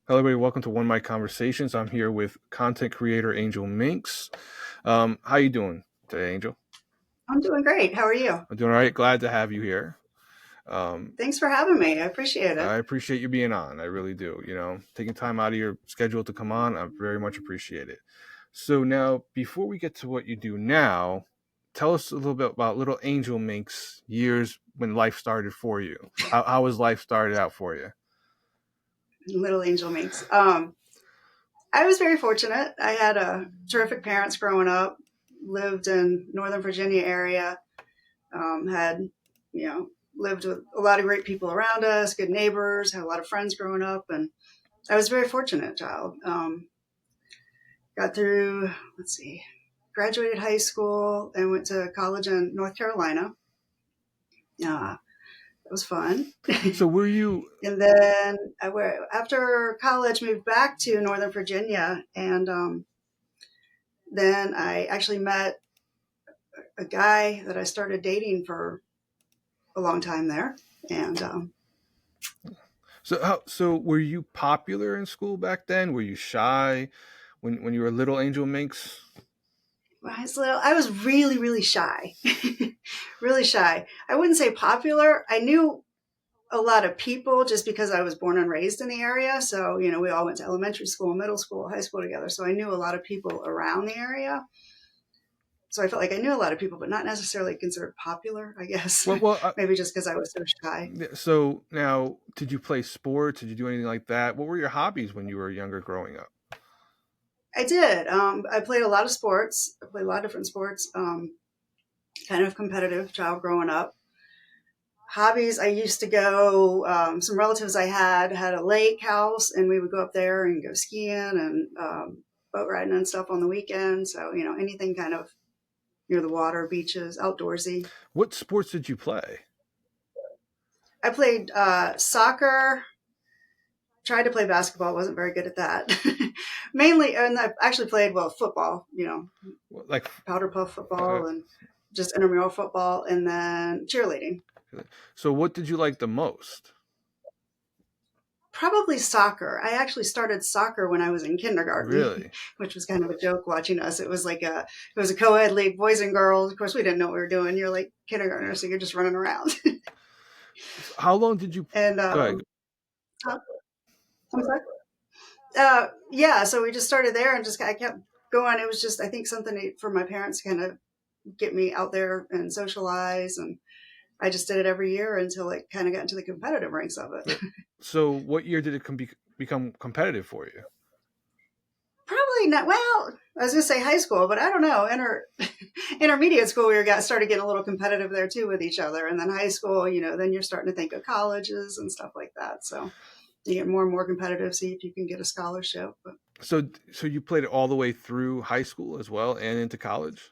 Hello, everybody. Welcome to One Mic Conversations. I'm here with content creator Angel Minx. How you doing today, Angel? I'm doing great. How are you? I'm doing all right. Glad to have you here. Um, Thanks for having me. I appreciate it. I appreciate you being on. I really do. Taking time out of your schedule to come on, I very much appreciate it. So now, before we get to what you do now, tell us a little bit about little Angel Minx years when life started for you. How was life started out for you? Little Angel Minx. I was very fortunate. I had terrific parents growing up. Lived in Northern Virginia area. Had you know lived with a lot of great people around us. Good neighbors. Had a lot of friends growing up, and I was a very fortunate child. Got through. Let's see. Graduated high school and went to college in North Carolina. It was fun. So were you And then after college, moved back to Northern Virginia, and then I actually met a guy that I started dating for a long time there. And so were you popular in school back then? Were you shy when you were a little Angel Minx? when I was little, I was really, really shy, really shy. I wouldn't say popular. I knew a lot of people just because I was born and raised in the area. So, we all went to elementary school, middle school, high school together. So I knew a lot of people around the area. So I felt like I knew a lot of people, but not necessarily considered popular, I guess. Well, Maybe just because I was so shy. so now, did you play sports? Did you do anything like that? What were your hobbies when you were younger, growing up? I did. I played a lot of sports. I played a lot of different sports. Kind of competitive child growing up. Hobbies. I used to go. Some relatives I had a lake house, and we would go up there and go skiing and boat riding and stuff on the weekend. So anything kind of near the water, beaches, outdoorsy. What sports did you play? I played soccer. Tried to play basketball, wasn't very good at that. Mainly, and I actually played football. Like, Powder puff uh, football and just intramural football, and then cheerleading. so what did you like the most? Probably soccer. I actually started soccer when I was in kindergarten, Really? which was kind of a joke watching us. It was a co-ed league, boys and girls. Of course, we didn't know what we were doing. You're like kindergartners, so you're just running around. How long did you? and Go ahead. I'm sorry. Yeah, so we just started there and just I kept going. It was just I think something for my parents to kind of get me out there and socialize, and I just did it every year until it kind of got into the competitive ranks of it. So, what year did it become competitive for you? Probably not. Well, I was going to say high school, but I don't know. Intermediate school, started getting a little competitive there too with each other, and then high school, then you're starting to think of colleges and stuff like that. So you get more and more competitive, see if you can get a scholarship. But So you played it all the way through high school as well and into college.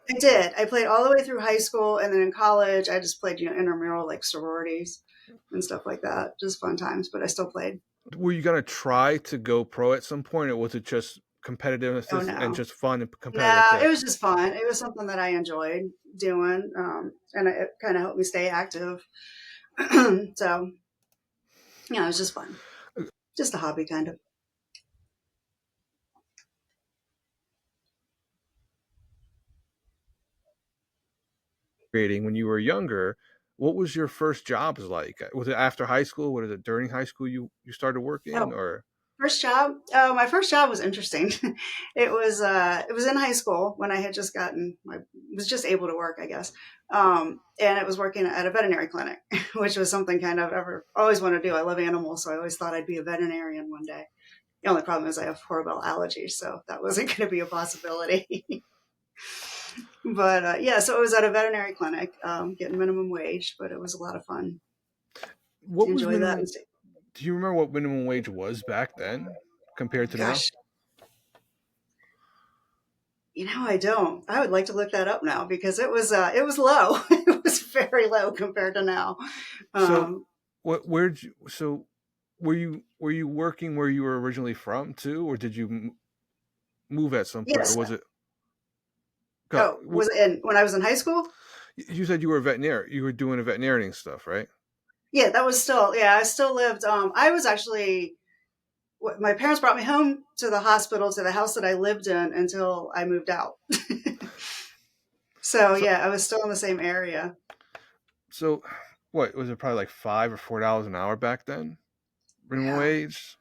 I did. I played all the way through high school, and then in college, I just played intramural like sororities and stuff like that. Just fun times, but I still played. Were you gonna try to go pro at some point, or was it just Oh competitiveness and no, just fun and competitive? That's no, it it. was just fun. It was something that I enjoyed doing, and it kind of helped me stay active. So it was just fun, just a hobby kind of. Creating when you were younger, what was your first jobs like? Was it after high school? Was it during high school you started working, Oh, or first job. Oh, my first job was interesting. It was in high school when I had just gotten my was just able to work, I guess. And it was working at a veterinary clinic, which was something kind of ever always wanted to do. I love animals, so I always thought I'd be a veterinarian one day. The only problem is I have horrible allergies, so that wasn't going to be a possibility. But yeah, so it was at a veterinary clinic, getting minimum wage, but it was a lot of fun. what was Enjoy that and minimum? stay. Do you remember what minimum wage was back then compared to now? Gosh, I don't. I would like to look that up now because it was low. It was very low compared to now. So, Um, what? Where'd you? So, were you working where you were originally from too, or did you move at some point, or yes. was it? Oh, was it when I was in high school? You said you were a veterinarian. You were doing a veterinarian stuff, right? Yeah, that was still. Yeah, I still lived. I was actually my parents brought me home to the hospital, to the house that I lived in until I moved out. So So yeah, I was still in the same area. so what was it? Probably like $5 or $4 an hour back then. Minimum Yeah, wage.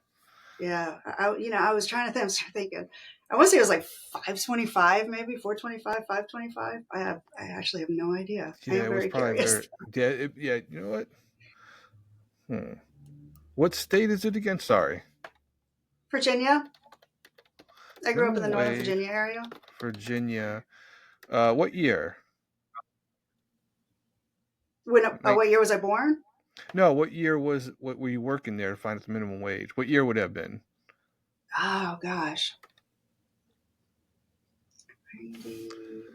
yeah. I was trying to think. I was thinking. I want to say it was like 525, maybe 425, 525. I actually have no idea. I Yeah, am it was very probably curious. very. Yeah, yeah. You know what? What state is it again? Sorry. Virginia. I grew up in the Minimum Northern wage, Virginia area. Virginia. What year? Like, What year was I born? no, what year was what were you working there to find out the minimum wage? What year would it have been? Oh gosh, 90,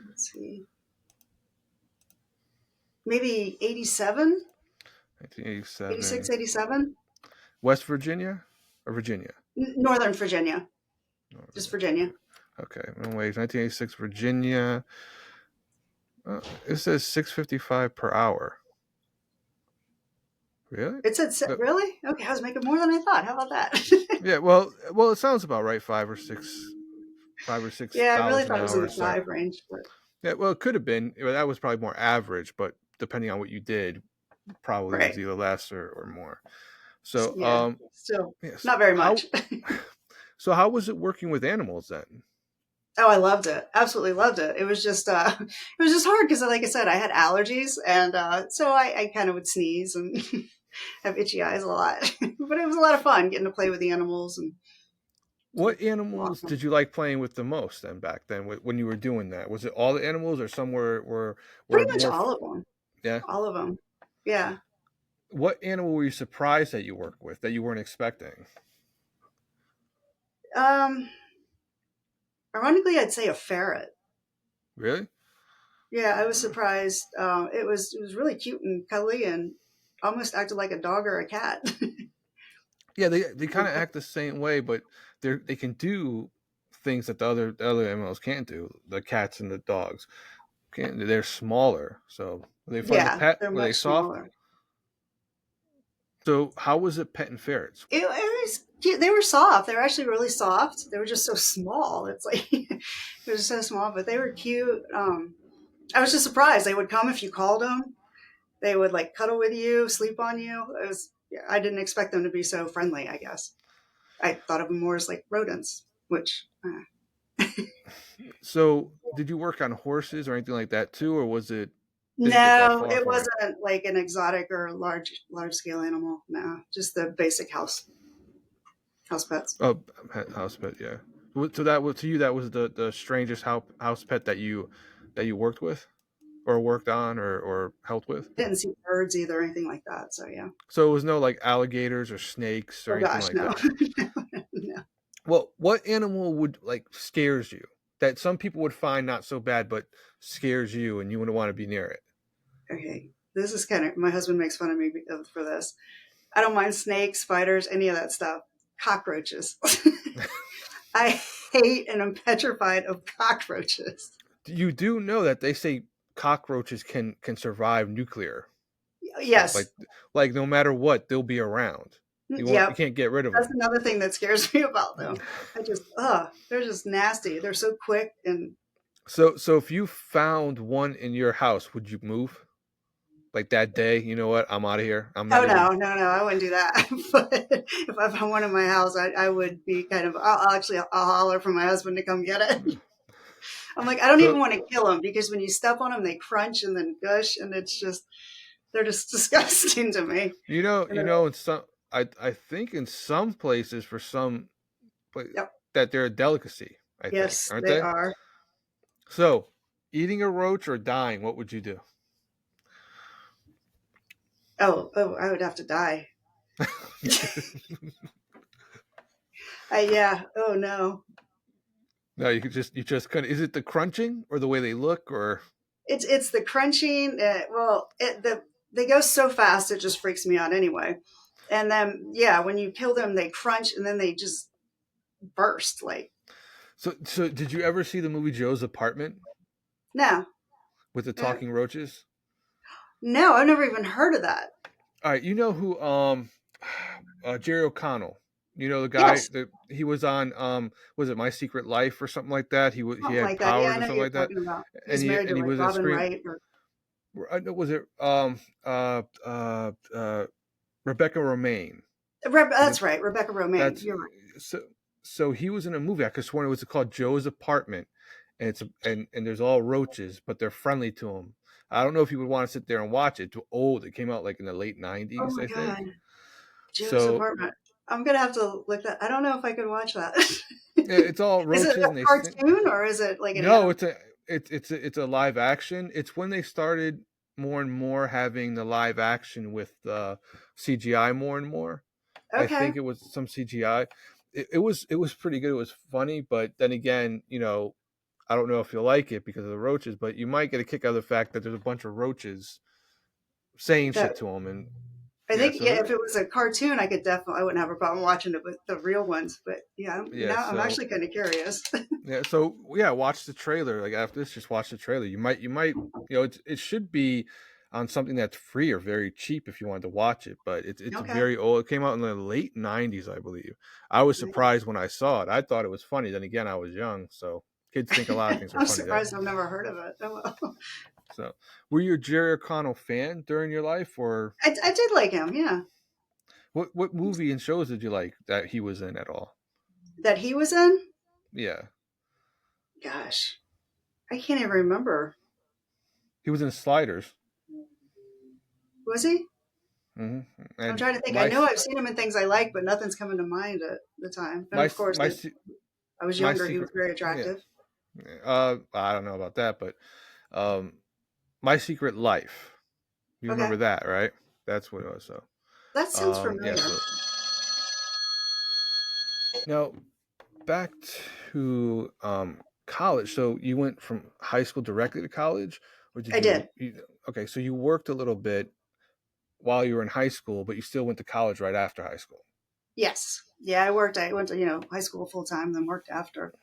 let's see, maybe 87, 86, 1987. 87. West Virginia or Virginia? Northern Virginia, Northern just Virginia. Virginia. Okay, minimum wage, 1986, Virginia. It says 6.55 per hour. Really? It said, No. really? Okay, I was making more than I thought. How about that? Yeah. Well, it sounds about right. Five or six Yeah, I really dollars an thought it was in hour. the So five range, but yeah. Well, it could have been. That was probably more average, but depending on what you did, probably was right. either less or more. So, Yeah, still yes. not very How much. so? How was it working with animals then? Oh, I loved it. Absolutely loved it. It was just it was just hard because, like I said, I had allergies, and so I kind of would sneeze and have itchy eyes a lot. But it was a lot of fun getting to play with the animals and What walk animals them. did you like playing with the most then back then when you were doing that? Was it all the animals or some were Pretty much more? all of them. Yeah. All of them. Yeah. What animal were you surprised that you worked with that you weren't expecting? Um, Ironically, I'd say a ferret. Really? Yeah, I was surprised. It was really cute and cuddly and almost acted like a dog or a cat. Yeah, they kind of act the same way, but they can do things that the other animals can't do. The cats and the dogs can't. They're smaller, so were they fun to Yeah, pet? they're Were they much soft? smaller. So how was it petting ferrets? It was cute. They were soft. They were actually really soft. They were just so small. It's like they were just so small, but they were cute. I was just surprised. They would come if you called them. They would like cuddle with you, sleep on you. It was. Yeah, I didn't expect them to be so friendly. I guess I thought of them more as like rodents, which So did you work on horses or anything like that too, or didn't get that no, far it for you? wasn't like an exotic or large scale animal. No, just the basic house pets. Oh, house pet, yeah. So that was to you that was the strangest house pet that you worked with or worked on or helped with. Didn't see birds either or anything like that. So yeah. So it was no like alligators or snakes or Oh anything gosh, like no, that. no. Well, what animal would like scares you that some people would find not so bad, but scares you and you wouldn't want to be near it? Okay, this is kind of my husband makes fun of me for this. I don't mind snakes, spiders, any of that stuff. Cockroaches. I hate and I'm petrified of cockroaches. You do know that they say cockroaches can survive nuclear stuff. Yes. Like no matter what, they'll be around. You Yep. can't get rid of That's them. another thing that scares me about them. They're just nasty. They're so quick and So if you found one in your house, would you move? Like that day, you know what? I'm out of here. I'm oh not no, even. no, no, I wouldn't do that. But if I found one in my house, I would be kind of. I'll holler for my husband to come get it. I'm like, I don't even So want to kill them because when you step on them, they crunch and then gush, and they're just disgusting to me. And in some, I think in some places for some, yep, that they're a delicacy. I think, yes, aren't they they? are. So, eating a roach or dying, what would you do? Oh, I would have to die. Yeah. Oh no, No, you just couldn't. Is it the crunching or the way they look or? it's the crunching. They go so fast, it just freaks me out anyway. And then yeah, when you kill them, they crunch and then they just burst. Like So did you ever see the movie Joe's Apartment no, with the no, talking roaches? no, I've never even heard of that. All right, you know who Jerry O'Connell. You know the guy Yes, that he was on, was it My Secret Life or something like that? He something had like that. Yeah, powers I or know something you're like that, talking about. and He's married to he like was a Robin screen. Wright, or Was it uh, uh, uh, Rebecca Romaine? Was it That's right, Rebecca Romaine. that's You're right. so so he was in a movie. I could sworn it was called Joe's Apartment, and and there's all roaches, but they're friendly to him. I don't know if you would want to sit there and watch it. It's old. It came out like in the late Oh '90s, my I think. god, Joe's So apartment. I'm gonna have to look that. I don't know if I could watch that. yeah, it's all Is it roaches, a and they sing. cartoon or is it like an No, animal? it's a live action. It's when they started more and more having the live action with CGI more and more. I Okay, think it was some CGI. It was pretty good. It was funny, but then again, I don't know if you'll like it because of the roaches, but you might get a kick out of the fact that there's a bunch of roaches saying shit that to them, and I yeah, think, yeah. so If it was a cartoon, I could definitely, I wouldn't have a problem watching it with the real ones. But yeah, yeah, now I'm so actually kind of curious. yeah, watch the trailer. Like after this, just watch the trailer. You might, it should be on something that's free or very cheap if you wanted to watch it. But it's Okay, very old. It came out in the late '90s, I believe. I was nice. surprised when I saw it. I thought it was funny. Then again, I was young, so kids think a lot of things are I'm funny. That surprised I've never heard of it. Oh, well. so, were you a Jerry O'Connell fan during your life, or I did like him. Yeah, what movie and shows did you like that he was in at all? that he was in. Yeah, Gosh, I can't even remember. he was in Sliders. Was he? hmm I'm And trying to think. I my know I've seen him in things I like, but nothing's coming to mind at the time. And my of course, my I was my younger. He secret, was very yeah. attractive. I don't know about that, but um, My Secret Life. You Okay, remember that, right? That's what it was. So, that sounds yeah. familiar. So now back to college. So you went from high school directly to college, or did I you? did. Okay, so you worked a little bit while you were in high school, but you still went to college right after high school. Yes. Yeah, I worked. I went to high school full time, then worked after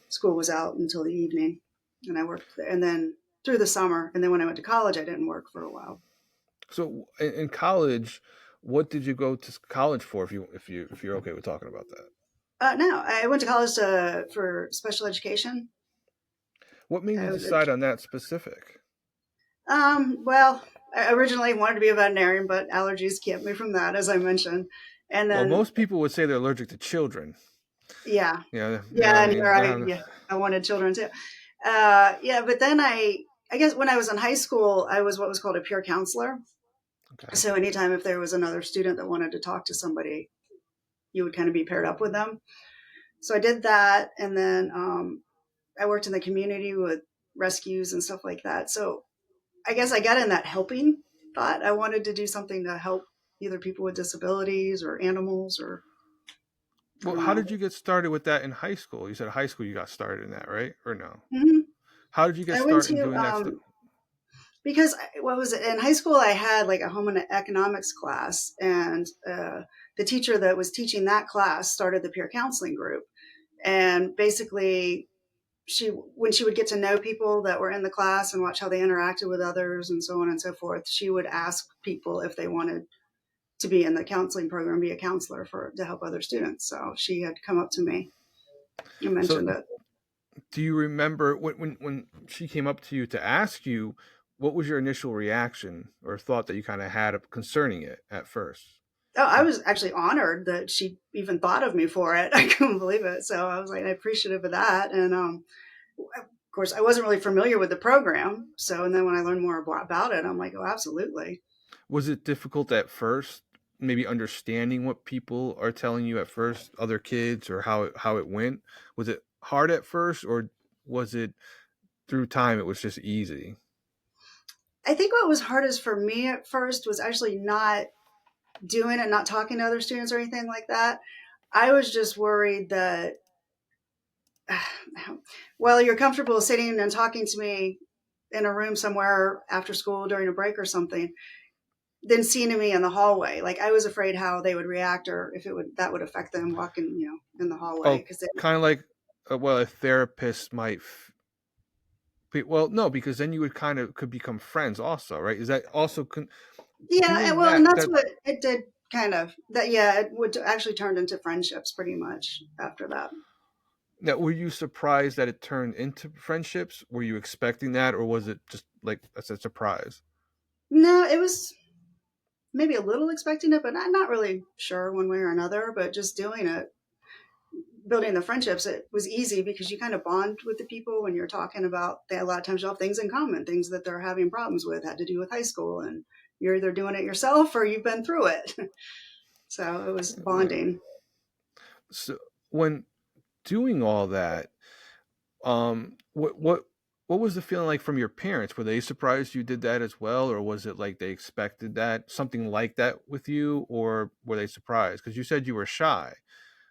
school was out until the evening, and I worked there, and then through the summer, and then when I went to college, I didn't work for a while. So in college, what did you go to college for? If you're okay with talking about that, No, I went to college for special education. what made you I was decide on that specific? well, I originally wanted to be a veterinarian, but allergies kept me from that, as I mentioned. And Well, then, most people would say they're allergic to children. yeah, You know what yeah, I and mean? here I wanted children too. Yeah, but then I guess when I was in high school, I was what was called a peer counselor. Okay. So anytime if there was another student that wanted to talk to somebody, you would kind of be paired up with them. So I did that, and then I worked in the community with rescues and stuff like that. So I guess I got in that helping thought. I wanted to do something to help either people with disabilities or animals, or I Well, don't how know. did you get started with that in high school? You said high school you got started in that, right? Or no? hmm How did you get I went started in to doing that stuff? because what was it in high school? I had like a home and economics class, and the teacher that was teaching that class started the peer counseling group, and basically she when she would get to know people that were in the class and watch how they interacted with others and so on and so forth, she would ask people if they wanted to be in the counseling program, be a counselor for to help other students. So she had come up to me and So, mentioned it. do you remember when she came up to you to ask you, what was your initial reaction or thought that you kind of had concerning it at first? Oh, I was actually honored that she even thought of me for it. I couldn't believe it. So I was like appreciative of that. And of course, I wasn't really familiar with the program. So, and then when I learned more about it, I'm like, oh, absolutely. Was it difficult at first, maybe understanding what people are telling you at first, other kids, or how it went? Was it hard at first, or was it through time it was just easy? I think what was hardest for me at first was actually not doing it, not talking to other students or anything like that. I was just worried that, well, you're comfortable sitting and talking to me in a room somewhere after school during a break or something, then seeing me in the hallway. Like I was afraid how they would react, or if it would that would affect them walking, in the hallway. Oh, Because kind of like, well, a therapist might. Well, no, because then you would kind of could become friends, also, right? Is that also yeah, doing well, and that? that's what it did kind of that. Yeah, it would actually turned into friendships pretty much after that. Now, were you surprised that it turned into friendships? Were you expecting that, or was it just like as a surprise? No, it was maybe a little expecting it, but I'm not really sure one way or another. But just doing it, building the friendships, it was easy because you kind of bond with the people when you're talking about. They a lot of times you'll have things in common, things that they're having problems with, had to do with high school, and you're either doing it yourself or you've been through it. So it was Yeah. bonding. So when doing all that, what was the feeling like from your parents? Were they surprised you did that as well, or was it like they expected that something like that with you, or were they surprised? Because you said you were shy.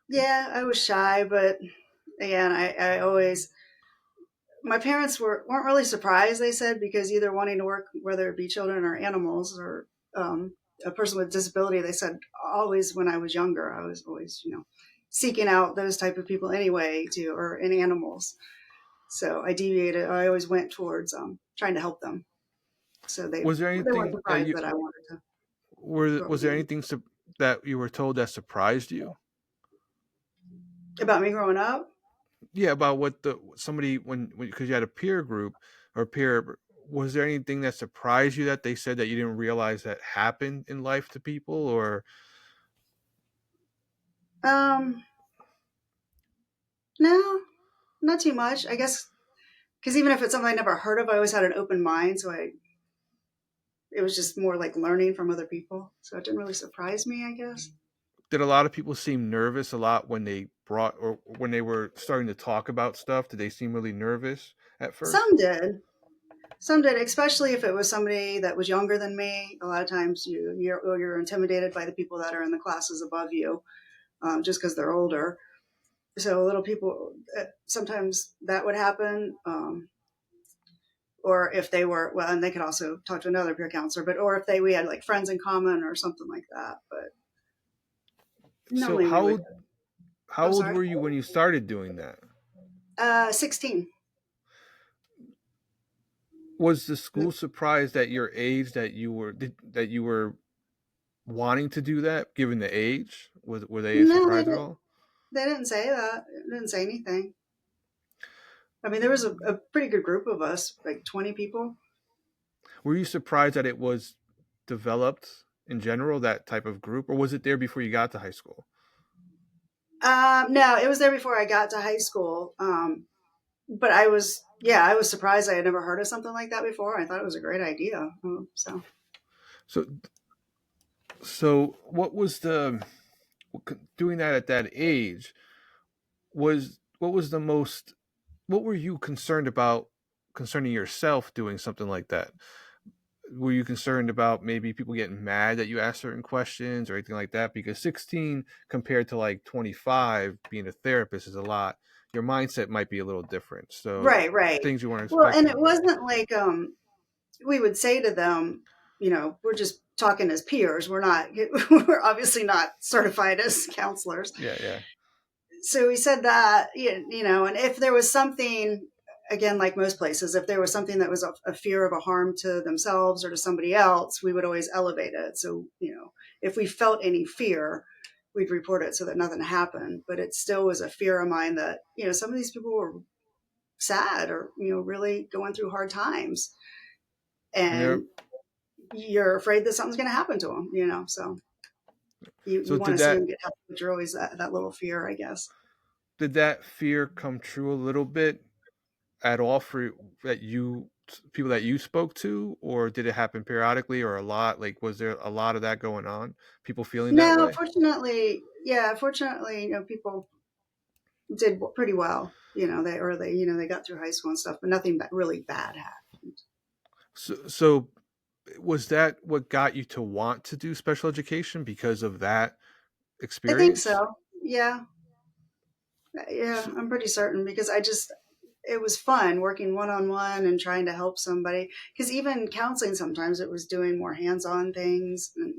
Yeah, I was shy, but again, I always my parents weren't really surprised. They said because either wanting to work, whether it be children or animals or a person with disability, they said always when I was younger, I was always seeking out those type of people anyway, to or in animals. So I deviated. I always went towards trying to help them. So Was there they weren't anything that surprised that I wanted to go was there be anything that you were told that surprised you? about me growing up. Yeah, about what the somebody when because you had a peer group or peer. Was there anything that surprised you that they said that you didn't realize that happened in life to people, or Um, no, not too much. I guess because even if it's something I never heard of, I always had an open mind. So it was just more like learning from other people. So it didn't really surprise me, I guess. did a lot of people seem nervous a lot when they brought or when they were starting to talk about stuff? Did they seem really nervous at first? Some did. Some did, especially if it was somebody that was younger than me. A lot of times you're intimidated by the people that are in the classes above you, just because they're older. So little people, sometimes that would happen. Or if they were well, and they could also talk to another peer counselor, but or if we had like friends in common or something like that. But So normally we would. how I'm old sorry, were you when you started doing that? 16. Was the school surprised at your age that that you were wanting to do that given the age? Were they No, surprised at all? they didn't say that. They didn't say anything. I mean, there was a pretty good group of us, like 20 people. Were you surprised that it was developed in general, that type of group, or was it there before you got to high school? No, it was there before I got to high school. But I was surprised. I had never heard of something like that before. I thought it was a great idea. So So what was the doing that at that age was what was the most what were you concerned about concerning yourself doing something like that? Were you concerned about maybe people getting mad that you asked certain questions or anything like that? Because 16 compared to like 25 being a therapist is a lot. Your mindset might be a little different. So right, right. things you weren't Well, and it expecting. wasn't like we would say to them, we're just talking as peers. We're not. We're obviously not certified as counselors. Yeah, yeah. So we said that, and if there was something, again, like most places, if there was something that was a fear of a harm to themselves or to somebody else, we would always elevate it. So, if we felt any fear, we'd report it so that nothing happened. But it still was a fear of mine that, some of these people were sad or, really going through hard times. And there And you're afraid that something's going to happen to them, so you so want to see them get help, but you're always that little fear, I guess. did that fear come true a little bit at all for that you people that you spoke to, or did it happen periodically or a lot? Like, was there a lot of that going on? People feeling that No, way? fortunately, yeah, fortunately, people did pretty well. They got through high school and stuff, but nothing really bad happened. So was that what got you to want to do special education because of that I think experience? so. Yeah, yeah, So, I'm pretty certain because it was fun working one on one and trying to help somebody. Because even counseling, sometimes it was doing more hands on things, and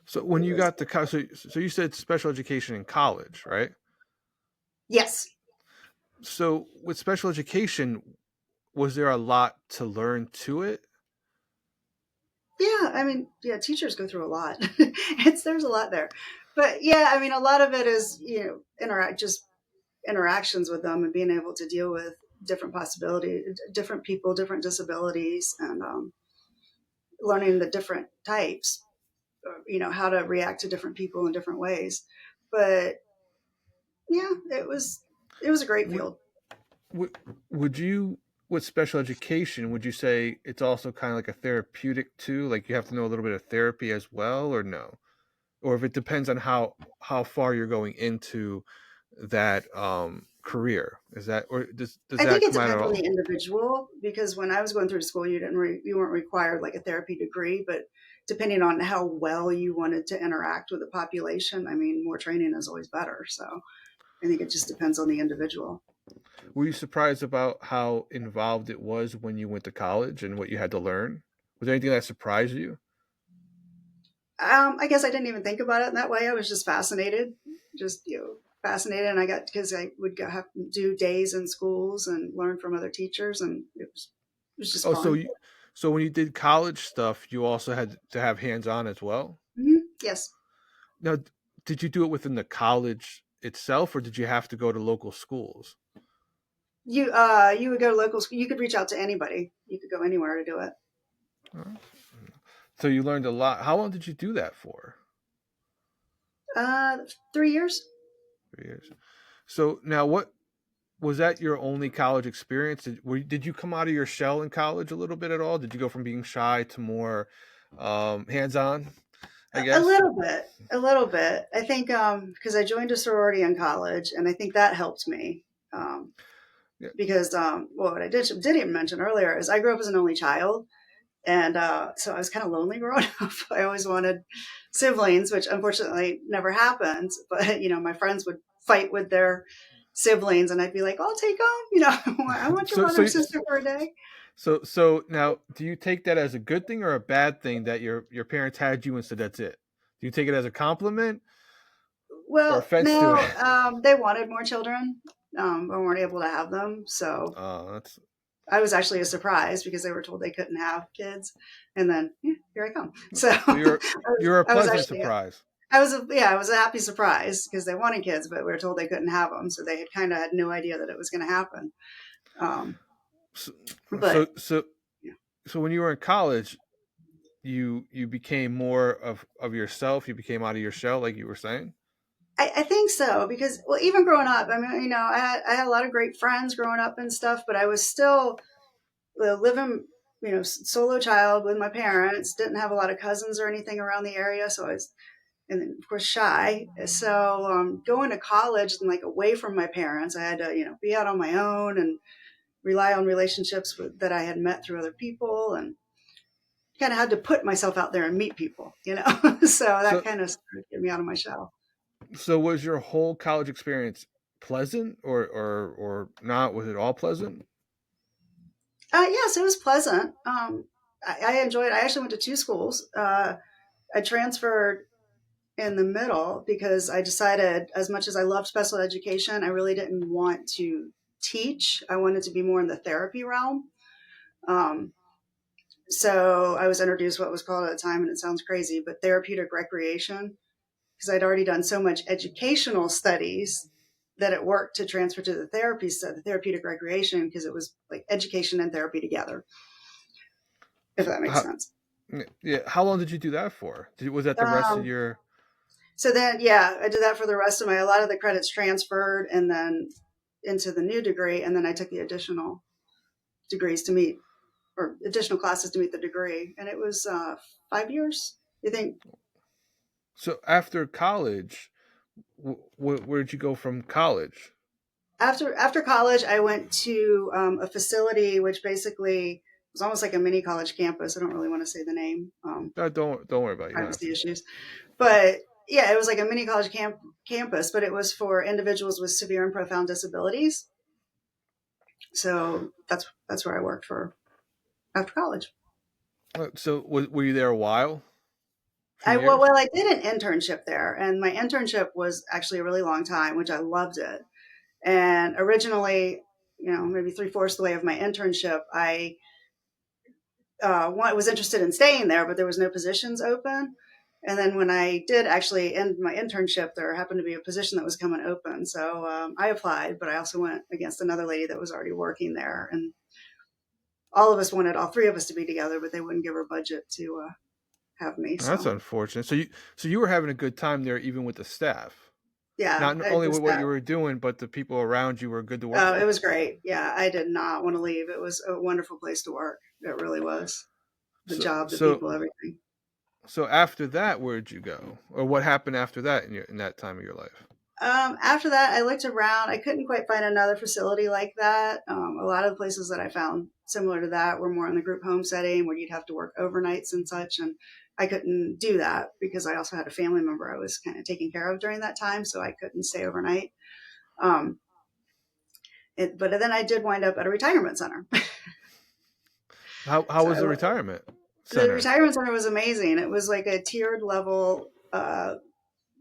so when it you was got to so you said special education in college, right? yes. So with special education, was there a lot to learn to it? Yeah, I mean, yeah, teachers go through a lot. There's a lot there, but yeah, I mean, a lot of it is just interactions with them and being able to deal with different possibilities, different people, different disabilities, and learning the different types. How to react to different people in different ways. But yeah, it was a great Would field. would, would you with special education? Would you say it's also kind of like a therapeutic too? Like you have to know a little bit of therapy as well, or no? Or if it depends on how far you're going into that career, is that or does I think that it come out at depends on all? the individual because when I was going through school, you weren't required like a therapy degree, but depending on how well you wanted to interact with the population, I mean, more training is always better. So I think it just depends on the individual. Were you surprised about how involved it was when you went to college and what you had to learn? Was there anything that surprised you? I guess I didn't even think about it in that way. I was just fascinated, fascinated, and I got because I would have to do days in schools and learn from other teachers, and it was just Oh, fun. so when you did college stuff, you also had to have hands on as well. Yes, Now, did you do it within the college itself, or did you have to go to local schools? you would go to local school. You could reach out to anybody. You could go anywhere to do it. Huh? So you learned a lot. How long did you do that for? Uh, 3 years. 3 years. So now, what was that your only college experience? Did you come out of your shell in college a little bit at all? Did you go from being shy to more hands on? I A guess. little bit, a little bit. I think because I joined a sorority in college, and I think that helped me. Um, Yeah. because well, what I didn't mention earlier is I grew up as an only child, and so I was kind of lonely growing up. I always wanted siblings, which unfortunately never happened. But my friends would fight with their siblings, and I'd be like, "I'll take them." I want your so brother so or sister for a day. so now, do you take that as a good thing or a bad thing that your parents had you and said that's it? Do you take it as a compliment or Well, offense to it? no, they wanted more children, but weren't able to have them. So Oh, that's I was actually a surprise because they were told they couldn't have kids, and then here I come. So so you're a I was pleasant actually surprise. I was a happy surprise because they wanted kids, but we were told they couldn't have them, so they had kind of had no idea that it was going to happen. Um, So, but so so yeah. so when you were in college, you became more of yourself. You became out of your shell, like you were saying. I think so because well, even growing up, I mean, I had a lot of great friends growing up and stuff, but I was still living, solo child with my parents. Didn't have a lot of cousins or anything around the area, so I was, and then of course shy. So going to college and like away from my parents, I had to be out on my own and rely on relationships that I had met through other people, and kind of had to put myself out there and meet people. So that So kind of started getting me out of my shell. so was your whole college experience pleasant or not? Was it all pleasant? Yes, it was pleasant. I enjoyed. I actually went to two schools. I transferred in the middle because I decided, as much as I loved special education, I really didn't want to teach. I wanted to be more in the therapy realm. Um, so I was introduced what was called at the time, and it sounds crazy, but therapeutic recreation, because I'd already done so much educational studies that it worked to transfer to the therapeutic recreation, because it was like education and therapy together, if that makes How, sense. yeah. How long did you do that for? Was that the rest of Um, your? so then, yeah, I did that for the rest of a lot of the credits transferred and then into the new degree. And then I took the additional degrees to meet, or additional classes to meet the degree. And it was 5 years. You think So after college, where did you go from college? after college, I went to a facility which basically was almost like a mini college campus. I don't really want to say the name, Don't worry about it. You don't have privacy to. issues, but yeah, it was like a mini college campus, but it was for individuals with severe and profound disabilities. So that's where I worked for after college. So were you there a while? A few I well, years? well, I did an internship there, and my internship was actually a really long time, which I loved it. And originally, maybe three-fourths the way of my internship, I was interested in staying there, but there was no positions open. And then when I did actually end my internship, there happened to be a position that was coming open. So I applied, but I also went against another lady that was already working there. And all of us wanted all three of us to be together, but they wouldn't give her budget to have me. That's So unfortunate. So you were having a good time there, even with the staff, yeah, not it only was with what that. you were doing, but the people around you were good to work Oh, it with. was great. Yeah, I did not want to leave. It was a wonderful place to work. It really was. The So job, the so people, everything. so after that, where'd you go, or what happened after that in that time of your life? After that, I looked around. I couldn't quite find another facility like that. A lot of the places that I found similar to that were more in the group home setting where you'd have to work overnights and such. And I couldn't do that because I also had a family member I was kind of taking care of during that time. So I couldn't stay overnight. Um, but then I did wind up at a retirement center. How So was the retirement the center? retirement center was amazing. It was like a tiered level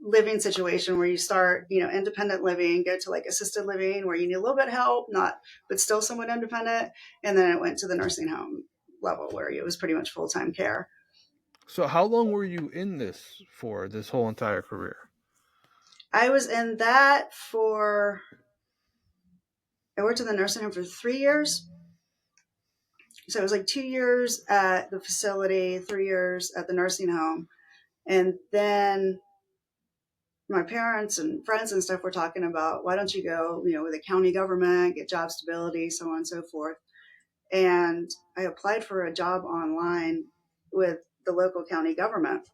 living situation where you start, independent living, go to like assisted living where you need a little bit of help, not, but still somewhat independent. And then it went to the nursing home level where it was pretty much full time care. So how long were you in this for, this whole entire career? I was in that I worked in the nursing home for 3 years. So it was like 2 years at the facility, 3 years at the nursing home. And then my parents and friends and stuff were talking about, why don't you go, with the county government, get job stability, so on and so forth. And I applied for a job online with the local county government.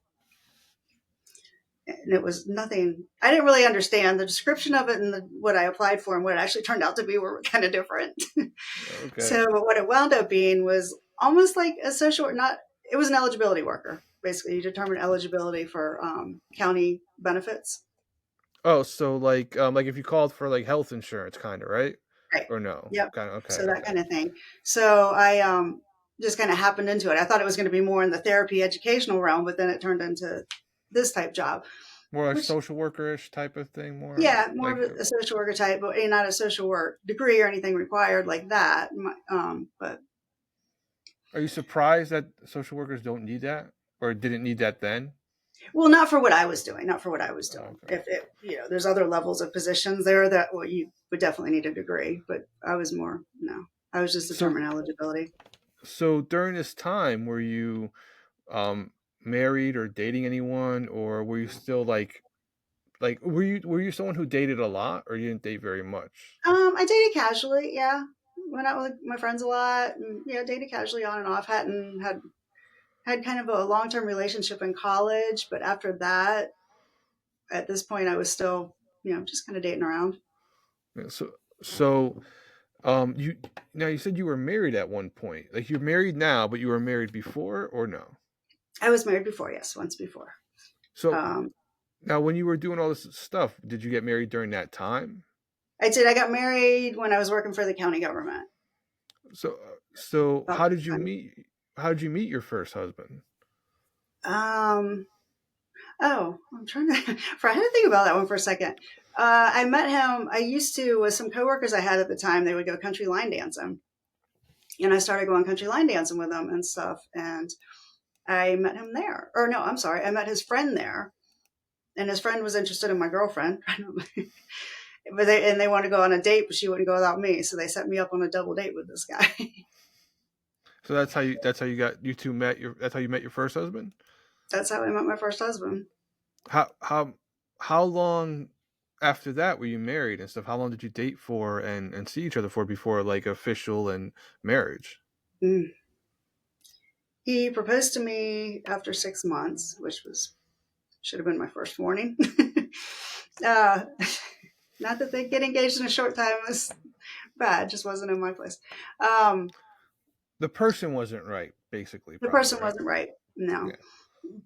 And it was nothing, I didn't really understand the description of it, and what I applied for and what it actually turned out to be were kind of different. Okay. So what it wound up being was almost like a social, not, it was an eligibility worker. Basically, you determine eligibility for county benefits. Oh, so like if you called for like health insurance, kind of, right? Right. Or no? Yep. Kind of. Okay. So that Okay. kind of thing. So I just kind of happened into it. I thought it was going to be more in the therapy educational realm, but then it turned into this type job, More like which, social workerish type of thing. More yeah, more like of a social worker type, but not a social work degree or anything required like that. But are you surprised that social workers don't need that or didn't need that then? well, not for what I was doing. Not for what I was doing. Okay. If it, there's other levels of positions there that well, you would definitely need a degree, but I was more no. I was just So determining eligibility. so during this time, were you um married or dating anyone, or were you still like were you someone who dated a lot, or you didn't date very much? I dated casually, yeah. Went out with my friends a lot, and yeah, dated casually on and off. Hadn't had kind of a long term relationship in college, but after that, at this point, I was still, just kind of dating around. Yeah, so you now you said you were married at one point. Like you're married now, but you were married before, or no? I was married before, yes, once before. So Um, now, when you were doing all this stuff, did you get married during that time? I did. I got married when I was working for the county government. So About how that did you time. meet? How did you meet your first husband? Um, oh, I'm trying to. I had to think about that one for a second. I met him. I used to with some coworkers I had at the time. They would go country line dancing, and I started going country line dancing with them and stuff. And I met him there. Or no, I'm sorry, I met his friend there, and his friend was interested in my girlfriend. But they wanted to go on a date, but she wouldn't go without me, so they set me up on a double date with this guy. So that's how you got you two met your that's how you met your first husband. That's how I met my first husband. How long after that were you married and stuff? How long did you date for and see each other for before like official and marriage? Mm. He proposed to me after 6 months, which was should have been my first warning. uh, Not that they get engaged in a short time was bad, just wasn't in my place. Um, The person wasn't right, basically, the probably, person right? wasn't right, no. Yeah.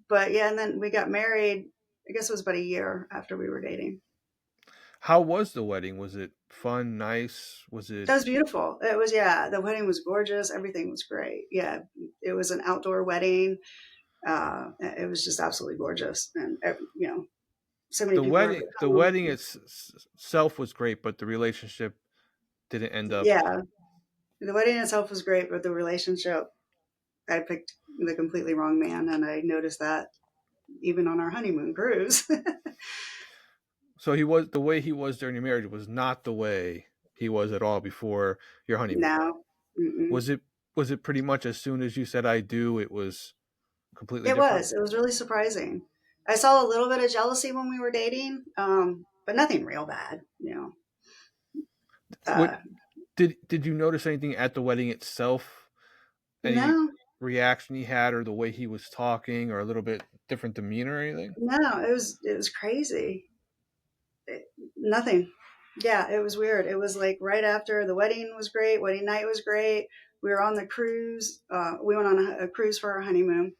But yeah, and then we got married. I guess it was about a year after we were dating. How was the wedding? Was it fun, nice? Was it That was beautiful. It was, yeah. The wedding was gorgeous. Everything was great. Yeah, it was an outdoor wedding. It was just absolutely gorgeous, and so many the people were wedding? The home. wedding itself was great, but the relationship didn't end up. Yeah, the wedding itself was great, but the relationship. I picked the completely wrong man, and I noticed that even on our honeymoon cruise. So he was the way he was during your marriage was not the way he was at all before your honeymoon. No, mm-mm. Was it was it pretty much as soon as you said I do, it was completely It different? was. It was really surprising. I saw a little bit of jealousy when we were dating, but nothing real bad. What Uh, did you notice anything at the wedding itself? Any no, reaction he had or the way he was talking or a little bit different demeanor or anything? no, it was crazy. Nothing. Yeah, it was weird. It was like right after the wedding was great. Wedding night was great. We were on the cruise. We went on a cruise for our honeymoon.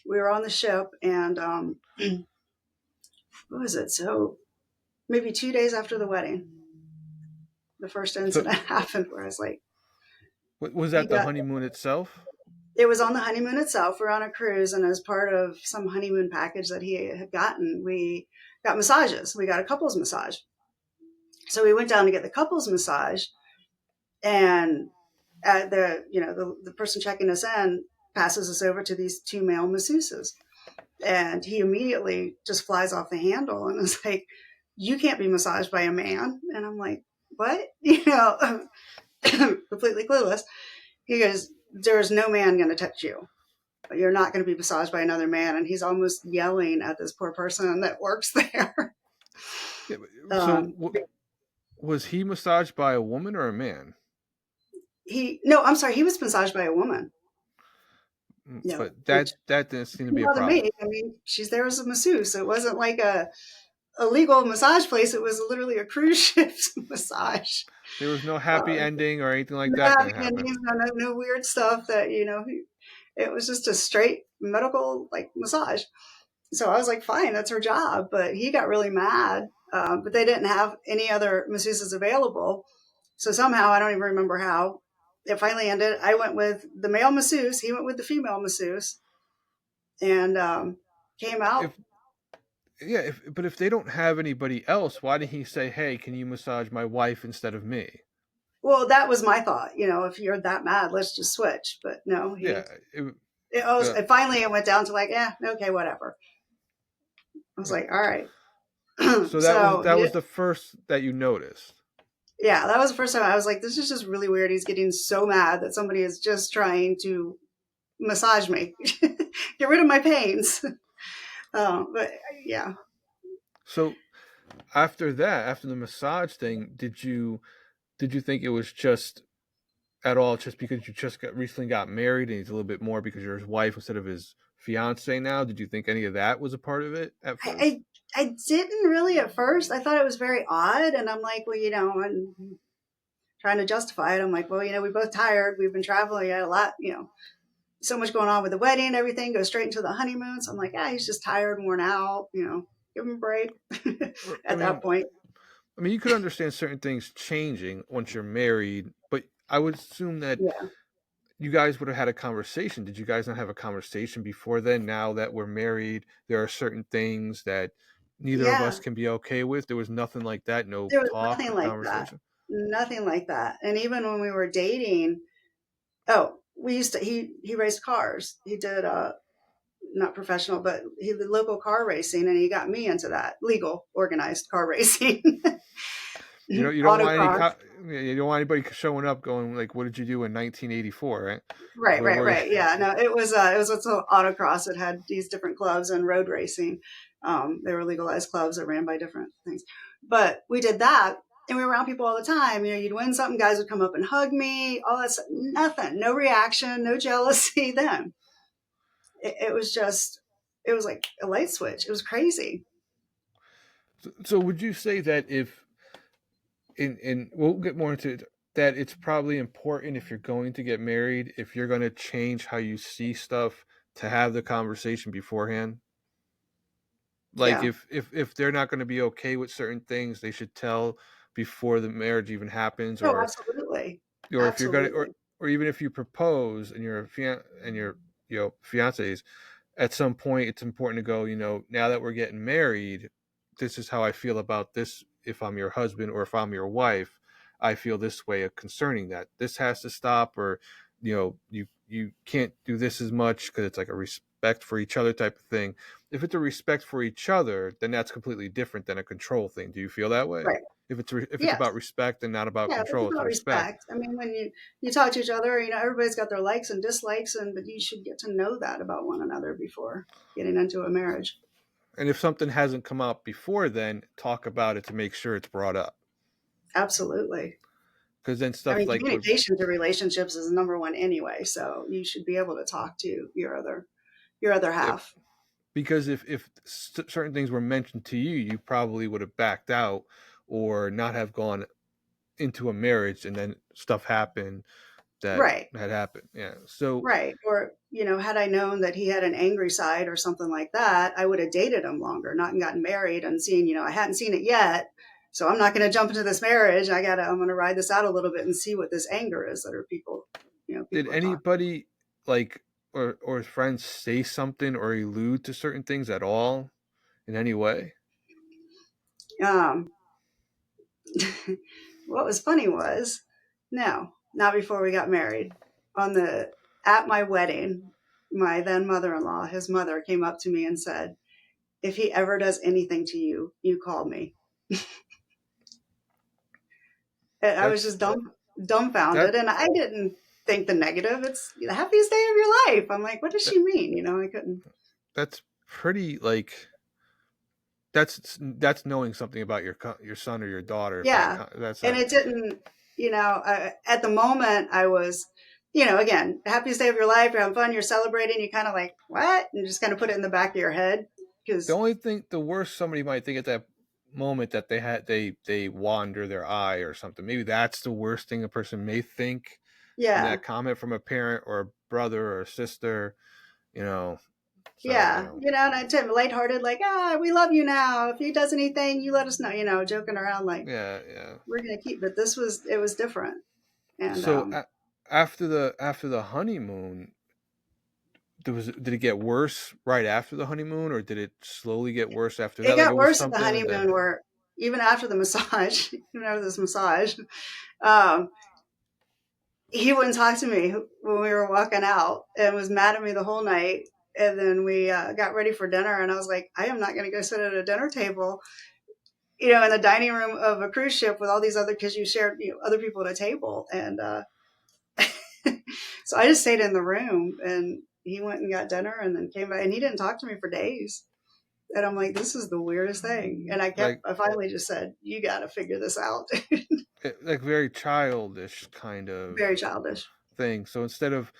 We were on the ship, and what was it? So maybe 2 days after the wedding, the first So incident happened where I was like, was he that the got. honeymoon itself? It was on the honeymoon itself. We are on a cruise, and as part of some honeymoon package that he had gotten, we got massages. We got a couples massage. So we went down to get the couples massage, and the person checking us in passes us over to these two male masseuses, and he immediately just flies off the handle and is like, "You can't be massaged by a man." And I'm like, "What?" Completely clueless. He goes, "There's no man going to touch you. You're not going to be massaged by another man." And he's almost yelling at this poor person that works there. Yeah, so um, was he massaged by a woman or a man? no, I'm sorry, he was massaged by a woman. But Which that didn't seem to didn't be a bother problem. me. I mean, she's there as a masseuse. So it wasn't like a legal massage place. It was literally a cruise ship massage. There was no happy Uh, ending or anything like no that happy didn't happen. endings, no weird stuff that, it was just a straight medical like massage. So I was like, fine, that's her job. But he got really mad. But they didn't have any other masseuses available. So somehow, I don't even remember how, it finally ended. I went with the male masseuse. He went with the female masseuse, and came out. If yeah, but if they don't have anybody else, why didn't he say, "Hey, can you massage my wife instead of me?" Well, that was my thought. If you're that mad, let's just switch. But no, Yeah, uh, finally it went down to like, okay, whatever. I was yeah. like, all right. So So that was the first that you noticed. yeah, that was the first time I was like, this is just really weird. He's getting so mad that somebody is just trying to massage me, get rid of my pains. But yeah, So after that, after the massage thing, did you think it was just at all just because you just recently got married and he's a little bit more because you're his wife instead of his fiance now? Did you think any of that was a part of it at I, first? I I didn't really at first. I thought it was very odd, and I'm like, well, I'm trying to justify it. I'm like, well, we both tired. We've been traveling. I had a lot, so much going on with the wedding and everything. Go straight into the honeymoon. So I'm like, he's just tired, worn out. Give him a break Or, at that point. I mean, you could understand certain things changing once you're married, but I would assume that Yeah, you guys would have had a conversation. Did you guys not have a conversation before then? Now that we're married, there are certain things that neither of us yeah. can be okay with. There was nothing like that, no There was talk nothing or like that. conversation. Nothing like that. And even when we were dating, oh, we used to. He raced cars. He did not professional, but he did local car racing, and he got me into that legal, organized car racing, You don't want autocross. you don't want anybody showing up going like, "What did you do in 1984?" Right? Right, Where right, were right. Yeah, no, it was what's called autocross. It had these different clubs and road racing. They were legalized clubs that ran by different things. But we did that, and we were around people all the time. You'd win something, guys would come up and hug me, all that stuff. Nothing, no reaction, no jealousy. Then it was just, it was like a light switch. It was crazy. so would you say that if in we'll get more into it, that it's probably important if you're going to get married, if you're going to change how you see stuff, to have the conversation beforehand? Like Yeah. if they're not going to be okay with certain things, they should tell before the marriage even happens, Oh, absolutely, or if you're going to absolutely. or even if you propose and your fiancés, at some point it's important to go, now that we're getting married, this is how I feel about this. If I'm your husband or if I'm your wife, I feel this way concerning that. This has to stop, or you can't do this as much because it's like a respect for each other type of thing. If it's a respect for each other, then that's completely different than a control thing. Do you feel that way? Right. If it's Yes. about respect and not about Yeah, it's control, it's about respect. respect. I mean, when you talk to each other, everybody's got their likes and dislikes, and but you should get to know that about one another before getting into a marriage. And if something hasn't come up before, then talk about it to make sure it's brought up. Absolutely. Because then I stuff mean, like would communication to relationships is number one anyway. So you should be able to talk to your other if half. because if certain things were mentioned to you, you probably would have backed out or not have gone into a marriage, and then stuff happened that Right. had happened. Yeah. So Right. Or, had I known that he had an angry side or something like that, I would have dated him longer, not gotten married and seen, I hadn't seen it yet. So I'm not going to jump into this marriage. I'm going to ride this out a little bit and see what this anger is that are people, did people are talking. anybody like or friends say something or allude to certain things at all in any way? Um, what was funny was, no, not before we got married. At my wedding, my then mother-in-law, his mother came up to me and said, if he ever does anything to you, you call me. And I was That's just dumbfounded, that and I didn't think the negative. It's the happiest day of your life. I'm like, what does that she mean? I couldn't. that's pretty like that's knowing something about your son or your daughter. If Yeah, that's and like it didn't. At the moment, I was, again, happiest day of your life. You're having fun. You're celebrating. You kind of like what, and just kind of put it in the back of your head the because only thing, the worst somebody might think at that moment that they wander their eye or something. Maybe that's the worst thing a person may think from yeah, that comment from a parent or a brother or a sister. You know, so yeah, and I tell him lighthearted, like, we love you now. If he does anything, you let us know. Joking around like yeah, yeah. we're gonna keep. But it was different, and So after the honeymoon, did it get worse right after the honeymoon, or did it slowly get worse after it that? Like it got was worse at the something, and then honeymoon where even after the massage, even after this massage, um, he wouldn't talk to me when we were walking out and was mad at me the whole night. And then we got ready for dinner, and I was like, I am not going to go sit at a dinner table, in the dining room of a cruise ship with all these other kids you shared, other people at a table. And so I just stayed in the room, and he went and got dinner and then came back, and he didn't talk to me for days. And I'm like, this is the weirdest thing. And like I finally just said, you got to figure this out. like very childish kind Very of childish. thing. So instead of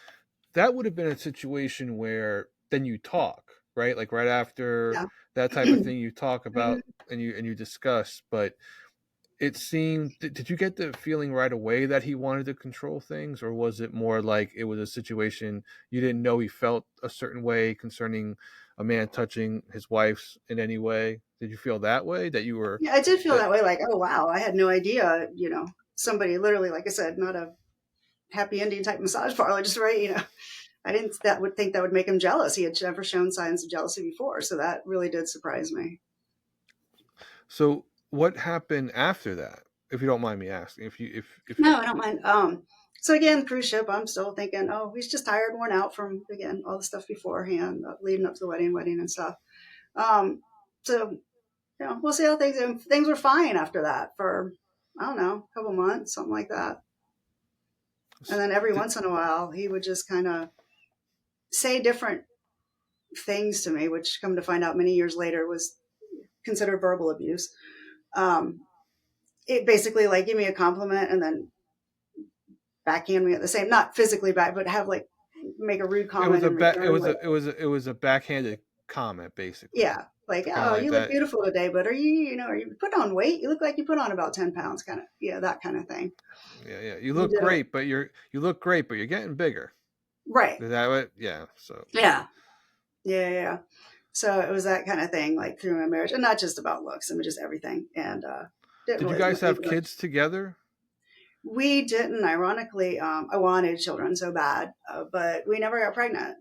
that would have been a situation where then you talk, right? Like right after Yeah. that type of thing, you talk Mhm. about and you discuss. But it seemed. Did you get the feeling right away that he wanted to control things, or was it more like it was a situation you didn't know he felt a certain way concerning a man touching his wife's in any way? Did you feel that way that you were Yeah, I did feel that that way. Like, oh, wow, I had no idea, somebody literally, like I said, not a happy ending type massage parlor, just right, I didn't that would think that would make him jealous. He had never shown signs of jealousy before. So that really did surprise me. so what happened after that? If you don't mind me asking, if No, I don't mind. So again, cruise ship, I'm still thinking, oh, he's just tired, worn out from, again, all the stuff beforehand, leading up to the wedding and stuff. Um, so, we'll see how things were fine after that for, I don't know, a couple months, something like that. And then every did, once in a while, he would just kind of say different things to me, which come to find out many years later was considered verbal abuse. Um, it basically like give me a compliment and then backhand me at the same, not physically back, but have like make a rude it was comment a in return. Like, it was a backhanded comment basically, yeah, like, kind of oh, like you look that. beautiful today, but are you put on weight? You look like you put on about 10 pounds, kind of, yeah, that kind of thing. Yeah, yeah. You He look did it great, but you look great, but you're getting bigger. right. Is that what? Yeah. So Yeah. Yeah. Yeah. So it was that kind of thing, like through my marriage, and not just about looks, I mean, just everything. And didn't did you really guys think have much. kids together? We didn't. Ironically, I wanted children so bad, but we never got pregnant.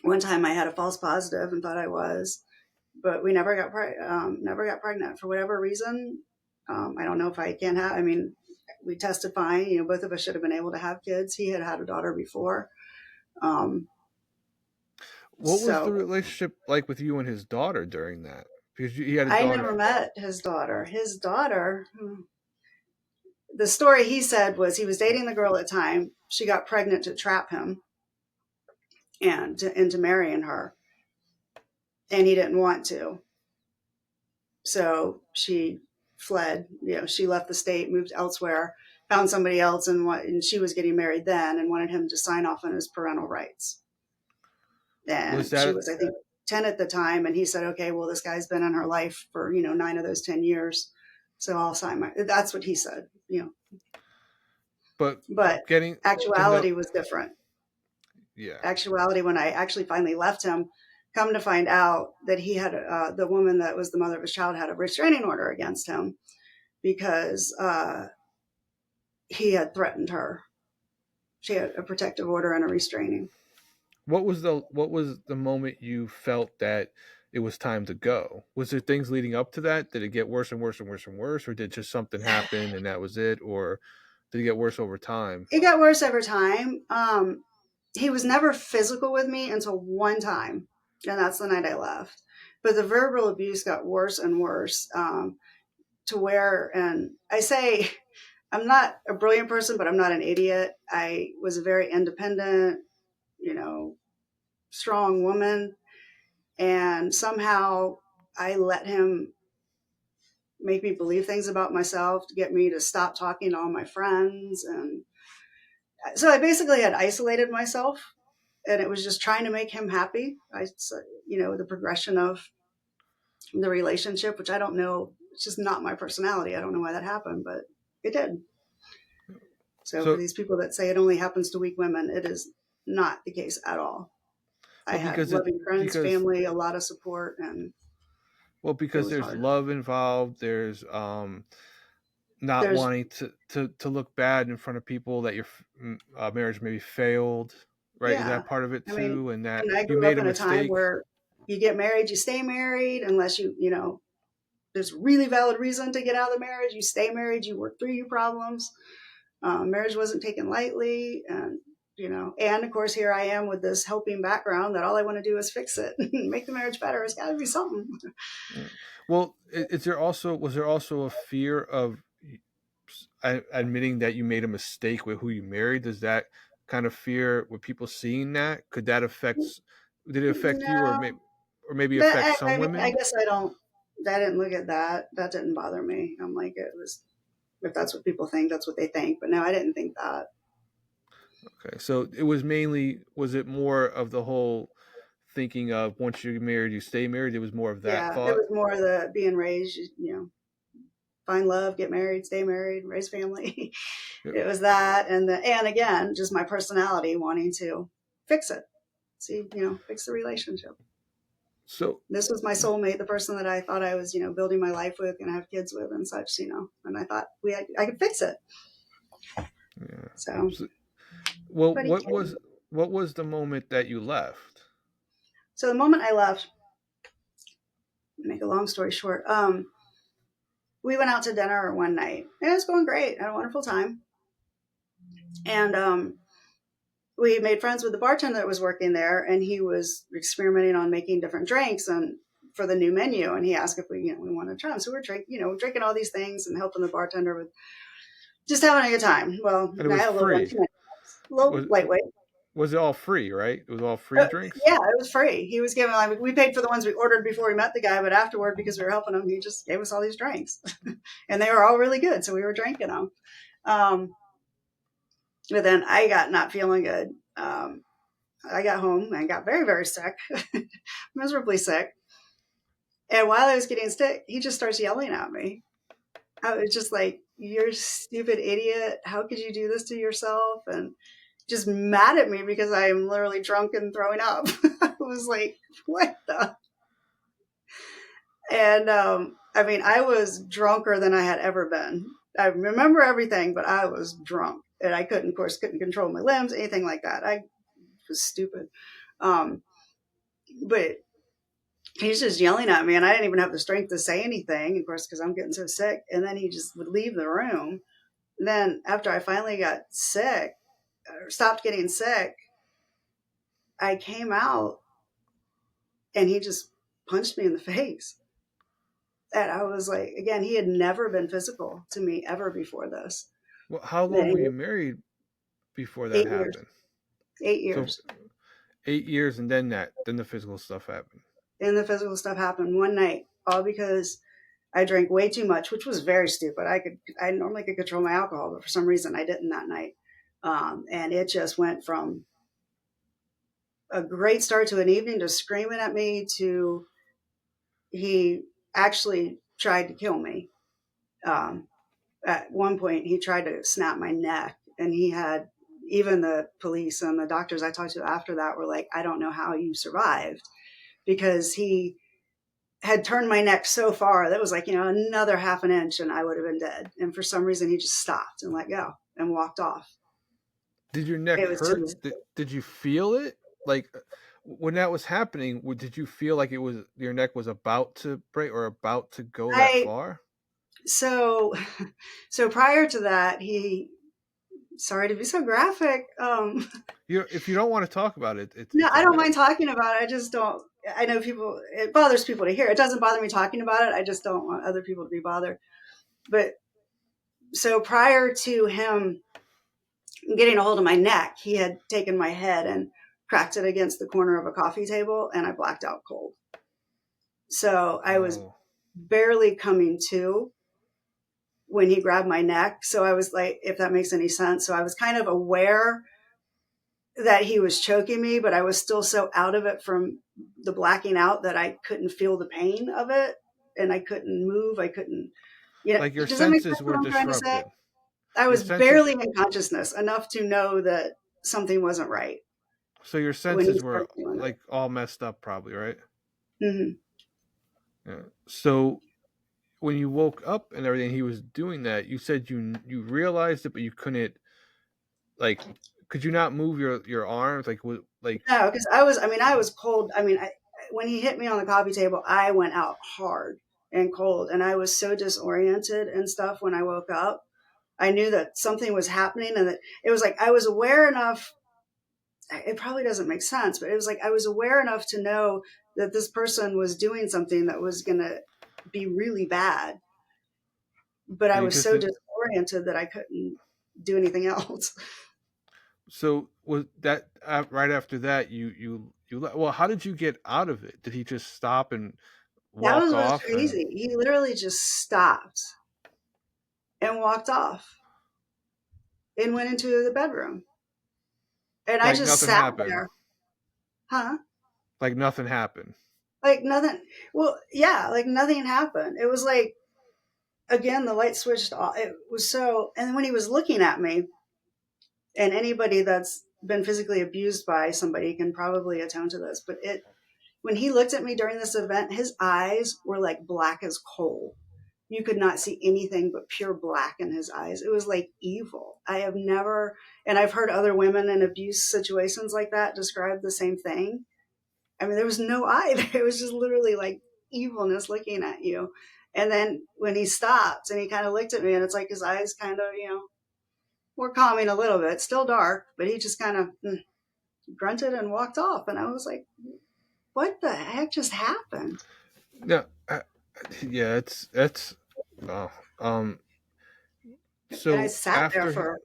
One time, I had a false positive and thought I was, but we never got pregnant for whatever reason. I don't know if I can have. I mean, we tested fine. You know, both of us should have been able to have kids. He had had a daughter before. Um, What was the so relationship like with you and his daughter during that? Because he had a I daughter. never met his daughter. His daughter, the story he said was he was dating the girl at the time. She got pregnant to trap him into marrying her, and he didn't want to. So she fled. You know, she left the state, moved elsewhere, found somebody else, and she was getting married then, and wanted him to sign off on his parental rights. Was And she that was, I think, 10 at the time, and he said, "Okay, well, this guy's been in her life for 9 of those 10 years, so I'll sign my." That's what he said. but But getting to know, actuality was different. yeah. Actuality, when I actually finally left him, come to find out that he had the woman that was the mother of his child had a restraining order against him because he had threatened her. She had a protective order and a restraining. What was the moment you felt that it was time to go? Was there things leading up to that? Did it get worse and worse and worse and worse, or did just something happen and that was it, or did it get worse over time? It got worse over time. He was never physical with me until one time, and that's the night I left. But the verbal abuse got worse and worse, to where, and I say, I'm not a brilliant person, but I'm not an idiot. I was a very independent, you know, strong woman, and somehow I let him make me believe things about myself to get me to stop talking to all my friends. And so I basically had isolated myself, and it was just trying to make him happy. The progression of the relationship, which I don't know, it's just not my personality. I don't know why that happened, but it did. So for So, these people that say it only happens to weak women, it is not the case at all. I well, had because it loving friends, because family, a lot of support, and well, it because was there's hard. love involved. There's not There's, wanting to look bad in front of people that your marriage maybe failed, right? Is yeah. that part of it I mean, too? And that and I you grew made up a in a time mistake. where you get married, you stay married, unless there's really valid reason to get out of the marriage. You stay married, you work through your problems. Marriage wasn't taken lightly, and of course here I am with this helping background that all I want to do is fix it, make the marriage better. It's got to be something. Mm. Well, is there also was there also a fear of admitting that you made a mistake with who you married? Does that kind of fear with people seeing that could that affect? Did it affect you, No, or maybe that affect some I mean, I women? guess I don't. I didn't look at that. That didn't bother me. I'm like, it was, if that's what people think, that's what they think. But no, I didn't think that. Okay, so it was mainly was it more of the whole thinking of once you're married, you stay married? It was more of that Yeah, it thought. was more the being raised. Find love, get married, stay married, raise family. Yeah. It was that, and again, just my personality wanting to fix it. See, fix the relationship. So This was my soulmate, the person that I thought I was, building my life with, and have kids with, and such. And I thought I could fix it. yeah. So, So, well, but he didn't. what was the moment that you left? So the moment I left, to make a long story short, we went out to dinner one night. And it was going great. I had a wonderful time, and we made friends with the bartender that was working there, and he was experimenting on making different drinks and for the new menu. And he asked if we wanted to try them. So we're drinking all these things and helping the bartender with just having a good time. Well, And it I was had a little one free. too many, a little Was lightweight. was it all free? Right? It was all free Uh, drinks. yeah, it was free. He was giving, like, we paid for the ones we ordered before we met the guy, but afterward, because we were helping him, he just gave us all these drinks, and they were all really good. So we were drinking them. Um, but then I got not feeling good. I got home and got very, very sick, miserably sick. And while I was getting sick, he just starts yelling at me. I was just like, "You're a stupid idiot. How could you do this to yourself?" And just mad at me because I am literally drunk and throwing up. I was like, "What the?" And I mean, I was drunker than I had ever been. I remember everything, but I was drunk. And I couldn't, of course, couldn't control my limbs, anything like that. I was stupid. Um, but he's just yelling at me, and I didn't even have the strength to say anything, of course, because I'm getting so sick. And then he just would leave the room. Then after I finally got sick, or stopped getting sick, I came out and he just punched me in the face. And I was like, again, he had never been physical to me ever before this. Well, how long were you married before that 8 years, happened? eight So years. 8 years, and then the physical stuff happened. And the physical stuff happened one night, all because I drank way too much, which was very stupid. I normally could control my alcohol, but for some reason I didn't that night. And it just went from a great start to an evening to screaming at me to he actually tried to kill me. Um, at one point, he tried to snap my neck, and he had even the police and the doctors I talked to after that were like, I don't know how you survived because he had turned my neck so far that was like, another half an inch and I would have been dead. And for some reason, he just stopped and let go and walked off. Did your neck It was hurt? too. Did you feel it? Like when that was happening, did you feel like it was your neck was about to break or about to go that I, far? so, so prior to that, sorry to be so graphic. If you don't want to talk about it, No, it's I don't okay. mind talking about it. I just don't. I know it bothers people to hear. It doesn't bother me talking about it. I just don't want other people to be bothered. But so prior to him getting a hold of my neck, he had taken my head and cracked it against the corner of a coffee table, and I blacked out cold. So I was Oh, barely coming to when he grabbed my neck. So I was like, if that makes any sense. So I was kind of aware that he was choking me, but I was still so out of it from the blacking out that I couldn't feel the pain of it and I couldn't move. I couldn't, like your does that make sense senses what were I'm trying to say? disrupted. I Your was senses, barely in consciousness enough to know that something wasn't right so your when he senses were started doing like all messed up, probably, right? it. Mm-hmm. Yeah. So when you woke up and everything, he was doing that. You said you realized it, but you couldn't like. Could you not move your arms? Like No, because I was cold. When he hit me on the coffee table, I went out hard and cold and I was so disoriented and stuff when I woke up. I knew that something was happening and that it was like I was aware enough. It probably doesn't make sense, but it was like I was aware enough to know that this person was doing something that was going to be really bad, but I you was just so didn't. disoriented that I couldn't do anything else. So was that right after that? Well, how did you get out of it? Did he just stop and That walk was what's off and crazy. He literally just stopped and walked off and went into the bedroom. And I like just nothing sat happened? there, huh? Like nothing happened. Like nothing. Well, yeah, like nothing happened. It was like, again, the light switched off. It was so, and when he was looking at me, and anybody that's been physically abused by somebody can probably atone to this, but when he looked at me during this event, his eyes were like black as coal. You could not see anything but pure black in his eyes. It was like evil. I have never, and I've heard other women in abuse situations like that describe the same thing. I mean, there was no eye there. It was just literally like evilness looking at you. And then when he stopped and he kind of looked at me, and it's like his eyes kind of, were calming a little bit, still dark, but he just kind of grunted and walked off. And I was like, what the heck just happened? No, yeah, it's oh, And I so sat there after for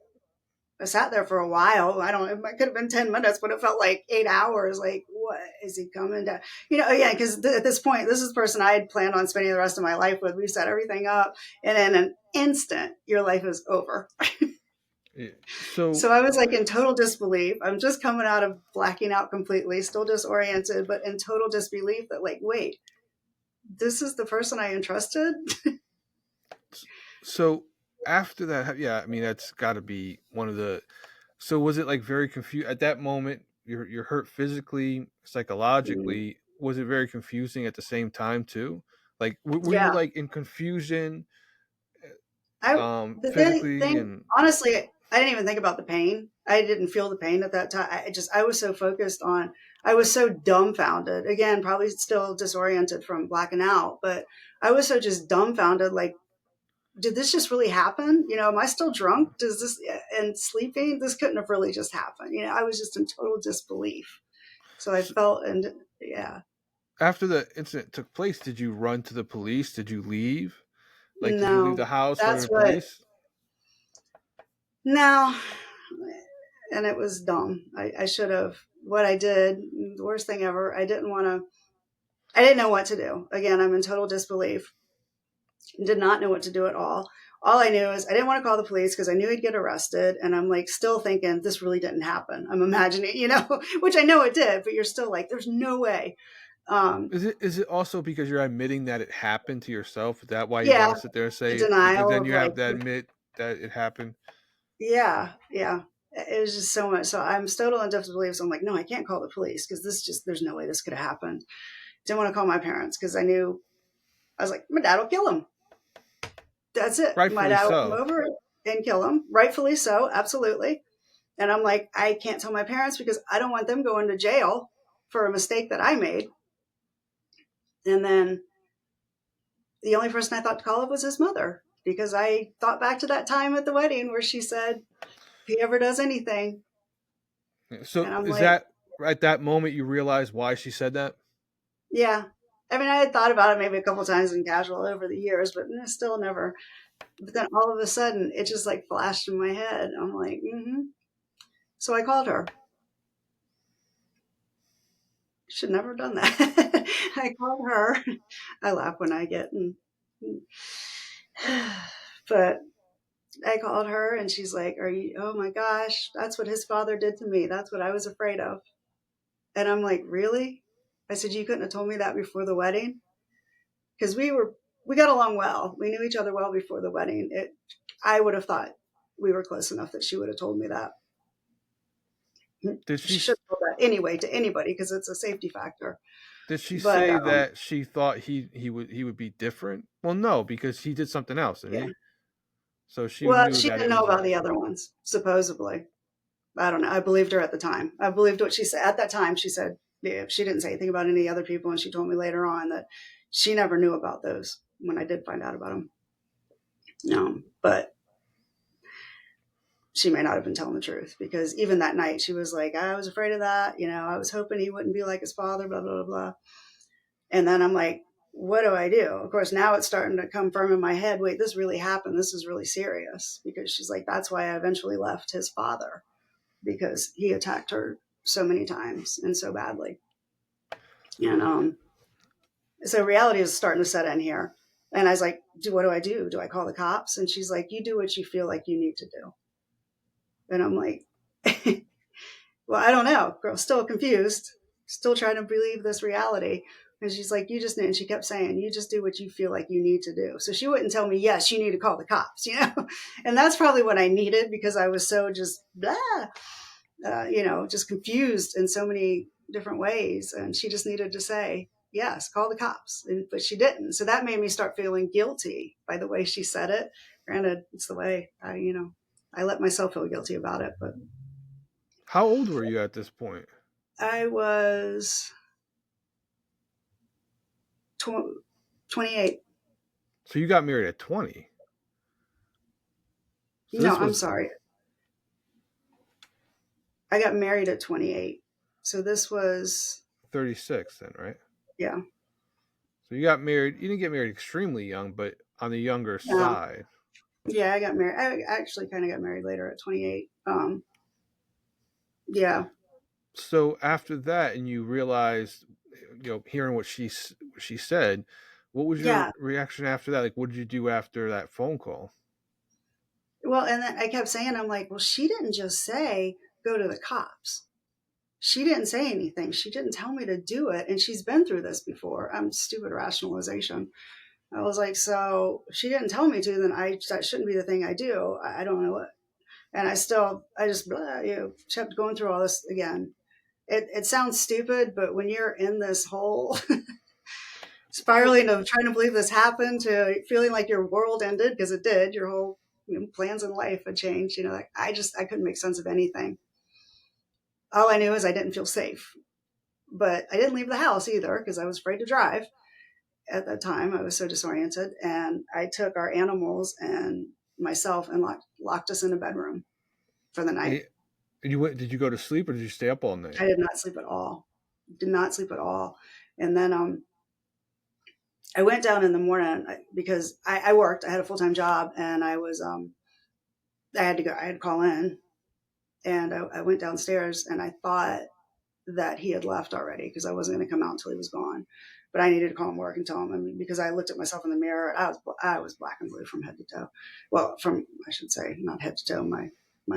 I sat there for a while. I don't. It could have been 10 minutes, but it felt like 8 hours. Like, what is he coming down? Yeah. Because at this point, this is the person I had planned on spending the rest of my life with. We've set everything up, and in an instant, your life is over. so So I was like in total disbelief. I'm just coming out of blacking out completely, still disoriented, but in total disbelief that, like, wait, this is the person I entrusted. so after that, yeah, I mean that's got to be one of the. So was it like very confused at that moment? You're hurt physically, psychologically. Was it very confusing at the same time too? Like were you Yeah. like in confusion, I the physically thing and honestly, I didn't even think about the pain. I didn't feel the pain at that time. I was so focused on I was so dumbfounded. Again, probably still disoriented from blacking out, but I was so just dumbfounded like did this just really happen? Am I still drunk? Does this and sleeping? This couldn't have really just happened. I was just in total disbelief. So I So felt, and yeah, after the incident took place, did you run to the police? Did you leave? Like, did you leave the no, house, go to that's the what, police? no. And it was dumb. I should have, what I did, the worst thing ever, I didn't know what to do. Again, I'm in total disbelief. Did not know what to do at all. All I knew is I didn't want to call the police because I knew he'd get arrested. And I'm like still thinking this really didn't happen. I'm imagining, which I know it did, but you're still like, there's no way. Um, Is it also because you're admitting that it happened to yourself? Is that why you want yeah, to sit there and the say it? Because denial then of you like, have to admit that it happened. yeah, yeah. It was just so much. So I'm still in disbelief. So I'm like, no, I can't call the police because there's no way this could have happened. Didn't want to call my parents because I was like, my dad will kill him. That's it. My Rightfully dad will come so. over and kill him. Rightfully so. Absolutely. And I'm like, I can't tell my parents because I don't want them going to jail for a mistake that I made. And then the only person I thought to call up was his mother because I thought back to that time at the wedding where she said, if he ever does anything. So And I'm is like, that at that moment you realize why she said that? yeah. I mean, I had thought about it maybe a couple times in casual over the years, but still never. But then all of a sudden, it just like flashed in my head. I'm like, mm-hmm. So I called her. Should never have done that. I called her. I laugh when I get, but I called her and she's like, "Are you? Oh my gosh, that's what his father did to me. That's what I was afraid of." And I'm like, "Really?" I said, "You couldn't have told me that before the wedding because we got along well. We knew each other well before the wedding. I would have thought we were close enough that she would have told me that. Did She she should have told that anyway to anybody because it's a safety factor." did she But say that she thought he would be different? Well, no, because he did something else, didn't yeah, he? So she well, knew she that didn't it know was about a the other ones supposedly. I don't know. I believed her at the time. I believed what she said at that time. She said, yeah, she didn't say anything about any other people, and she told me later on that she never knew about those when I did find out about them. But she may not have been telling the truth because even that night she was like, I was afraid of that. I was hoping he wouldn't be like his father. Blah blah blah blah. And then I'm like, what do I do? Of course, now it's starting to come firm in my head. Wait, this really happened. This is really serious because she's like, that's why I eventually left his father because he attacked her so many times and so badly. And so reality is starting to set in here. And I was like, what do I do? Do I call the cops? And she's like, you do what you feel like you need to do. And I'm like, well, I don't know. Girl, still confused, still trying to believe this reality. And she's like, you just, and she kept saying, you just do what you feel like you need to do. So she wouldn't tell me, yes, you need to call the cops. And that's probably what I needed because I was so just blah, just confused in so many different ways. And she just needed to say, yes, call the cops. But she didn't. So that made me start feeling guilty by the way she said it. Granted, it's the way I let myself feel guilty about it. But How old were you at this point? I was 28. So you got married at 20. So No, this I'm was sorry. I got married at 28. So this was, 36 then, right? yeah. So you got married. You didn't get married extremely young, but on the younger No. side. Yeah, I got married. I actually kind of got married later at 28. Yeah. So after that, and you realized, hearing what she said, what was your Yeah. reaction after that? Like, what did you do after that phone call? Well, and then I kept saying, I'm like, well, she didn't just say, go to the cops. She didn't say anything. She didn't tell me to do it. And she's been through this before. I'm stupid rationalization. I was like, so she didn't tell me to, then that shouldn't be the thing I do. I don't know what. And I just, blah, kept going through all this again. It sounds stupid, but when you're in this whole spiraling of trying to believe this happened to feeling like your world ended, because it did, your whole plans in life had changed. Like I couldn't make sense of anything. All I knew is I didn't feel safe, but I didn't leave the house either because I was afraid to drive. at that time. I was so disoriented, and I took our animals and myself and locked us in a bedroom for the And night. you went? Did you go to sleep or did you stay up all night? I did not sleep at all. Did not sleep at all. And then I went down in the morning because I worked. I had a full time job, and I had to go. I had to call in, and I went downstairs, and I thought that he had left already because I wasn't going to come out until he was gone. But I needed to call him work and tell him. I mean, because I looked at myself in the mirror, I was black and blue from head to toe. Well, from I should say not head to toe, my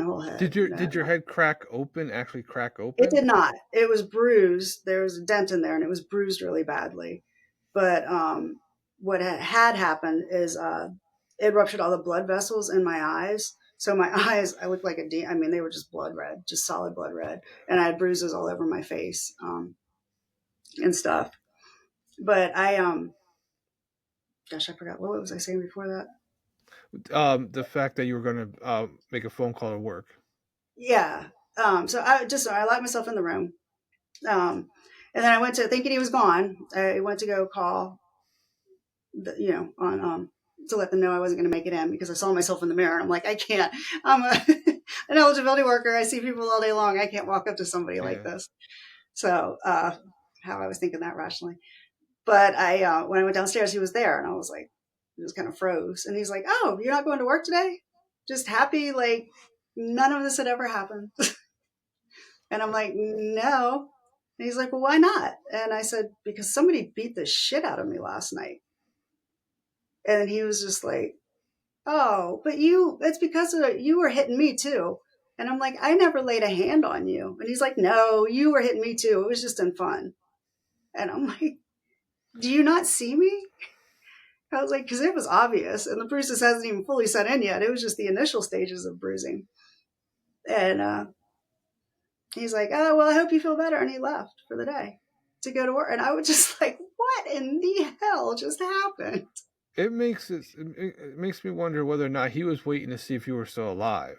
whole head. Did your head crack open? Actually, crack It open? did not. It was bruised. There was a dent in there, and it was bruised really badly. But what had happened is it ruptured all the blood vessels in my eyes. So my eyes, I looked like I mean, they were just blood red, just solid blood red, and I had bruises all over my face and stuff. But gosh, I forgot what was I saying before that. The fact that you were going to make a phone call to work. Yeah. So I locked myself in the room, and then I went to thinking he was gone. I went to go call on to let them know I wasn't going to make it in because I saw myself in the mirror and I'm like, I can't. I'm an eligibility worker. I see people all day long. I can't walk up to somebody like Yeah. this. So how I was thinking that rationally. But I when I went downstairs, he was there, and I was like, he was kind of froze, and he's like, "Oh, you're not going to work today? Just happy like none of this had ever happened." And I'm like, "No." And he's like, "Well, why not?" And I said, "Because somebody beat the shit out of me last night." And he was just like, "Oh, but it's because you were hitting me too." And I'm like, "I never laid a hand on you." And he's like, "No, you were hitting me too. It was just in fun." And I'm like, "Do you not see me?" I was like, because it was obvious, and the bruises hasn't even fully set in yet. It was just the initial stages of bruising. And he's like, "Oh, well, I hope you feel better." And he left for the day to go to work. And I was just like, what in the hell just happened? It makes me wonder whether or not he was waiting to see if you were still alive.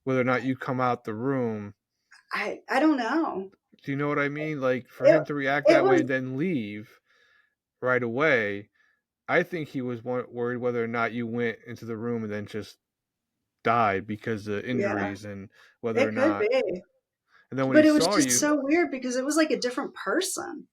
Whether or not you come out the room. I don't know. Do you know what I mean? Like for It him to react it that way was and then leave right away, I think he was worried whether or not you went into the room and then just died because of yeah, injuries and whether or it could not. be. And then when he But it was saw just you, so weird because it was like a different person.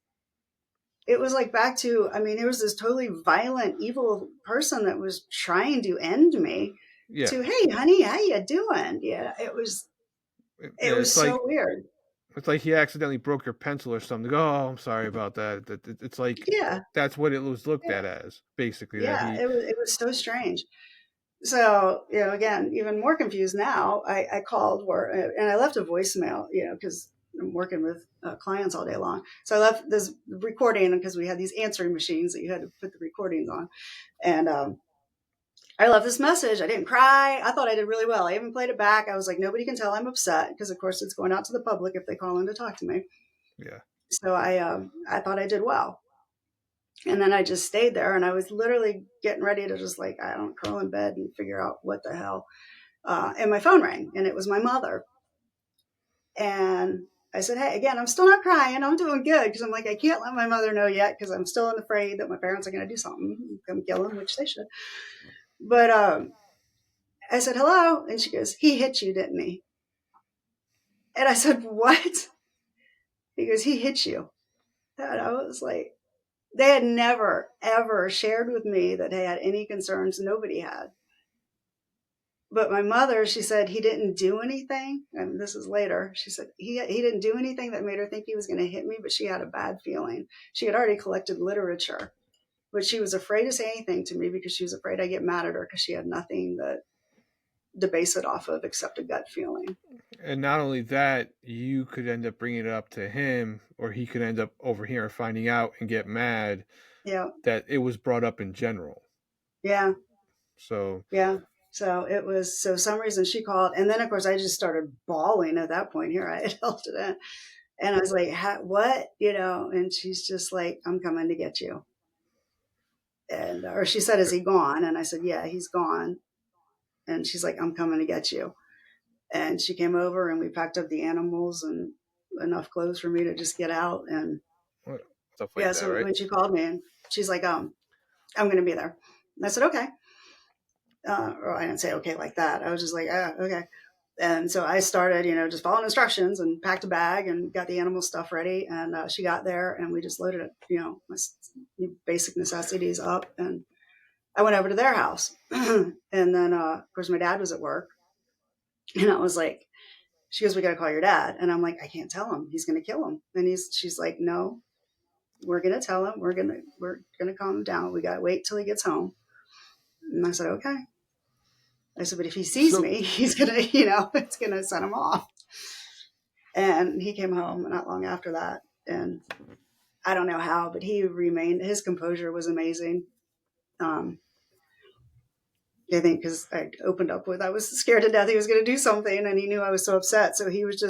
It was like back to, I mean, there was this totally violent, evil person that was trying to end me yeah, to, "Hey, honey, how you doing?" Yeah, it was it's so like weird. he accidentally broke your pencil or something. Oh, I'm sorry about that. It's like Yeah, that's what it was looked yeah, at as, basically. That yeah. he, It was so strange. So again, even more confused now. I called work and I left a voicemail. Because I'm working with clients all day long. So I left this recording because we had these answering machines that you had to put the recordings on, and I left this message. I didn't cry. I thought I did really well. I even played it back. I was like, nobody can tell I'm upset because, of course, it's going out to the public if they call in to talk to me. yeah. So I thought I did well. And then I just stayed there, and I was literally getting ready to just like I don't curl in bed and figure out what the hell. And my phone rang, and it was my mother. And I said, "Hey, again, I'm still not crying. I'm doing good because I'm like I can't let my mother know yet because I'm still afraid that my parents are going to do something, come kill him, which they should." But I said, "Hello," and she goes, "He hit you, didn't he?" And I said, "What?" He goes, "He hit you." And I was like, they had never, ever shared with me that they had any concerns. Nobody had. But my mother, she said he didn't do anything. And this is later. She said he didn't do anything that made her think he was going to hit me, but she had a bad feeling. She had already collected literature, but she was afraid to say anything to me because she was afraid I'd get mad at her because she had nothing to base it off of except a gut feeling. And not only that, you could end up bringing it up to him, or he could end up over here finding out and get mad Yeah. that it was brought up in general. Yeah. So, Yeah. So it was, so some reason she called. And then, of course, I just started bawling at that point. Here I had held it in. And I was like, what? And she's just like, "I'm coming to get you." And, or she said, "Is he gone?" And I said, "Yeah, he's gone." And she's like, "I'm coming to get you." And she came over and we packed up the animals and enough clothes for me to just get out. And stuff like Yeah. that, So right? when she called me and she's like, I'm going to be there. And I said, okay. Or I didn't say okay like that. I was just like, okay. And so I started, just following instructions and packed a bag and got the animal stuff ready. And she got there and we just loaded it, my basic necessities up. And I went over to their house. And then, of course, my dad was at work. And I was like, she goes, we got to call your dad. And I'm like, I can't tell him. He's going to kill him. And she's like, no, we're going to tell him. We're going to calm him down. We got to wait till he gets home. And I said, okay. I said, but if he sees So me, he's going to, it's going to set him off. And he came home not long after that. And I don't know how, but his composure was amazing. Um, I think because I opened up with, I was scared to death he was going to do something and he knew I was so upset. So he was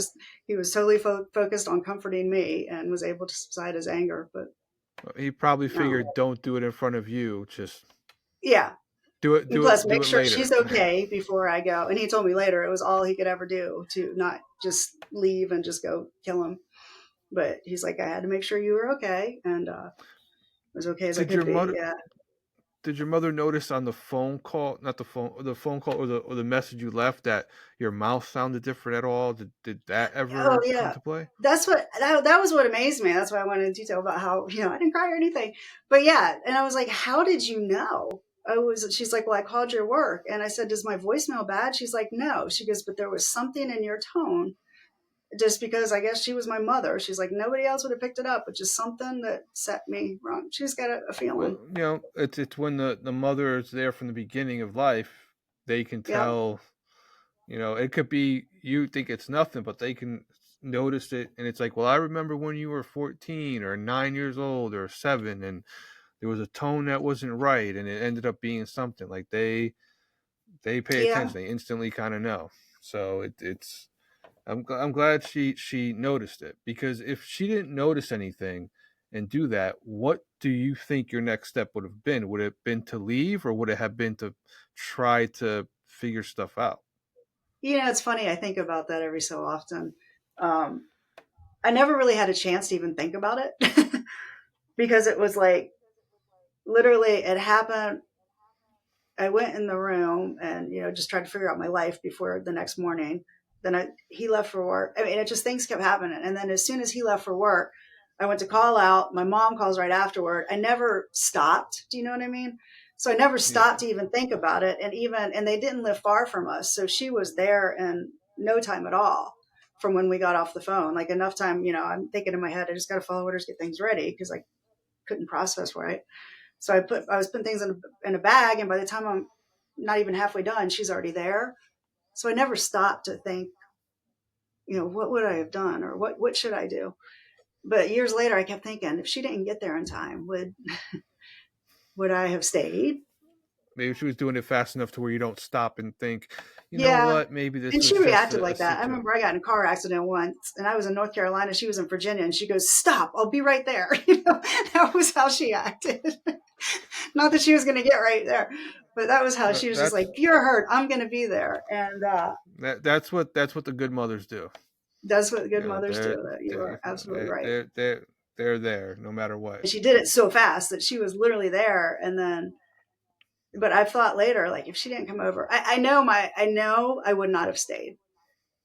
totally focused on comforting me and was able to subside his anger. But, he probably um, figured, don't do it in front of you. Just yeah. do it, And do plus, it, do make it sure later. she's okay before I go. And he told me later it was all he could ever do to not just leave and just go kill him. But he's like, I had to make sure you were okay. And as okay as I Did could your be. mother? Yeah. Did your mother notice on the phone call, not the phone call, or the message you left, that your mouth sounded different at all? Did that Oh ever come yeah. to play? That was what amazed me. That's why I went into detail about how, I didn't cry or anything. But yeah, and I was like, how did you know? She's like, well, I called your work. And I said, is my voicemail bad? She's like, no. She goes, but there was something in your tone, just because I guess she was my mother. She's like, nobody else would have picked it up, but just something that set me wrong. She's got a Well, feeling. it's when the mother is there from the beginning of life. They can Yep. tell. It could be you think it's nothing, but they can notice it, and it's like, well, I remember when you were 14 or 9 years old or 7, and there was a tone that wasn't right, and it ended up being something. Like they pay Yeah. attention. They instantly kind of know. So it's I'm glad she noticed it, because if she didn't notice anything and do that, what do you think your next step would have been? Would it have been to leave, or would it have been to try to figure stuff out? It's funny. I think about that every so often. Um, I never really had a chance to even think about it because it was like literally it happened. I went in the room and just tried to figure out my life before the next morning. Then he left for work. I mean, it just things kept happening. And then as soon as he left for work, I went to call out. My mom calls right afterward. I never stopped. Do you know what I mean? So I never stopped Yeah. to even think about it. And they didn't live far from us, so she was there in no time at all from when we got off the phone. Like enough time. I'm thinking in my head, I just got to follow orders, get things ready because I couldn't process right. So I was putting things in a bag, and by the time I'm not even halfway done, she's already there. So I never stopped to think, what would I have done, or what should I do? But years later, I kept thinking, if she didn't get there in time, would I have stayed? Maybe she was doing it fast enough to where you don't stop and think, you know Yeah. what, maybe this And was she just reacted a like that. I situation. remember I got in a car accident once, and I was in North Carolina. She was in Virginia, and she goes, "Stop! I'll be right there." That was how she acted. Not that she was going to get right there, but that was how she was just like, That's "You're hurt. I'm going to be there." And that's what the good mothers do. that's what good mothers do. They're That you they're are absolutely they're right. they're, they're, they're there no matter what. And she did it so fast that she was literally there. And then, but I thought later, like if she didn't come over, I know I would not have stayed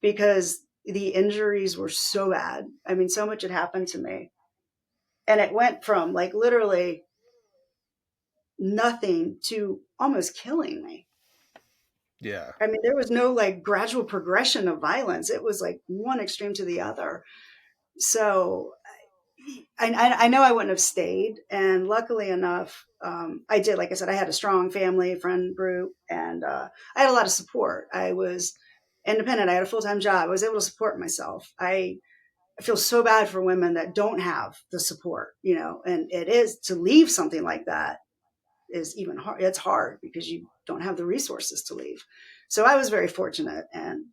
because the injuries were so bad. I mean, so much had happened to me, and it went from like literally nothing to almost killing me. Yeah. I mean, there was no like gradual progression of violence. It was like one extreme to the other. So I know I wouldn't have stayed. And luckily enough, I did. Like I said, I had a strong family, friend group, and I had a lot of support. I was independent. I had a full time job. I was able to support myself. I feel so bad for women that don't have the support, and it is to leave something like that is even hard. It's hard because you don't have the resources to leave. So I was very fortunate, and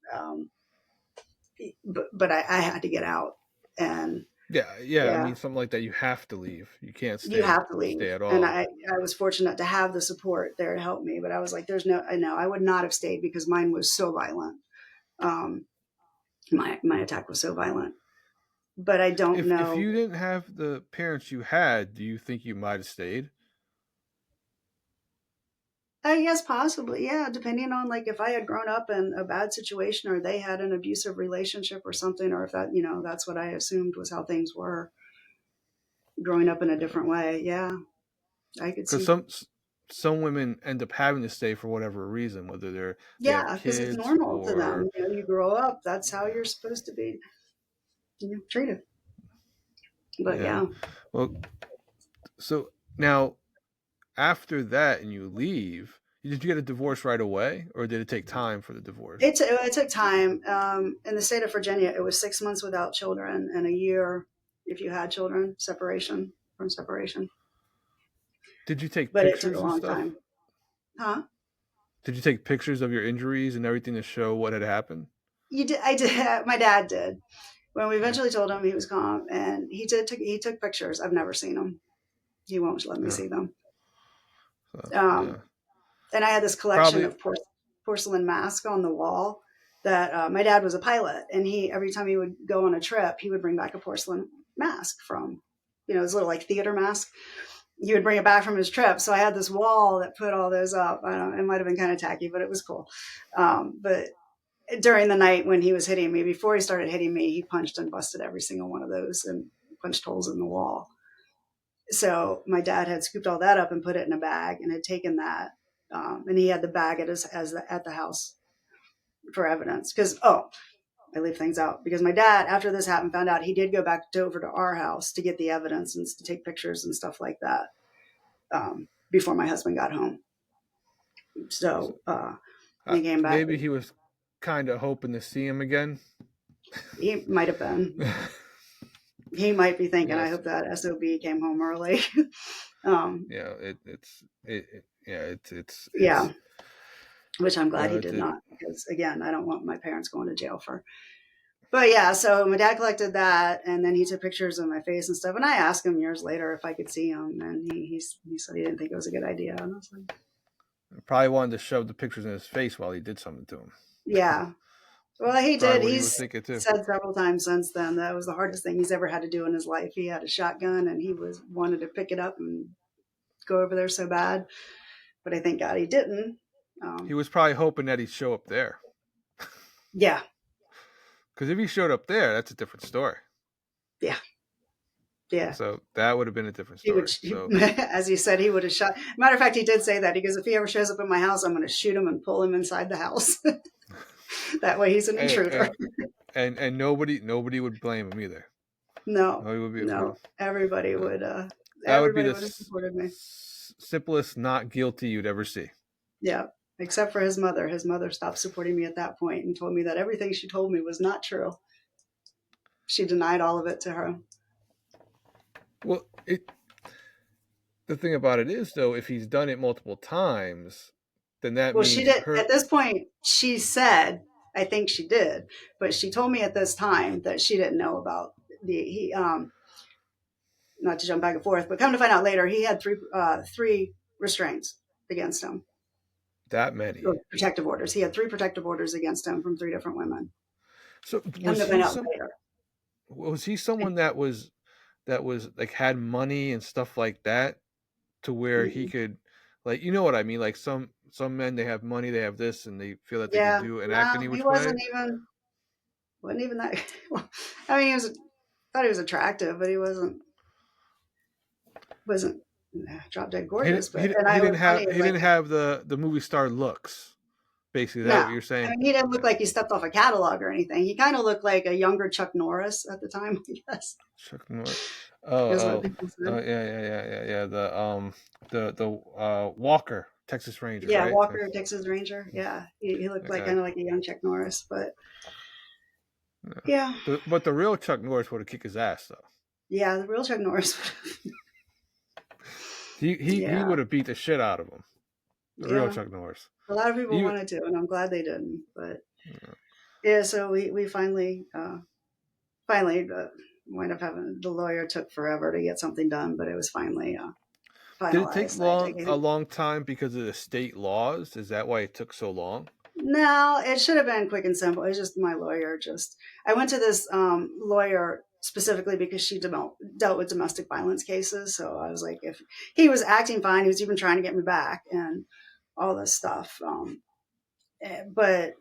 but I had to get out, and Yeah. I yeah, mean, something like that, you have to leave. You can't you stay have to leave. stay at And all. I was fortunate to have the support there to help me, but I was like, I know I would not have stayed because mine was so violent. Um, my attack was so violent. but I don't If know. you didn't have the parents you had, do you think you might have stayed? I guess possibly, yeah, depending on like if I had grown up in a bad situation or they had an abusive relationship or something, or if that, that's what I assumed was how things were growing up in a different way. Yeah, I could Because see. some women end up having to stay for whatever reason, whether they have Yeah, because it's kids normal to them. or You grow up, that's how you're supposed to be, treated. But yeah. yeah, Well, so now after that and you leave, did you get a divorce right away, or did it take time for the divorce? it took time. In the state of Virginia, it was 6 months without children and a year if you had children, separation from separation. Did you take But it took a pictures and long stuff? time. Huh? Did you take pictures of your injuries and everything to show what had happened? You did. I did. My dad did. When we Yeah. eventually told him he was calm, and he took pictures. I've never seen them. He won't let me Yeah. see them. So, Um, yeah. and I had this collection Probably. of porcelain masks on the wall that my dad was a pilot, and he every time he would go on a trip, he would bring back a porcelain mask from, his little like theater mask. He would bring it back from his trip. So I had this wall that put all those up. I don't know, it might have been kind of tacky, but it was cool. But during the night when he was hitting me, before he started hitting me, he punched and busted every single one of those and punched holes in the wall. So my dad had scooped all that up and put it in a bag and had taken that. And he had the bag at the house for evidence. Because, I leave things out. Because my dad, after this happened, found out he did go back over to our house to get the evidence and to take pictures and stuff like that before my husband got home. So he came back. Maybe he was kind of hoping to see him again. He might have been. He might be thinking, I Yes. hope that SOB came home early. Yeah. Yeah. Yeah, which I'm You glad know he it, did it not because, again, I don't want my parents going to jail for. But yeah, so my dad collected that and then he took pictures of my face and stuff. And I asked him years later if I could see him. And he said he didn't think it was a good idea. And I was like, probably wanted to shove the pictures in his face while he did something to him. yeah. Well, he Probably did. what he was He's thinking too. said several times since then that was the hardest thing he's ever had to do in his life. He had a shotgun and he was wanted to pick it up and go over there so bad. But I thank God he didn't. He was probably hoping that he'd show up there. Yeah. Because if he showed up there, that's a different story. Yeah. Yeah. So that would have been a different He would, story. So as he said, he would have shot. Matter of fact, he did say that. He goes, if he ever shows up in my house, I'm going to shoot him and pull him inside the house. That way he's an intruder. and and nobody would blame him either. No, Nobody would be. no. Everybody Uh, would, that would be the have supported me. simplest not guilty you'd ever see. Yeah. Except for his mother. His mother stopped supporting me at that point and told me that everything she told me was not true. She denied all of it to her. Well, the thing about it is though, if he's done it multiple times, then that Well, she means did. her. At this point, she said, I think she did, but she told me at this time that she didn't know about he, not to jump back and forth, but come to find out later, he had three restraints against him, That many. or protective orders. He had three protective orders against him from three different women. So Come to find out later. was he someone that was like had money and stuff like that to where he Mhm. could, like, you know what I mean, like some men, they have money, they have this, and they feel that they could Yeah, do and act no, any he which way. wasn't even that. I mean, thought he was attractive, but he wasn't drop dead gorgeous. But and I was funny is He like didn't have the movie star looks. Basically, is that no, what you're I saying? mean he didn't look like he stepped off a catalog or anything. He kind of looked like a younger Chuck Norris at the time, I guess, Chuck Norris. is what Oh, people oh, said. yeah. The Walker Texas Ranger, Yeah, right? Walker, Texas Ranger. Yeah, he looked like Okay. kind of like a young Chuck Norris, but Yeah. yeah, But the real Chuck Norris would have kicked his ass though. yeah, the real Chuck Norris. He Yeah, would have beat the shit out of him. The real yeah. Chuck Norris. A lot of people You wanted to, and I'm glad they didn't. But yeah, so we finally wind up having the lawyer took forever to get something done, but it was finally did it take finalized. I long think a long time because of the state laws? Is that why it took so long? No, it should have been quick and simple. It's just my lawyer. Just I went to this lawyer specifically because she dealt with domestic violence cases. So I was like, if he was acting fine, he was even trying to get me back and all this stuff. But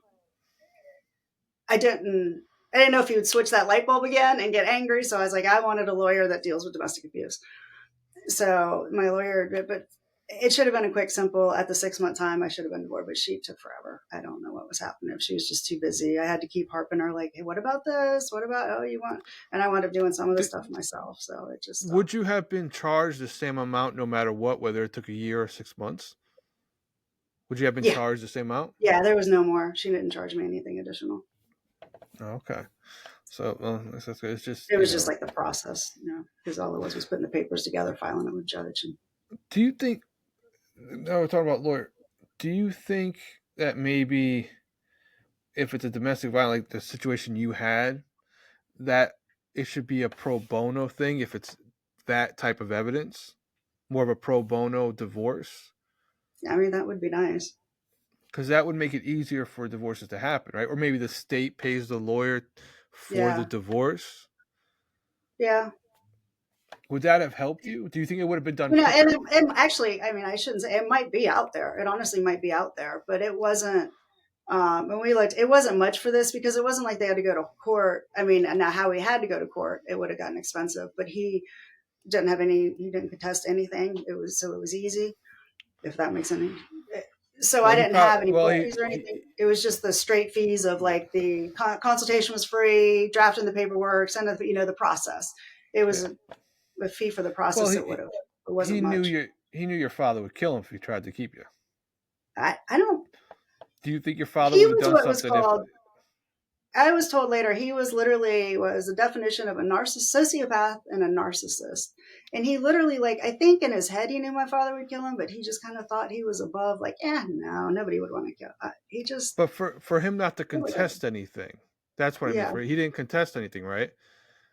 I didn't. I didn't know if he would switch that light bulb again and get angry. So I was like, I wanted a lawyer that deals with domestic abuse. So my lawyer, but it should have been a quick, simple. At the 6 month time, I should have been divorced, but she took forever. I don't know what was happening. If she was just too busy, I had to keep harping her, like, "Hey, what about this? What about you want?" And I wound up doing some of this Did, stuff myself, so it just would stopped. you have been charged the same amount no matter what, whether it took a year or 6 months? Would you have been Yeah, charged the same amount? yeah. There was no more. She didn't charge me anything additional. Oh, okay. So it's just It was just like the process, because all it was putting the papers together, filing it with judge, and Do you think? Now we're talking about lawyer. Do you think that maybe if it's a domestic violence, like the situation you had, that it should be a pro bono thing if it's that type of evidence, more of a pro bono divorce, I mean that would be nice. because that would make it easier for divorces to happen, right? Or maybe the state pays the lawyer for the Yeah, divorce. yeah. Would that have helped you? Do you think it would have been done And, quicker? and actually, I mean, I shouldn't say it might be out there. It honestly might be out there, but it wasn't. When we looked, it wasn't much for this because it wasn't like they had to go to court. I mean, and now how he had to go to court, it would have gotten expensive. But he didn't have any. He didn't contest anything. It was so it was easy. If that makes any. So Well, I he didn't have probably any well fees or anything. It was just the straight fees of like the consultation was free, drafting the paperwork, sending the process. It was yeah. a fee for the Well, process. It would have. It wasn't much. he knew your father would kill him if he tried to keep you. I don't. Do you think your father He would have was done what was something if? called. I was told later he was literally was the definition of a sociopath and a narcissist. And he literally, like, I think in his head he knew my father would kill him, but he just kind of thought he was above, like, no, nobody would want to kill. He just, But for him not to he would have, contest anything, that's what I mean. yeah, For he didn't contest anything, right?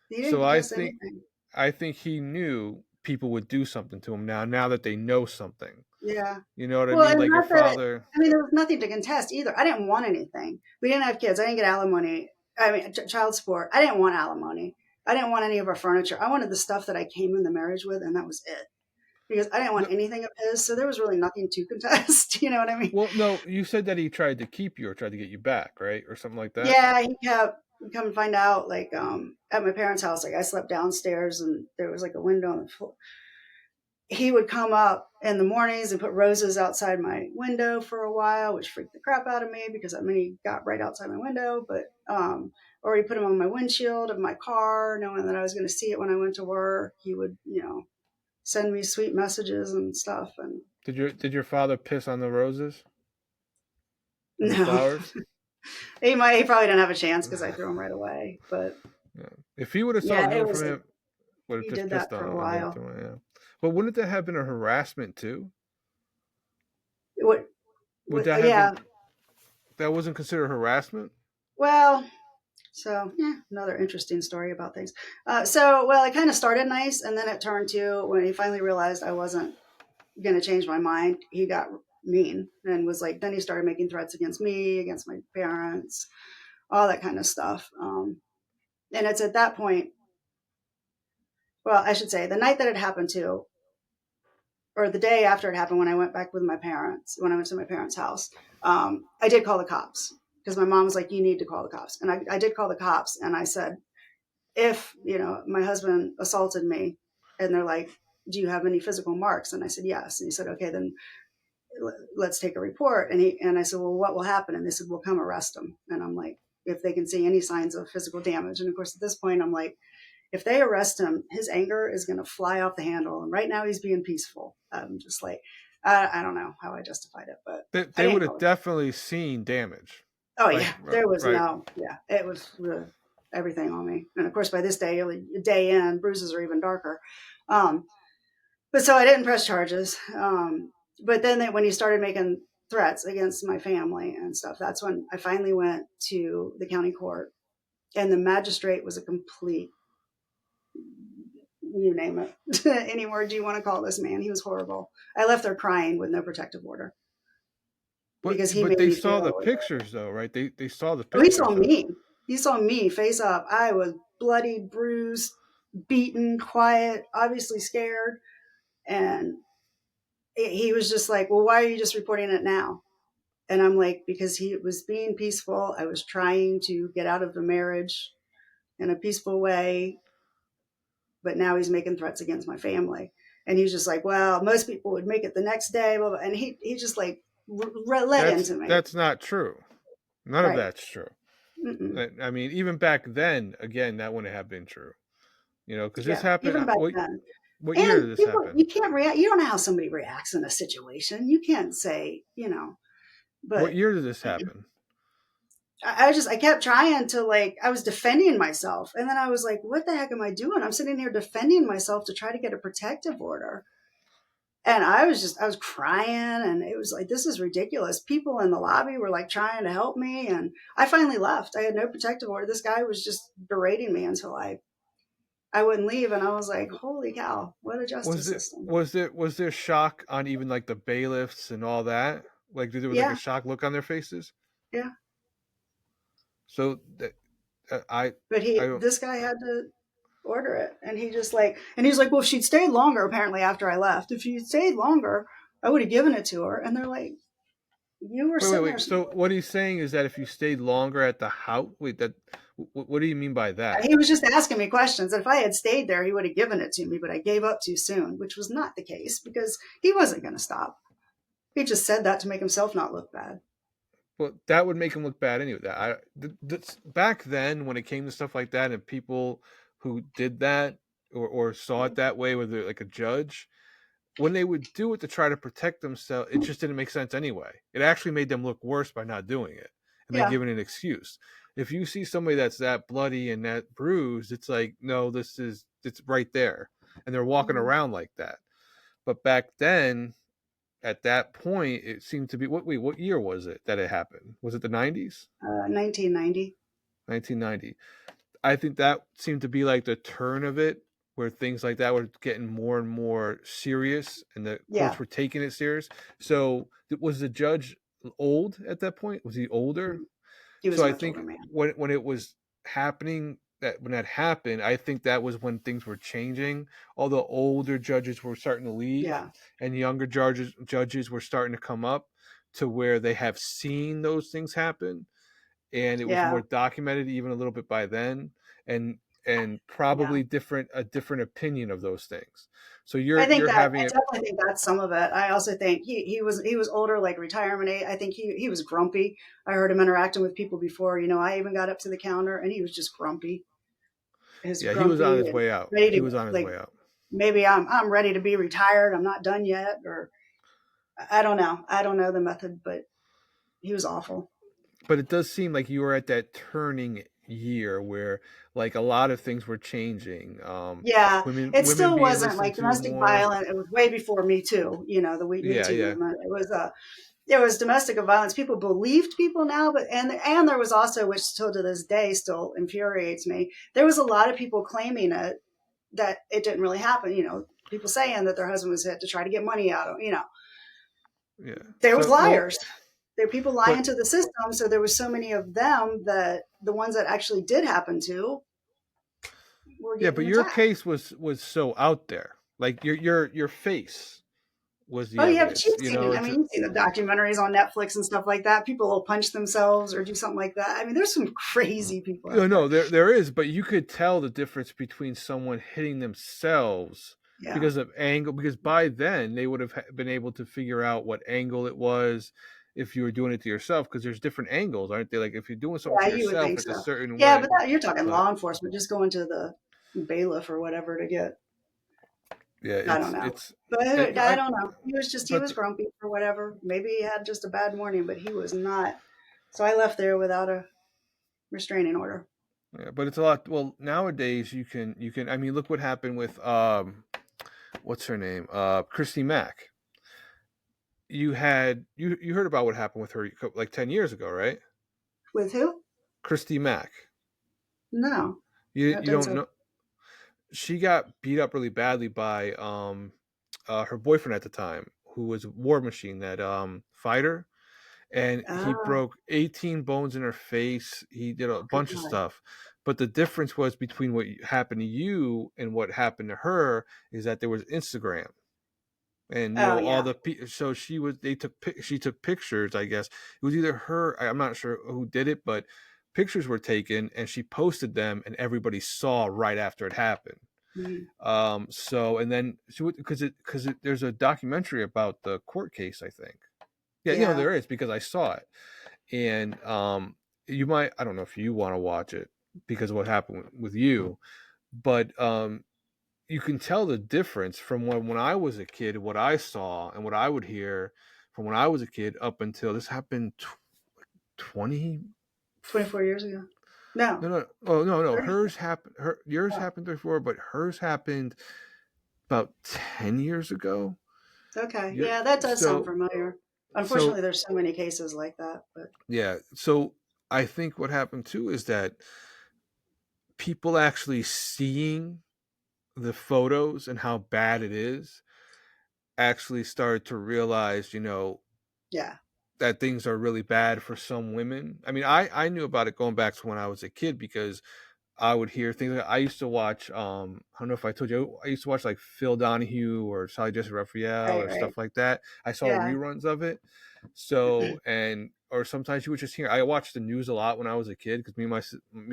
he didn't So contest anything. I think he knew people would do something to him now that they know something. Yeah. You know what I Well, mean? and Like your not that, father. I mean, there was nothing to contest either. I didn't want anything. We didn't have kids. I didn't get alimony. I mean, child support. I didn't want alimony. I didn't want any of our furniture. I wanted the stuff that I came in the marriage with, and that was it. Because I didn't No, want anything of his, so there was really nothing to contest. You know what I mean? well, no, you said that he tried to keep you or tried to get you back, right, or something like that. Yeah, he kept come find out like at my parents' house, like I slept downstairs and there was like a window on the floor. He would come up in the mornings and put roses outside my window for a while, which freaked the crap out of me because I mean he got right outside my window, but or he put them on my windshield of my car, knowing that I was going to see it when I went to work. He would, send me sweet messages and stuff. And Did your father piss on the roses, on the no, flowers? he probably didn't have a chance because I threw him right away. But Yeah. If he would have saw it yeah, it coming was from like him, would have he just did pissed that for a on him. while. Yeah. But wouldn't that have been a harassment too? What, Would that have yeah. been that wasn't considered harassment? Well, so yeah, another interesting story about things. Well, it kind of started nice, and then it turned to when he finally realized I wasn't going to change my mind. He got mean and was like, then he started making threats against me, against my parents, all that kind of stuff. And it's at that point, well, I should say, the night that it happened to, or the day after it happened, when I went back with my parents, when I went to my parents' house, I did call the cops because my mom was like, "You need to call the cops," and I did call the cops, and I said, if my husband assaulted me, and they're like, do you have any physical marks? And I said yes. And he said, okay, then let's take a report. And I said, well, what will happen? And they said, we'll come arrest him. And I'm like, if they can see any signs of physical damage. And of course at this point I'm like, if they arrest him, his anger is going to fly off the handle, and right now he's being peaceful. I'm just like, I don't know how I justified it, but I They would didn't have call it. definitely seen damage. Oh Like yeah, there was right. no, yeah, it was everything on me, and of course by this day, a day in, bruises are even darker. Um, but so I didn't press charges. But then when he started making threats against my family and stuff, that's when I finally went to the county court, and the magistrate was a complete, you name it, any word you want to call this man. He was horrible. I left there crying with no protective order. because he But made they me saw feel the it was. pictures though, right? They saw the Oh, he saw pictures of. me. He saw me face up. I was bloody, bruised, beaten, quiet, obviously scared, and he was just like, "Well, why are you just reporting it now?" And I'm like, "Because he was being peaceful. I was trying to get out of the marriage in a peaceful way, but now he's making threats against my family." And he's just like, "Well, most people would make it the next day," blah, blah. And he just like let into me, That's not true. None of right? that's true. Mm-mm. I mean, even back then, again, that wouldn't have been true. Because this Yeah, happened. even back then. What year did And this people, happen? you can't react. You don't know how somebody reacts in a situation. You can't say, What but year did this happen? I kept trying to like, I was defending myself. And then I was like, what the heck am I doing? I'm sitting here defending myself to try to get a protective order. And I was crying and it was like, this is ridiculous. People in the lobby were like trying to help me. And I finally left. I had no protective order. This guy was just berating me until I wouldn't leave. And I was like, holy cow, what a Was justice it system. was there shock on even like the bailiffs and all that? Like there was like a Yeah. shocked look on their faces. Yeah. So I But I this guy had to order it. And he just like, and he's like, well, if she'd stayed longer, apparently after I left, if she'd stayed longer, I would have given it to her. And they're like, you were sitting there. wait. So what he's saying is that if you stayed longer at the house, wait, that what do you mean by that? He was just asking me questions. If I had stayed there, he would have given it to me, but I gave up too soon, which was not the case because he wasn't going to stop. He just said that to make himself not look bad. Well, that would make him look bad anyway. Back then, when it came to stuff like that, and people who did that or saw it that way, whether like a judge, when they would do it to try to protect themselves, it just didn't make sense anyway. It actually made them look worse by not doing it and then Yeah. giving an excuse. If you see somebody that's that bloody and that bruised, it's like, no, it's right there. And they're walking Mhm. around like that. But back then, at that point, it seemed to be what year was it that it happened? Was it the 90s? 1990. 1990. I think that seemed to be like the turn of it, where things like that were getting more and more serious, and the courts Yeah. were taking it serious. So, was the judge old at that point? Was he older? He was So a I much older think man. when it was happening, that when that happened, I think that was when things were changing. All the older judges were starting to leave, Yeah. and younger judges were starting to come up to where they have seen those things happen, and it was Yeah. more documented even a little bit by then, and Yeah. probably a different opinion of those things. So you're I having it. definitely think that's some of it. I also think he was older, like retirement age. I think he was grumpy. I heard him interacting with people before. I even got up to the counter and he was just grumpy. His Yeah, he was on grumpy his and way out. ready He to was on his like way out. maybe I'm ready to be retired. I'm not done yet, or I don't know. I don't know the method, but he was awful. But it does seem like you were at that turning year where like a lot of things were changing. Yeah, it Women still being wasn't listened like to domestic more. violence. It was way before Me Too. The Me Yeah, Too yeah, movement. It was domestic violence. People believed people now, but and there was also, which still to this day still infuriates me. There was a lot of people claiming that it didn't really happen. People saying that their husband was hit to try to get money out of. yeah. There was So well, liars. There were people lying but to the system. So there was so many of them that the ones that actually did happen to were yeah, getting but your attacked. case was so out there. Like your face was the Oh yeah, but evidence. you've seen. I It's mean, you've seen the documentaries on Netflix and stuff like that. People will punch themselves or do something like that. I mean, there's some crazy people out there. no, there is, but you could tell the difference between someone hitting themselves Yeah, because of angle. Because by then they would have been able to figure out what angle it was if you were doing it to yourself. Because there's different angles, aren't they? Like if you're doing something yeah, to you would yourself, think it's a so. certain Yeah, way. but you're talking But law enforcement, just going to the bailiff or whatever to get. yeah, I don't know, it's but and I I don't know. He but was grumpy or whatever. Maybe he had just a bad morning, but he was not. So I left there without a restraining order. yeah, but it's a lot. Well, nowadays you can. I mean, look what happened with what's her name? Christy Mack. You heard about what happened with her like 10 years ago, right? With who? Christy Mack. No, that You didn't don't say. know. She got beat up really badly by her boyfriend at the time, who was War Machine, that fighter, and he Oh, broke 18 bones in her face. He did a good bunch of God. stuff. But the difference was between what happened to you and what happened to her is that there was Instagram. And Oh, all yeah. the so she took pictures, I guess. It was either her, I'm not sure who did it, but pictures were taken and she posted them and everybody saw right after it happened. Mhm. So and then because there's a documentary about the court case, I think. Yeah, Yeah. there is because I saw it. And you might, I don't know if you want to watch it because of what happened with you, but you can tell the difference from when I was a kid, what I saw and what I would hear from when I was a kid up until this happened 20. 24 years ago. No, No, no, oh no, no. 30. Yours Oh, happened before, but hers happened about 10 years ago. okay. Yeah. Yeah, that does sound So, familiar. so Unfortunately, there's so many cases like that, but yeah. So I think what happened too is that people actually seeing the photos and how bad it is actually started to realize, yeah. that things are really bad for some women. I mean, I knew about it going back to when I was a kid because I would hear things. I used to watch. I don't know if I told you. I used to watch like Phil Donahue or Sally Jesse Raphael Right, or right. stuff like that. I saw Yeah. reruns of it. So and or sometimes you would just hear. I watched the news a lot when I was a kid because me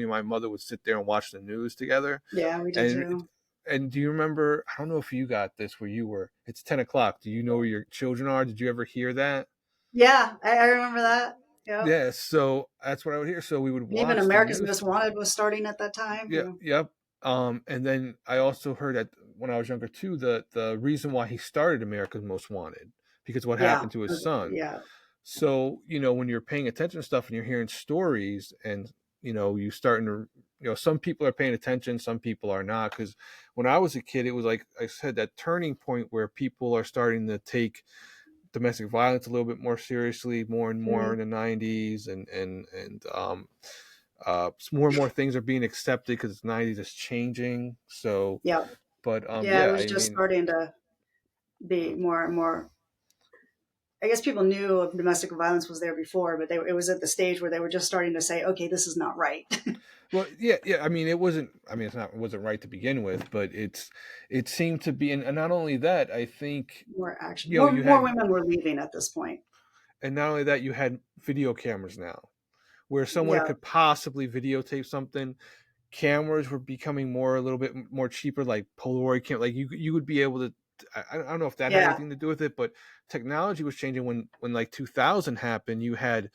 and my mother would sit there and watch the news together. Yeah, we did And too. and do you remember? I don't know if you got this where you were. It's 10 o'clock. Do you know where your children are? Did you ever hear that? Yeah, I remember that. Yep. Yeah, so that's what I would hear. So we would And even watch the America's news. Most Wanted was starting at that time. Yeah, Yeah. yep. And then I also heard that when I was younger too, the reason why he started America's Most Wanted because what Yeah. happened to his son. Yeah. So when you're paying attention to stuff and you're hearing stories, and you starting to, some people are paying attention, some people are not. Because when I was a kid, it was like I said, that turning point where people are starting to take domestic violence a little bit more seriously, more and more Mhm. in the 90s, and more and more things are being accepted because the 90s is changing. So, Yeah. but Yeah, it yeah, was I just mean, starting to be more and more. I guess people knew of domestic violence was there before, but it was at the stage where they were just starting to say, okay, this is not right. well, yeah, yeah. I mean, it wasn't. I mean, it wasn't right to begin with, but it seemed to be, and not only that, I think More action. you More had, women were leaving at this point. and not only that, you had video cameras now, where someone Yeah. could possibly videotape something. Cameras were becoming a little bit more cheaper, like Polaroid cam. Like you would be able to. I don't know if that had Yeah. anything to do with it, but technology was changing when like 2000 happened. You had,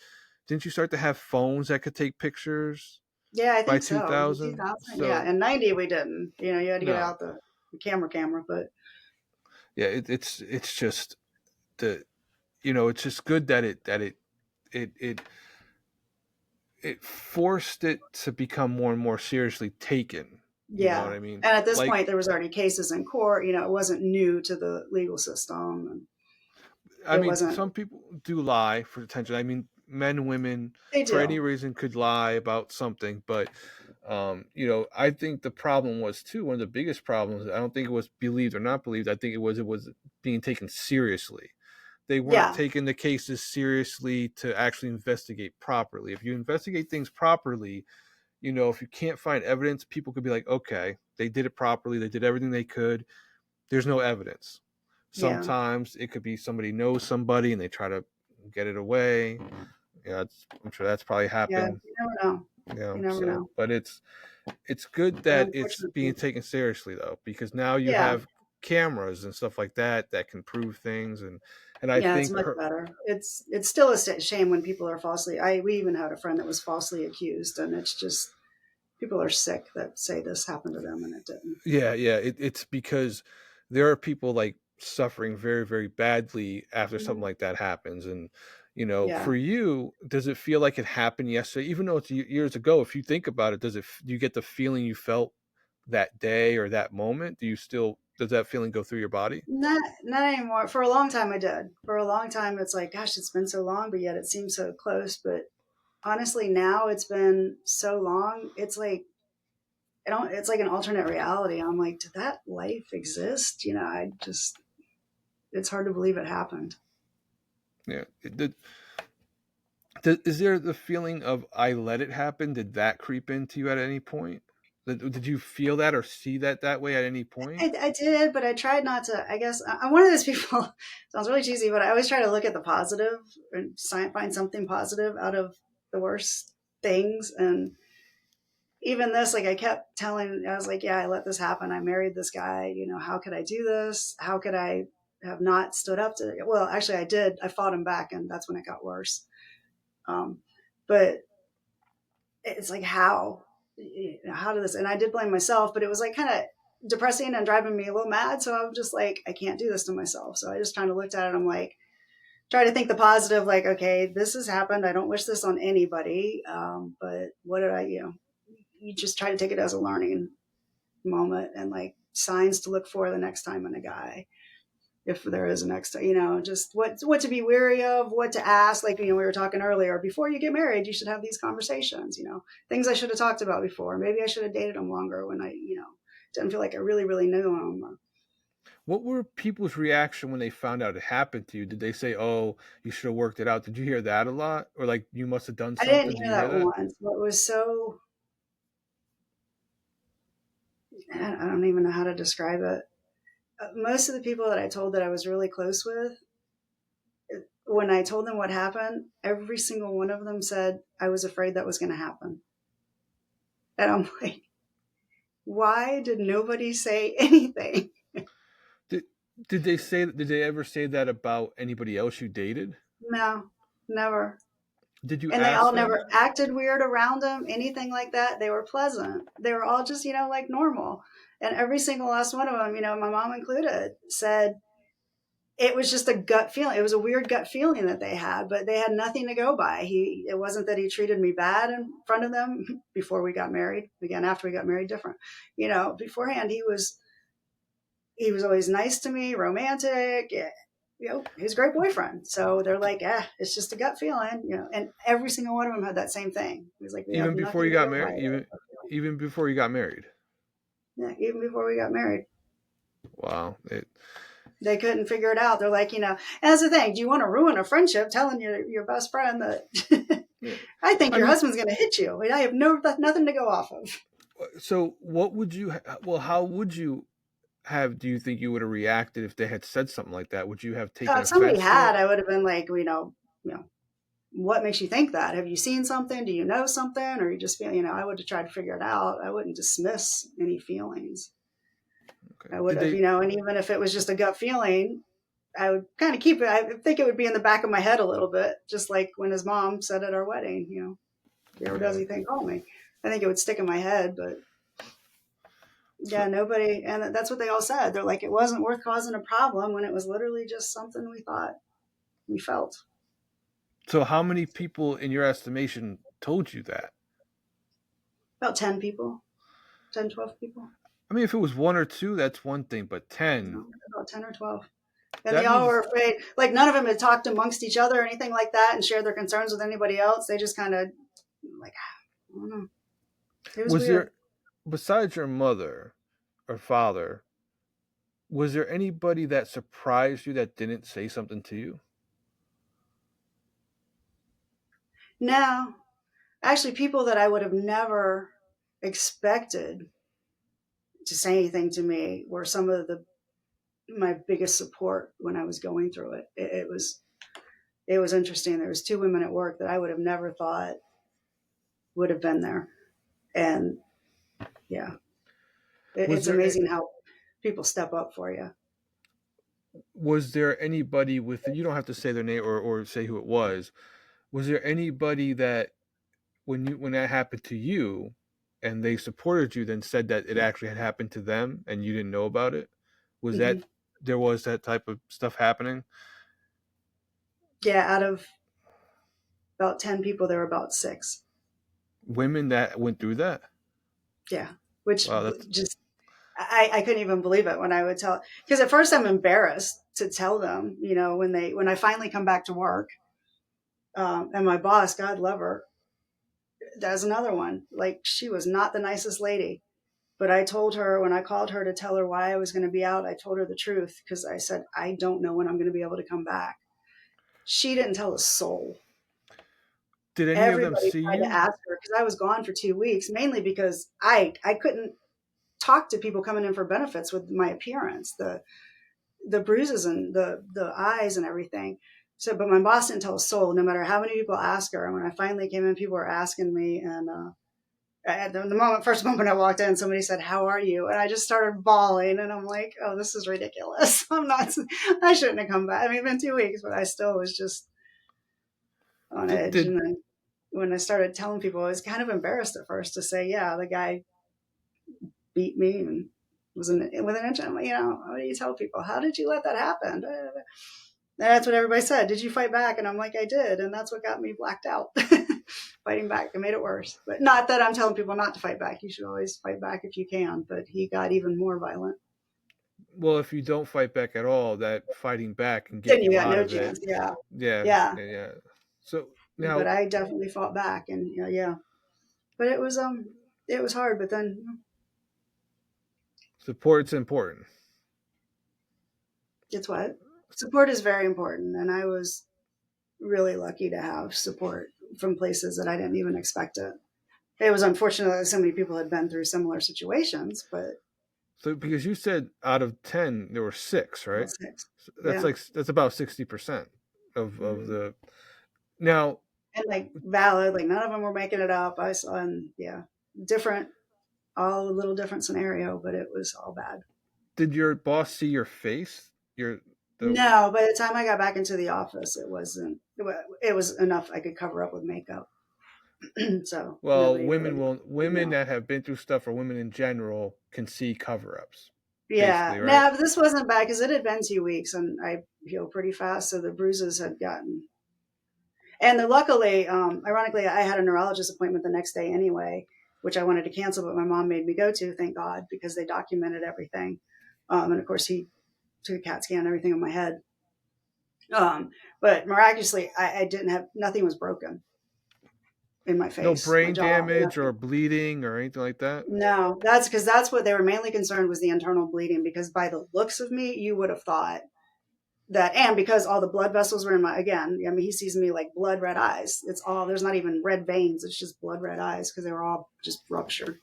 didn't you start to have phones that could take pictures Yeah, I by think so. In 2000? 2000, yeah. So In 90, we didn't. You had to get no, out the camera, but yeah, it's just the it's just good that it it it forced it to become more and more seriously taken. You know what yeah. I mean? And at this Like point, there was already cases in court. It wasn't new to the legal system. And I it mean, wasn't, some people do lie for attention. I mean, men, women, they for any do. reason, could lie about something. But, I think the problem was too. One of the biggest problems. I don't think it was believed or not believed. I think it was being taken seriously. They weren't Yeah. taking the cases seriously to actually investigate properly. If you investigate things properly, if you can't find evidence, people could be like, okay, they did it properly. They did everything they could. There's no evidence. Yeah. Sometimes it could be somebody knows somebody and they try to get it away. Yeah, I'm sure that's probably Yeah. happened. You never know. You never So know. but it's good But that it's being unfortunately, taken seriously though, because now you yeah. have cameras and stuff like that that can prove things, and I Yeah, it's think much her, better. It's still a shame when people are falsely. We even had a friend that was falsely accused, and it's just people are sick that say this happened to them and it didn't. yeah, yeah, it's because there are people like suffering very, very badly after something Mhm. like that happens. And Yeah, for you, does it feel like it happened yesterday, even though it's years ago? If you think about it, do you get the feeling you felt that day or that moment? Does that feeling go through your body? not anymore. For a long time, I did. For a long time, it's like, gosh, it's been so long, but yet it seems so close. But honestly, now it's been so long. It's like I don't. It's like an alternate reality. I'm like, did that life exist? I just. It's hard to believe it happened. Yeah, Is there the feeling of I let it happen? Did that creep into you at any point? Did you feel that or see that way at any point? I did, but I tried not to. I guess I'm one of those people. Sounds really cheesy, but I always try to look at the positive and find something positive out of the worst things. And even this, like I kept telling, I was like, yeah, I let this happen. I married this guy. You know, how could I do this? How could I have not stood up to it? Well, actually, I did. I fought him back, and that's when it got worse. Um, but it's like, how did this? And I did blame myself, but it was like kind of depressing and driving me a little mad. So I'm just like, I can't do this to myself. So I just kind of looked at it. I'm like, try to think the positive, like, okay, this has happened. I don't wish this on anybody. But what did you just try to take it as a learning moment and like signs to look for the next time in a guy. If there is a next, just what to be wary of, what to ask. Like, we were talking earlier, before you get married, you should have these conversations, things I should have talked about before. Maybe I should have dated him longer when I, didn't feel like I really, really knew him. What were people's reaction when they found out it happened to you? Did they say, "Oh, you should have worked it out"? Did you hear that a lot, or like you must have done I didn't something? Did hear you hear that that? once. What was so, I don't even know how to describe it. Most of the people that I told that I was really close with, when I told them what happened, every single one of them said, I was afraid that was going to happen. And I'm like, why did nobody say anything? Did did they say? Did they ever say that about anybody else you dated? No, never. Did you And they ask all them? never acted weird around them, anything like that. They were pleasant. They were all just, like normal. And every single last one of them, my mom included, said it was just a gut feeling. It was a weird gut feeling that they had, but they had nothing to go by. It wasn't that he treated me bad in front of them before we got married. Again, after we got married, different. Beforehand, he was always nice to me, romantic. Yeah, he was a great boyfriend. So they're like, it's just a gut feeling, And every single one of them had that same thing. It was like we have Even before nothing you to got go by. married? Even before you got married? Yeah, even before we got married, Wow. they couldn't figure it out. They're like, and that's the thing. Do you want to ruin a friendship telling your best friend that Yeah. I think I your mean, husband's going to hit you? I have nothing to go off of. so what would you? Well, how would you have? Do you think you would have reacted if they had said something like that? Would you have taken If somebody offense to had, it? I would have been like, what makes you think that? Have you seen something? Do you know something? Or you just feel, I would have tried to figure it out. I wouldn't dismiss any feelings. Okay. I would Did have, they? and even if it was just a gut feeling, I would kind of keep it. I think it would be in the back of my head a little bit, just like when his mom said at our wedding, if he ever does Yeah. anything, call me. I think it would stick in my head, but So yeah, nobody, and that's what they all said. They're like, it wasn't worth causing a problem when it was literally just something we felt. so how many people in your estimation told you that? About 10 people, 10, 12 people, I mean, if it was one or two, that's one thing, but 10, about 10 or 12. And they that all were means afraid. Like none of them had talked amongst each other or anything like that and shared their concerns with anybody else. They just kind of like, I don't know. It was was weird. there besides your mother or father, was there anybody that surprised you that didn't say something to you? No, actually, people that I would have never expected to say anything to me were some of my biggest support when I was going through it. It was interesting. There was two women at work that I would have never thought would have been there, and yeah, Was it's there amazing how people step up for you. was there anybody with you don't have to say their name or say who it was. Was there anybody that when that happened to you and they supported you then said that it actually had happened to them and you didn't know about it? Was Hmm. that there was that type of stuff happening? Yeah, out of about 10 people, there were about six. Women that went through that? Yeah, which Wow, that's just I couldn't even believe it when I would tell, because at first I'm embarrassed to tell them, when I finally come back to work, and my boss, God love her, there's another one. Like she was not the nicest lady, but I told her when I called her to tell her why I was going to be out, I told her the truth because I said I don't know when I'm going to be able to come back. She didn't tell a soul. Did any of them Everybody see tried to you? ask her because I was gone for 2 weeks, mainly because I couldn't talk to people coming in for benefits with my appearance, the bruises and the eyes and everything. So, but my boss didn't tell a soul, no matter how many people asked her. And when I finally came in, people were asking me, and at the moment, first moment I walked in, somebody said, "How are you?" And I just started bawling, and I'm like, "Oh, this is ridiculous. I'm not. I shouldn't have come back. I mean, it's been 2 weeks, but I still was just on Did, edge." did And then when I started telling people, I was kind of embarrassed at first to say, "Yeah, the guy beat me and was with an inch." I'm like, how do you tell people? How did you let that happen? That's what everybody said. Did you fight back? And I'm like, I did, and that's what got me blacked out. Fighting back, it made it worse. But not that I'm telling people not to fight back. You should always fight back if you can. But he got even more violent. well, if you don't fight back at all, that fighting back can get Then you you got out no of it. chance. Yeah, Yeah, yeah. yeah. So But now I definitely fought back, and yeah. But it was hard. But then support's important. it's what support is very important, and I was really lucky to have support from places that I didn't even expect it. It was unfortunate that so many people had been through similar situations, but So because you said out of 10 there were 6, right? about six. So that's Yeah. like that's about 60% of Hmm. the now. And like valid, like none of them were making it up. I saw, and yeah, different, all a little different scenario, but it was all bad. Did your boss see your face? Your the No, by the time I got back into the office, it wasn't, it was enough I could cover up with makeup. So well, nobody women really, will women no. that have been through stuff or women in general can see cover-ups, Yeah, basically, right? no, but this wasn't bad because it had been 2 weeks and I healed pretty fast. So the bruises had gotten, and luckily, ironically, I had a neurologist appointment the next day anyway, which I wanted to cancel, but my mom made me go to, thank God, because they documented everything. And of course, he took a CAT scan and everything on my head. But miraculously, I didn't have, nothing was broken in my No face, my brain jaw, damage nothing. or bleeding or anything like that? No, that's because that's what they were mainly concerned was the internal bleeding. Because by the looks of me, you would have thought that, and because all the blood vessels were in my, again, I mean, he sees me like blood red eyes. It's all, there's not even red veins, it's just blood red eyes because they were all just ruptured.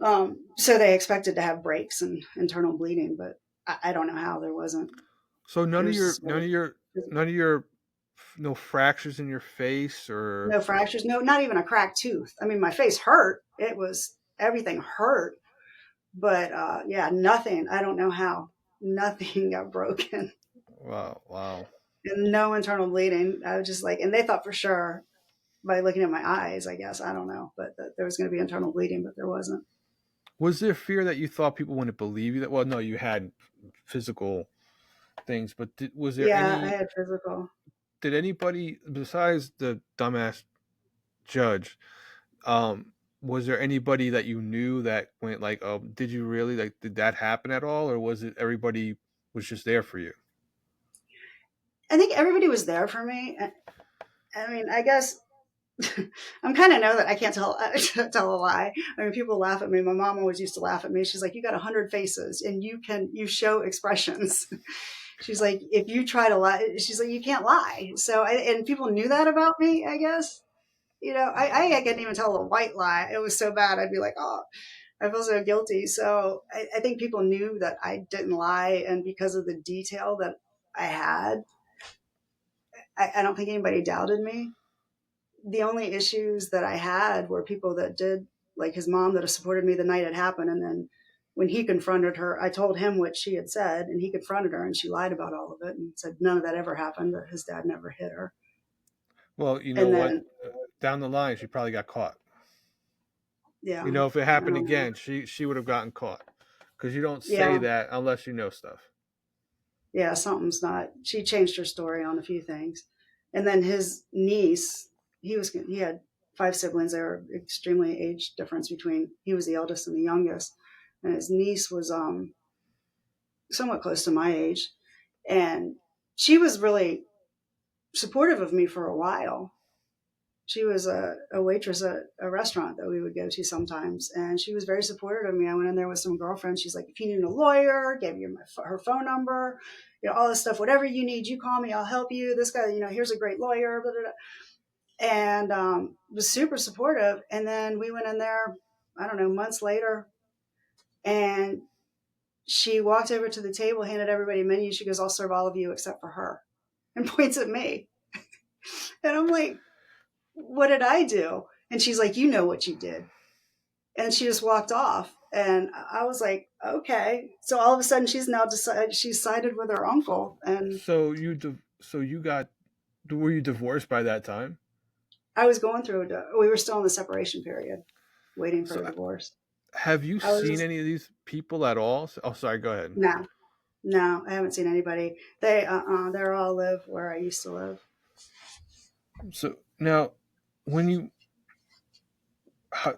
So they expected to have breaks and internal bleeding, but I don't know how there wasn't. So It none of was your just none of your none of your no fractures in your face or no fractures, no, not even a cracked tooth. I mean, my face hurt. It was, everything hurt, but yeah, nothing. I don't know how. Nothing got broken. wow, wow. And no internal bleeding. I was just like, and they thought for sure by looking at my eyes, I guess. I don't know, but that there was going to be internal bleeding, but there wasn't. Was there fear that you thought people wouldn't believe you? That well, no, you had physical things, but was there Yeah, I any? had physical. Did anybody besides the dumbass judge? Was there anybody that you knew that went like, "Oh, did you really like? Did that happen at all, or was it everybody was just there for you?" I think everybody was there for me. I mean, I guess I'm kind of know that I can't tell tell a lie. I mean, people laugh at me. My mom always used to laugh at me. She's like, "You got 100 faces, and you show expressions." She's like, "If you try to lie," she's like, "You can't lie." So, and people knew that about me. I guess I couldn't even tell a white lie. It was so bad. I'd be like, "Oh, I feel so guilty." So I think people knew that I didn't lie, and because of the detail that I had, I don't think anybody doubted me. The only issues that I had were people that did, like his mom that supported me the night it happened. And then when he confronted her, I told him what she had said, and he confronted her, and she lied about all of it and said none of that ever happened, that his dad never hit her. Well, you know And what? then, Down the line, she probably got caught. yeah, You know, if it I happened don't know. again, she would have gotten caught because you don't say Yeah, that unless you know stuff. yeah, something's not. She changed her story on a few things. And then his niece, he had 5 siblings. They were extremely age difference between, he was the eldest and the youngest. And his niece was somewhat close to my age. And she was really supportive of me for a while. She was a waitress at a restaurant that we would go to sometimes, and she was very supportive of me. I went in there with some girlfriends. She's like, "If you need a lawyer, gave you her phone number, all this stuff. Whatever you need, you call me. I'll help you. This guy, here's a great lawyer." Blah, blah, blah. and was super supportive. And then we went in there, I don't know, months later, and she walked over to the table, handed everybody a menu. She goes, "I'll serve all of you except for her," and points at me. And I'm like, "What did I do?" And she's like, "You know what you did." And she just walked off. And I was like, "Okay." So all of a sudden, she's now decided she's sided with her uncle. And So you got were you divorced by that time? I was going through we were still in the separation period, waiting for So a divorce. have you I was seen just, any of these people at all? Oh, sorry. Go ahead. no, no, I haven't seen anybody. They're all live where I used to live. So now, when you, how,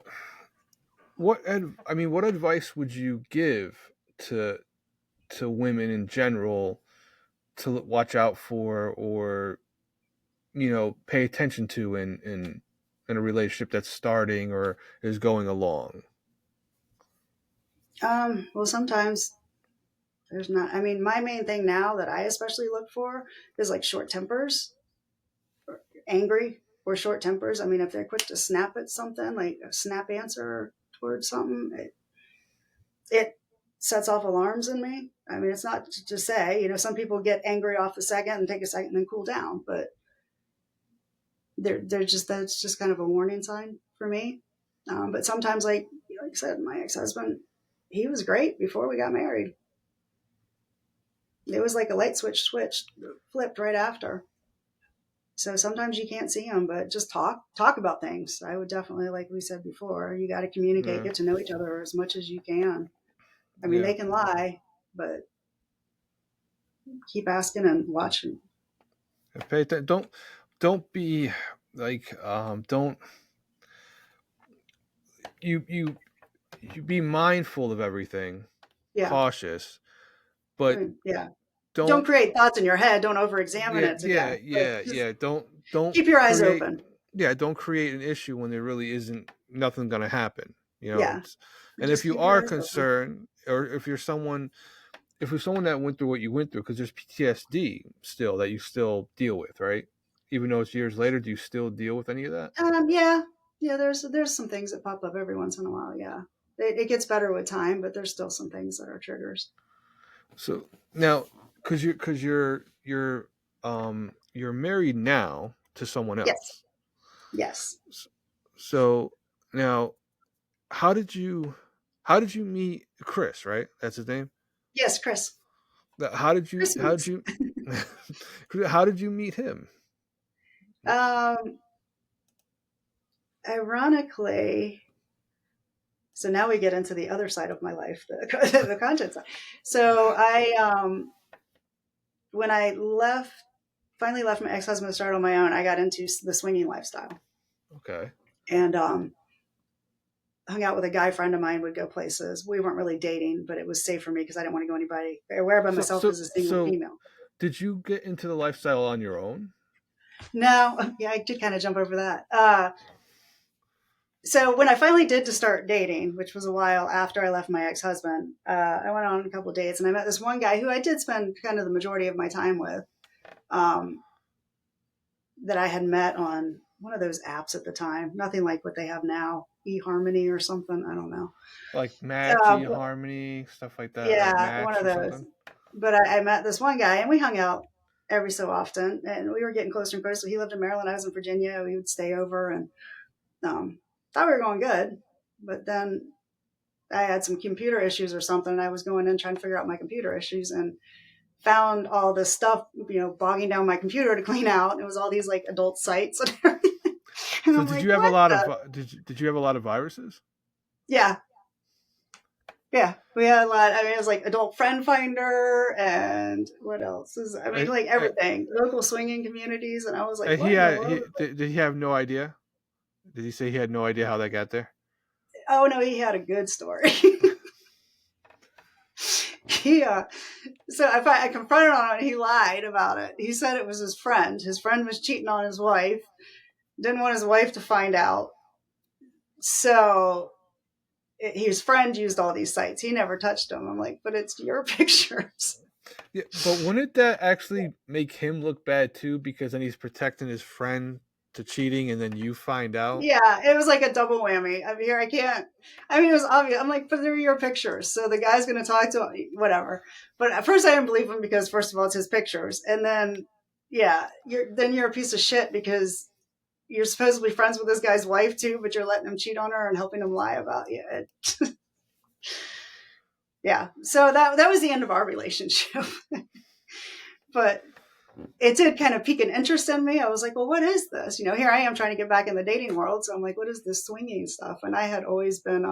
I mean, what advice would you give to women in general to watch out for, or pay attention to in a relationship that's starting or is going along? Well, sometimes there's not. I mean, my main thing now that I especially look for is like short tempers, or angry or short tempers. I mean, if they're quick to snap at something, like a snap answer towards something, it sets off alarms in me. I mean, it's not to say, some people get angry off the second and take a second and then cool down, but they're just that's just kind of a warning sign for me. But sometimes, like I said, my ex husband, he was great before we got married. It was like a light switched, flipped right after. So sometimes you can't see them, but just talk about things. I would definitely, like we said before, you got to communicate, Yeah, get to know each other as much as you can. I mean, yeah. they can lie, but keep asking and watching. Don't be like don't you you be mindful of everything, Yeah, cautious, I but mean, yeah. Don't don't create thoughts in your head. Don't over-examine yeah it to yeah death. But yeah just yeah don't keep your eyes create open. yeah don't create an issue when there really isn't nothing going to happen. Yeah, And if just you keep your are eyes open. concerned, or if you're someone that went through what you went through, because there's PTSD still that you still deal with, right? Even though it's years later, do you still deal with any of that? Yeah, yeah. There's some things that pop up every once in a while. Yeah, it gets better with time, but there's still some things that are triggers. So now, you're married now to someone Yes, else. yes, So now, how did you how did you meet Chris? Right, that's his name. yes, Chris. Chris How did Minx. you how did you meet him? Um, Ironically, so now we get into the other side of my life, the the content side. So when I finally left my ex husband to start on my own, I got into the swinging lifestyle Okay. and hung out with a guy friend of mine. Would go places. We weren't really dating, but it was safe for me because I didn't want to go anybody anywhere by So myself so as a single so female. did you get into the lifestyle on your own? No, yeah, I did kind of jump over that. So when I finally did to start dating, which was a while after I left my ex husband, I went on a couple of dates and I met this one guy who I did spend kind of the majority of my time with. Um, that I had met on one of those apps at the time. Nothing like what they have now, eHarmony or something. I don't know. Like Match, But eHarmony, stuff like that, right? yeah, one Match of or those. something. But I met this one guy and we hung out every so often and we were getting closer and closer. He lived in Maryland. I was in Virginia. We would stay over and thought we were going good. But then I had some computer issues or something. And I was going in trying to figure out my computer issues and found all this stuff, bogging down my computer to clean out. And it was all these like adult sites and everything. And So I'm did like, you have a what lot of the? did you have a lot of viruses? Yeah, yeah. We had a lot. I mean, it was like adult friend finder and what else is? I mean, Uh, like uh, everything, local swinging communities. And I was like, he what in the had world? did he have no idea? Did he say he had no idea how that got there? Oh no, he had a good story. he so I confronted him on it. He lied about it. He said it was his friend. His friend was cheating on his wife. Didn't want his wife to find out. So his friend used all these sites. He never touched them. I'm like, but it's your pictures. Yeah, but wouldn't that actually make him look bad too? Because then he's protecting his friend. to cheating and then you find out. Yeah, it was like a double whammy. I mean, here I can't. I mean, it was obvious. I'm like, but they're your pictures, so the guy's going to talk to him, whatever. But at first, I didn't believe him because, first of all, it's his pictures, and then, yeah, you're a piece of shit because you're supposedly friends with this guy's wife too, but you're letting him cheat on her and helping him lie about you. Yeah, so that was the end of our relationship. But it did kind of pique an interest in me. I was like, well, what is this? Here I am trying to get back in the dating world. So I'm like, what is this swinging stuff? And I had always been,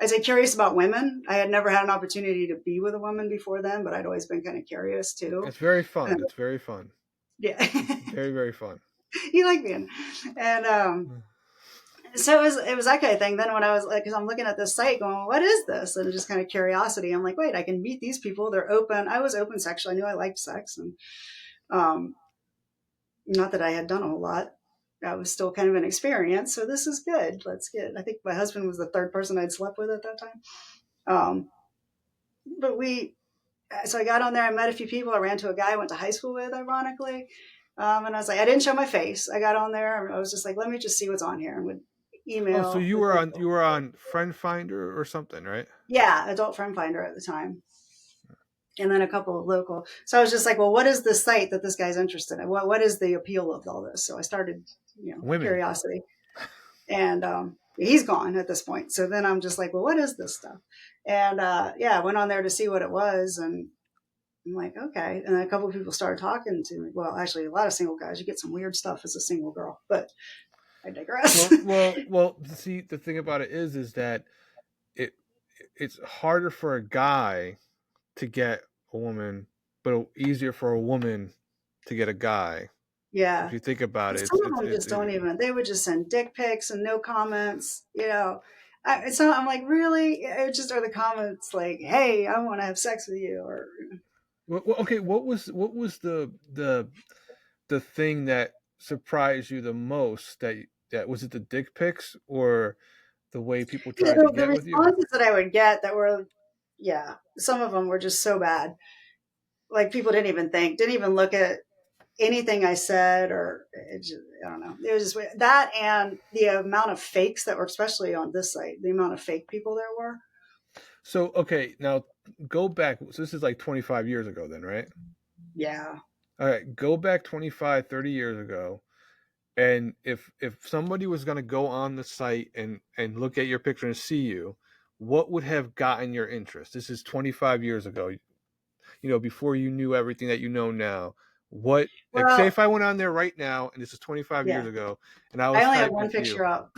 I'd say, curious about women. I had never had an opportunity to be with a woman before then, but I'd always been kind of curious too. It's very fun. And, It's very fun. yeah, It's very, very fun. you like being, and so it was that kind of thing. Then when I was like, because I'm looking at this site, going, what is this? And just kind of curiosity. I'm like, wait, I can meet these people. They're open. I was open sexually. I knew I liked sex, and um, not that I had done a whole lot. I was still kind of an experience, so this is good. Let's get. I think my husband was the third person I'd slept with at that time. Um, but so I got on there. I met a few people. I ran to a guy I went to high school with, ironically. And I was like, I didn't show my face. I got on there. I was just like, let me just see what's on here, and would Oh, so email you with were on people. Friend Finder or something, right? Yeah, Adult Friend Finder at the time, and then a couple of local. So I was just like, well, what is this site that this guy's interested in? What is the appeal of all this? So I started, Women. curiosity, and he's gone at this point. So then I'm just like, well, what is this stuff? And yeah, I went on there to see what it was, and I'm like, okay. And then a couple of people started talking to me. Well, actually, a lot of single guys. You get some weird stuff as a single girl, but I digress. Well. See, the thing about it is that it it's harder for a guy to get a woman, but easier for a woman to get a guy. If Yeah. you think about it, Some of them just don't even, they would just send dick pics and no comments, So I'm like, really? It just are the comments like, hey, I want to have sex with you. Or, okay. What was the thing that surprised you the most? That was it the dick pics or the way people tried to the get with you? responses that I would get that were, yeah, some of them were just so bad. Like people didn't even look at anything I said, or I don't know. It was just that, and the amount of fakes that were, especially on this site, the amount of fake people there were. So okay, now go back. So this is like 25 years ago, then, right? Yeah. All right, go back 25, 30 years ago. And if somebody was going to go on the site and look at your picture and see you, what would have gotten your interest? This is 25 years ago, before you knew everything that you know now. What, like, say Well, if I went on there right now, and this is 25 years yeah. ago, and I I was only have typing one to you, picture up.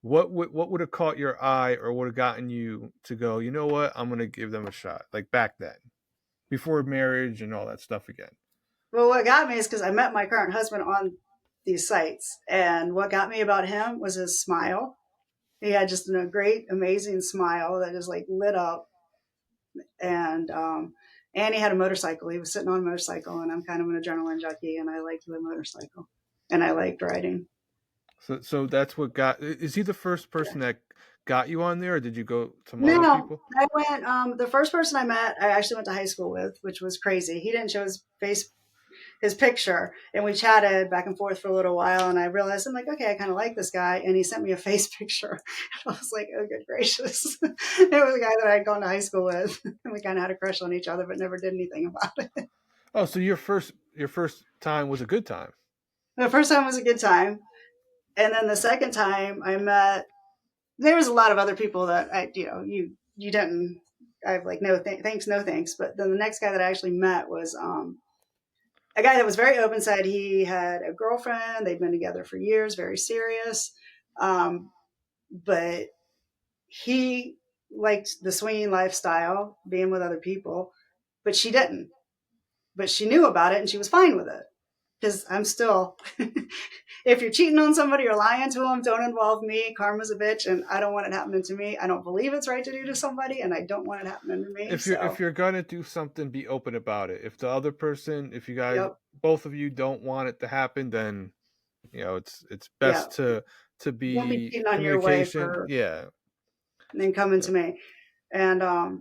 what would have caught your eye or would have gotten you to go, you know what, I'm going to give them a shot, like back then, before marriage and all that stuff again? Well, what got me is because I met my current husband on these sites, and what got me about him was his smile. He had just a great, amazing smile that just like lit up, and he had a motorcycle. He was sitting on a motorcycle, and I'm kind of an adrenaline junkie, and I liked the motorcycle, and I liked riding. So that's what got. Is he the first person that got you on there, or did you go to some other No, people? I went. The first person I met, I actually went to high school with, which was crazy. He didn't show his picture, and we chatted back and forth for a little while, and I realized, I'm like, okay, I kind of like this guy, and he sent me a face picture. I was like, oh good gracious. It was a guy that I had gone to high school with, and we kind of had a crush on each other but never did anything about it. Oh, so your first time was a good time. The first time was a good time, and then the second time I met, there was a lot of other people that you didn't, I have like no thanks, no thanks. But then the next guy that I actually met was a guy that was very open, said he had a girlfriend. They'd been together for years, very serious. Um, but he liked the swinging lifestyle, being with other people, but she didn't. But she knew about it and she was fine with it. Because I'm still, if you're cheating on somebody or lying to them, don't involve me. Karma's a bitch, and I don't want it happening to me. I don't believe it's right to do to somebody, and I don't want it happening to me. If So, you're gonna do something, be open about it. If the other person, if you guys, yep, both of you don't want it to happen, then it's yeah. best to Don't be be cheating on your wife communication. or Yeah. then coming to me. And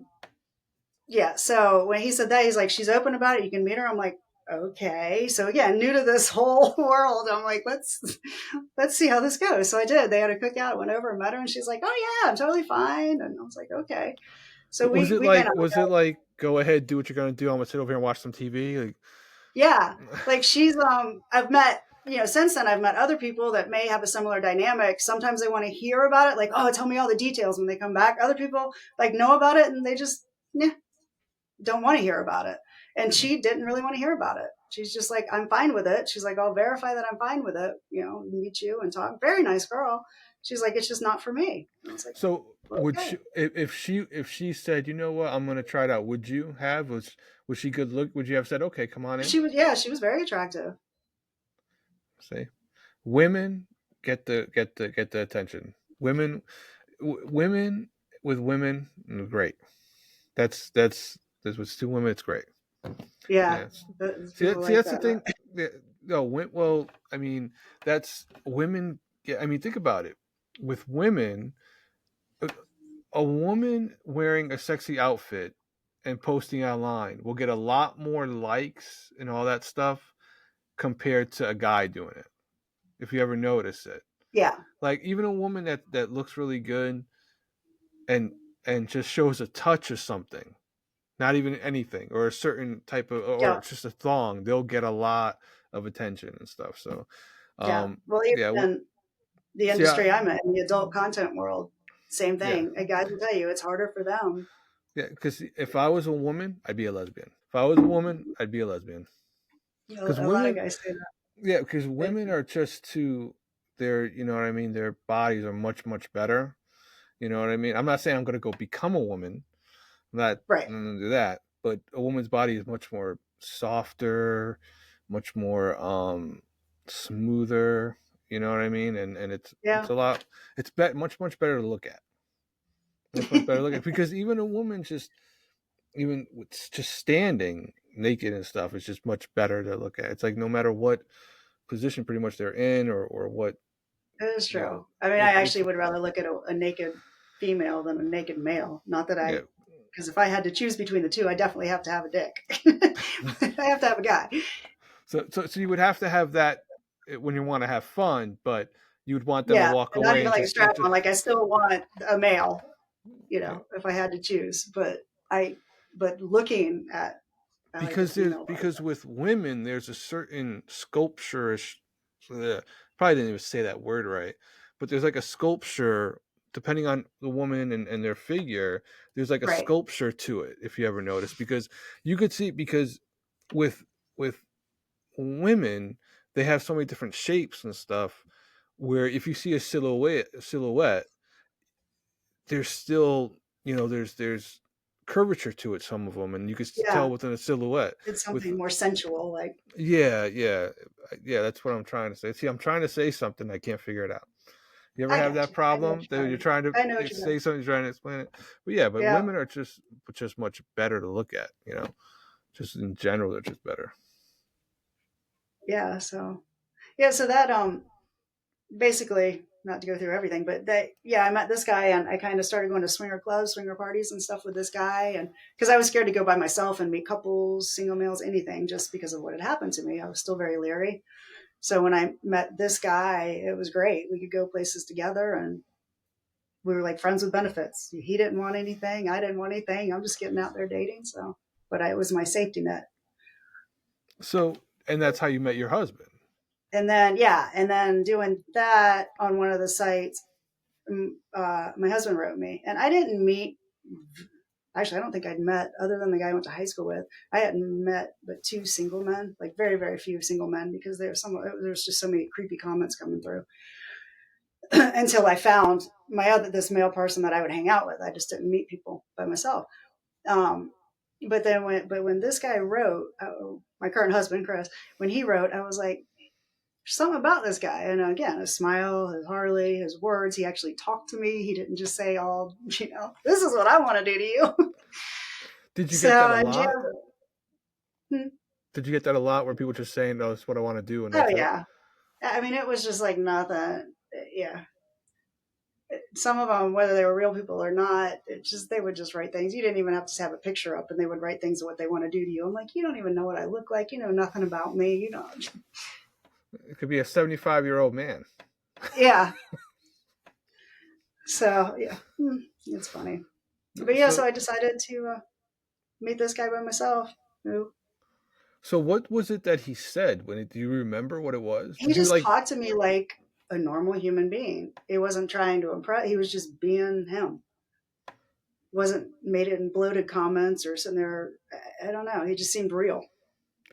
yeah, so when he said that, he's like, she's open about it. You can meet her. I'm like, okay. So again, new to this whole world. I'm like, let's see how this goes. So I did. They had a cookout, went over and met her, and she's like, oh yeah, I'm totally fine. And I was like, okay. So we kind of Was it like go ahead, do what you're gonna do? I'm gonna sit over here and watch some TV. Like, yeah, like she's I've met, since then I've met other people that may have a similar dynamic. Sometimes they want to hear about it, like, oh, tell me all the details when they come back. Other people like know about it and they just yeah, don't want to hear about it. And she didn't really want to hear about it. She's just like, I'm fine with it. She's like, I'll verify that I'm fine with it, meet you and talk. Very nice girl. She's like, it's just not for me. And I was like, so would okay. she, if she said, you know what, I'm gonna try it out? Would you have was she good look? Would you have said, okay, come on in? She was very attractive. Say, women get the attention. Women with women, great. That's what's two women. It's great. Yeah. Yeah. People See, like that's the that. thing. Yeah, no, well, I mean, that's women. Yeah, I mean, think about it. With women, a, a woman wearing a sexy outfit and posting online will get a lot more likes and all that stuff compared to a guy doing it. If you ever notice it, Yeah. like even a woman that looks really good and just shows a touch of something, not even anything, or a certain type of, or Yeah. just a thong, they'll get a lot of attention and stuff. So, Yeah. Well, yeah, even in the see, industry I'm in, the adult content world, same yeah, thing. A guy will tell you it's harder for them. yeah, because if I was a woman, I'd be a lesbian. If I was a woman, I'd be a lesbian. Because A lot of women, guys say that. yeah, because They, women are just too, you know what I mean. Their bodies are much better. You know what I mean. I'm not saying I'm gonna go become a woman. I'm not right. gonna do that. But a woman's body is much more softer, much more smoother. You know what I mean? And it's Yeah. a lot. It's much better to look at. Much better to look at because even a woman even with just standing naked and stuff is just much better to look at. It's like no matter what position pretty much they're in or what, It is you know, true. I mean, I it's actually would rather look at a naked female than a naked male. Not that yeah. because if I had to choose between the two, I definitely have to have a dick. I have to have a guy. So you would have to have that when you want to have fun, but you would want them to Yeah, walk and not away even and like a just strap on. Like I still want a male, yeah. if I had to choose. I, but looking at, I like the female body. Because with women there's a certain sculpturish, probably didn't even say that word right, but there's like a sculpture depending on the woman and their figure. There's like a Right. sculpture to it if you ever notice because you could see because with with women they have so many different shapes and stuff where if you see a silhouette there's still there's curvature to it some of them and you can Yeah, tell within a silhouette it's with something more sensual. Like yeah, that's what I'm trying to say. See, I'm trying to say something, I can't figure it out. You ever I have got that you. I know what problem you're that you're trying. trying to I know what you say meant. something, you're trying to explain it? But yeah, but Yeah, women are just much better to look at, just in general they're just better. yeah. So yeah, so that basically, not to go through everything, but that yeah, I met this guy and I kind of started going to swinger clubs, swinger parties and stuff with this guy, and because I was scared to go by myself and meet couples, single males, anything, just because of what had happened to me. I was still very leery. So when I met this guy, it was great. We could go places together and we were like friends with benefits. He didn't want anything. I didn't want anything. I'm just getting out there dating. So, but it was my safety net. So, and that's how you met your husband. And then, yeah. And then doing that on one of the sites, my husband wrote me and I didn't meet, actually, I don't think I'd met other than the guy I went to high school with. I hadn't met but two single men, like very, very few single men because there's just so many creepy comments coming through until I found this male person that I would hang out with. I just didn't meet people by myself. Um, but when this guy wrote, my current husband Chris, when he wrote, I was like, something about this guy. And again, his smile, his Harley, his words. He actually talked to me. He didn't just say all, this is what I want to do to you. Did you get that So, a and lot? yeah, Did you get that a lot where people just saying, "Oh, that's what I want to do," and oh that's it? yeah. I mean, it was just like nothing. Yeah. some of them, whether they were real people or not, they would just write things. You didn't even have to have a picture up, and they would write things of what they want to do to you. I'm like, you don't even know what I look like. You know nothing about me. You know, It could be a 75-year-old man. yeah. So yeah, it's funny. But yeah, so So I decided to meet this guy by myself. Who so what was it that he said when do you remember what it was? He Did you just like talked to me like a normal human being. He wasn't trying to impress. He was just being him. Wasn't made it in bloated comments or sitting there. I don't know. He just seemed real,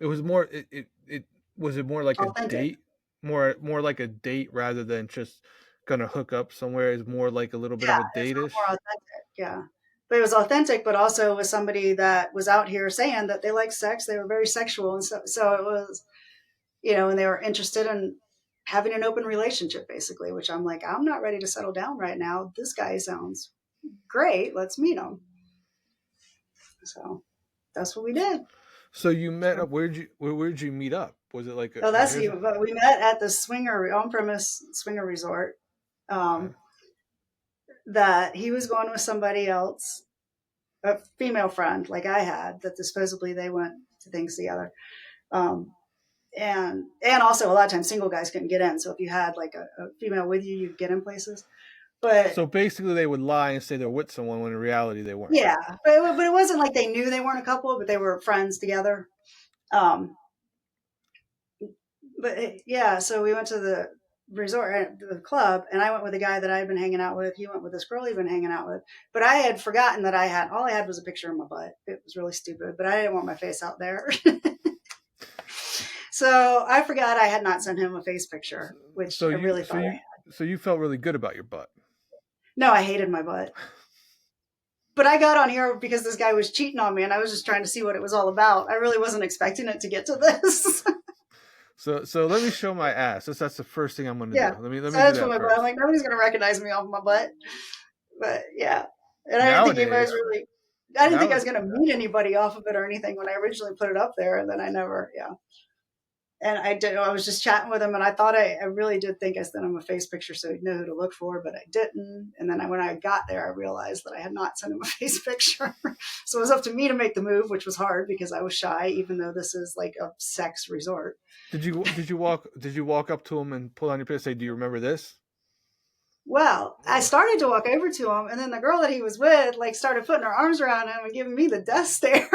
it was more it was it more like a authentic. date? More like a date rather than just gonna hook up somewhere is more like a little bit Yeah, of a it felt more date-ish? authentic. Yeah. But it was authentic, but also was somebody that was out here saying that they liked sex. They were very sexual. And so it was, and they were interested in having an open relationship, basically, which I'm like, I'm not ready to settle down right now. This guy sounds great. Let's meet him. So that's what we did. So you met So, up. Where'd you meet up? Was it like a oh, well? that's Here's you. But we met at the on-premise swinger resort. okay. Um, that he was going with somebody else, a female friend like I had, that supposedly they went to things together. Um, and also a lot of times single guys couldn't get in. So if you had like a female with you, you'd get in places. But So basically, they would lie and say they're with someone when in reality they weren't. yeah, but it wasn't like they knew they weren't a couple, but they were friends together. Um, but yeah, so we went to the resort, the club, and I went with a guy that I had been hanging out with. He went with this girl he'd been hanging out with. But I had forgotten that all I had was a picture of my butt. It was really stupid, but I didn't want my face out there. So I forgot I had not sent him a face picture, which So I you really so thought I you had. so you felt really good about your butt. No, I hated my butt. But I got on here because this guy was cheating on me, and I was just trying to see what it was all about. I really wasn't expecting it to get to this. So let me show my ass. That's the first thing I'm gonna do. Yeah. Let So me do that's what that my butt. I'm first. like, nobody's gonna recognize me off my butt. But yeah. And I didn't think anybody was Nowadays, really I didn't think I now was gonna meet anybody off of it or anything when I originally put it up there, and then I never, yeah. And I was just chatting with him, and I thought I really did think I sent him a face picture so he'd know who to look for, but I didn't. And then when I got there, I realized that I had not sent him a face picture. So it was up to me to make the move, which was hard because I was shy, even though this is like a sex resort. did you walk up to him and pull on your pants and say, "Do you remember this?" Well, I started to walk over to him, and then the girl that he was with like started putting her arms around him and giving me the death stare.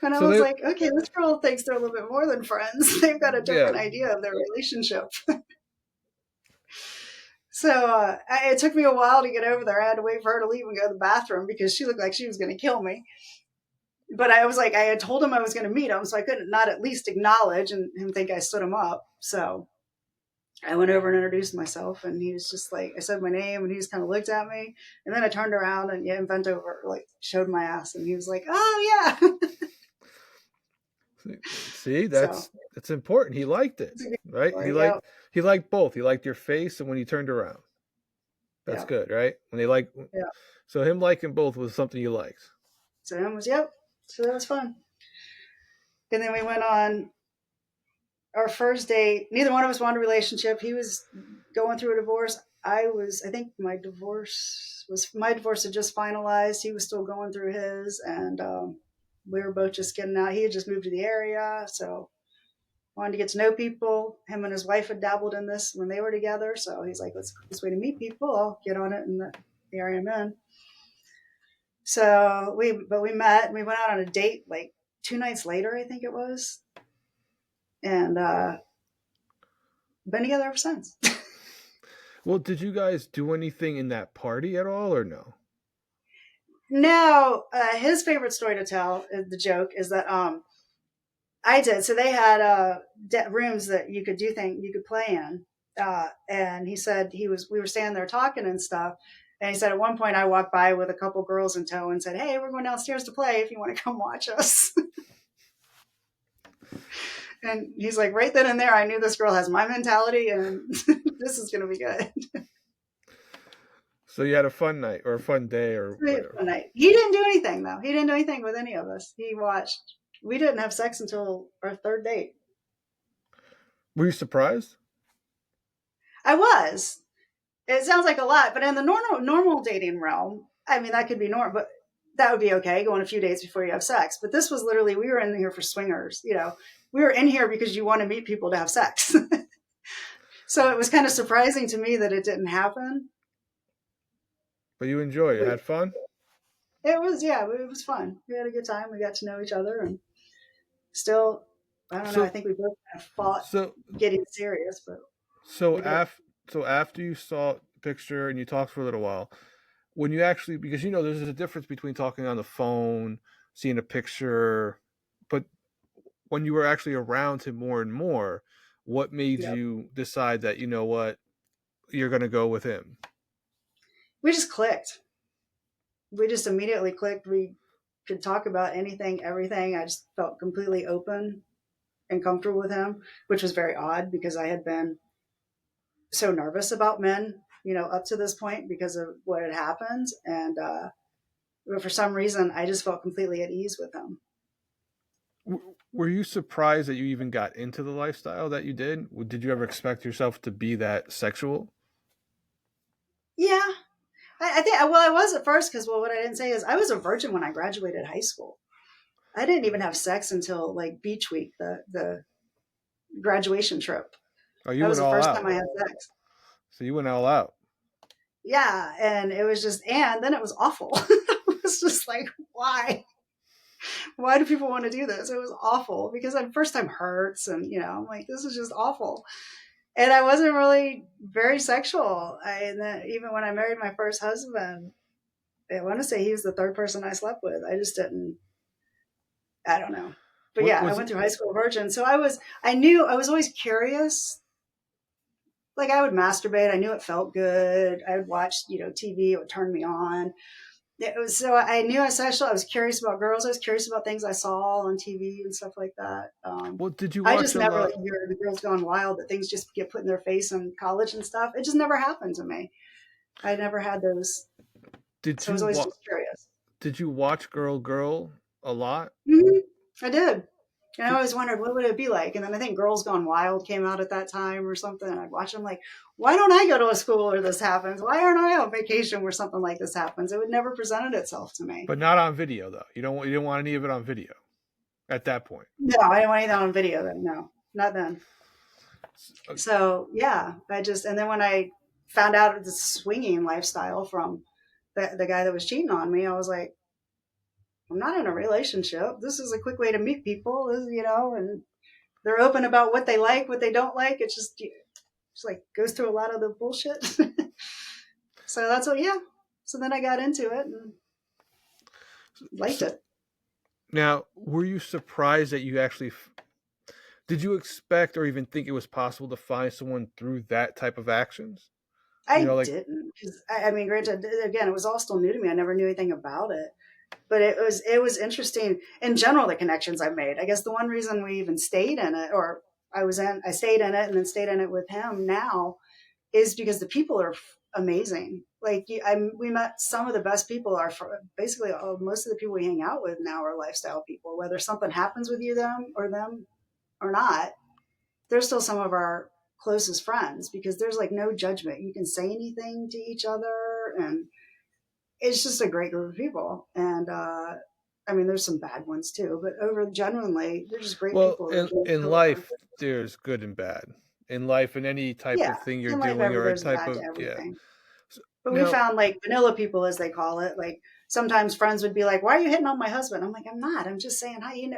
And I So was they like, okay, this girl thinks they're a little bit more than friends. They've got a yeah. different idea of their relationship. So it took me a while to get over there. I had to wait for her to leave and go to the bathroom because she looked like she was going to kill me. But I was like, I had told him I was going to meet him, so I couldn't not at least acknowledge and him think I stood him up. So I went over and introduced myself, and he was just like, I said my name, and he just kind of looked at me, and then I turned around and and bent over, like showed my ass, and he was like, oh yeah. See, So that's important. He liked it, it's a good right? He story. liked Yeah, he liked both. He liked your face and when you turned around. That's yeah, good, right? When they like yeah. so him liking both was something you liked. So it was yep. So that was fun. And then we went on our first date. Neither one of us wanted a relationship. He was going through a divorce. I think my divorce had just finalized. He was still going through his, and we were both just getting out. He had just moved to the area, so wanted to get to know people. Him and his wife had dabbled in this when they were together, so he's like, "Let's this way to meet people. I'll get on it in the area I'm in." So we met. And we went out on a date like 2 nights later, I think it was, and been together ever since. Well, did you guys do anything in that party at all or no? Now, his favorite story to tell, the joke, is that I did. So they had rooms that you could play in, and he said we were standing there talking and stuff. And he said at one point I walked by with a couple girls in tow and said, "Hey, we're going downstairs to play. If you want to come watch us." And he's like, right then and there, I knew this girl has my mentality, and this is going to be good. So you had a fun night or a fun day or whatever. Night. He didn't do anything though. He didn't do anything with any of us. He watched. We didn't have sex until our third date. Were you surprised? I was. It sounds like a lot, but in the normal dating realm, I mean, that could be normal, but that would be okay. Going a few days before you have sex. But this was literally, we were in here for swingers. We were in here because you want to meet people to have sex. So it was kind of surprising to me that it didn't happen. But you enjoy it. But Had fun. it was, yeah, it was fun. We had a good time. We got to know each other, and still, I don't know. I So think we both kind of fought so getting serious, but so we did. after you saw the picture and you talked for a little while, when you actually, because there's a difference between talking on the phone, seeing a picture, but when you were actually around him more and more, what made Yep. you decide that what you're going to go with him? We just clicked. We just immediately clicked. We could talk about anything, everything. I just felt completely open and comfortable with him, which was very odd because I had been so nervous about men, up to this point because of what had happened. And but for some reason, I just felt completely at ease with him. Were you surprised that you even got into the lifestyle that you did? Did you ever expect yourself to be that sexual? Yeah, I think. Well, I was at first because what I didn't say is I was a virgin when I graduated high school. I didn't even have sex until like beach week, the graduation trip. Oh, you That was went the all first out. time I had sex. So you went all out. Yeah, and it was just, and then it was awful. It was just like, why do people want to do this? It was awful because the first time hurts, and I'm like, this is just awful. And I wasn't really very sexual. And then even when I married my first husband, I want to say he was the third person I slept with. I just didn't. I don't know. But What yeah, I was went it? through high school virgin, so I was always curious. Like I would masturbate. I knew it felt good. I would watch, TV. It would turn me on. It was so I knew I was sexual. I was curious about girls. I was curious about things I saw on TV and stuff like that. Well, did you I watch just a never lot? like hear the girls gone wild that things just get put in their face in college and stuff. It just never happened to me. I never had those, Did so I was you always wa- just curious. Did you watch Girl Girl a lot? Hmm. I did. And I Did, always wondered what would it be like. And then I think Girls Gone Wild came out at that time or something. And I'd watch them like, why don't I go to a school where this happens? Why aren't I on vacation where something like this happens? It would never presented itself to me. but not on video though. You didn't want any of it on video at that point. No, I didn't want anything on video then. No, not then. Uh, So yeah, and then when I found out the swinging lifestyle from the guy that was cheating on me, I was like, I'm not in a relationship. This is a quick way to meet people, and they're open about what they like, what they don't like. It's just like goes through a lot of the bullshit. So that's what, yeah. So then I got into it and liked So it. now, were you surprised that you actually did you expect or even think it was possible to find someone through that type of actions? I Like didn't because I mean, granted, again, it was all still new to me. I never knew anything about it, but it was interesting in general. The connections I made. I guess the one reason we even stayed in it, or I stayed in it and then stayed in it with him now, is because the people are amazing. Like we met some of the best people. Are basically most of the people we hang out with now are lifestyle people. Whether something happens with them or not, they're still some of our closest friends because there's like no judgment. You can say anything to each other, and it's just a great group of people. And I mean, there's some bad ones too, but over genuinely, they're just great well, people. in life there's good and bad. In life in any type Yeah, of thing you're in life, doing or a there's type bad to of yeah. everything. So, But we now found like vanilla people, as they call it. Like sometimes friends would be like, "Why are you hitting on my husband?" I'm like, "I'm not. I'm just saying hi."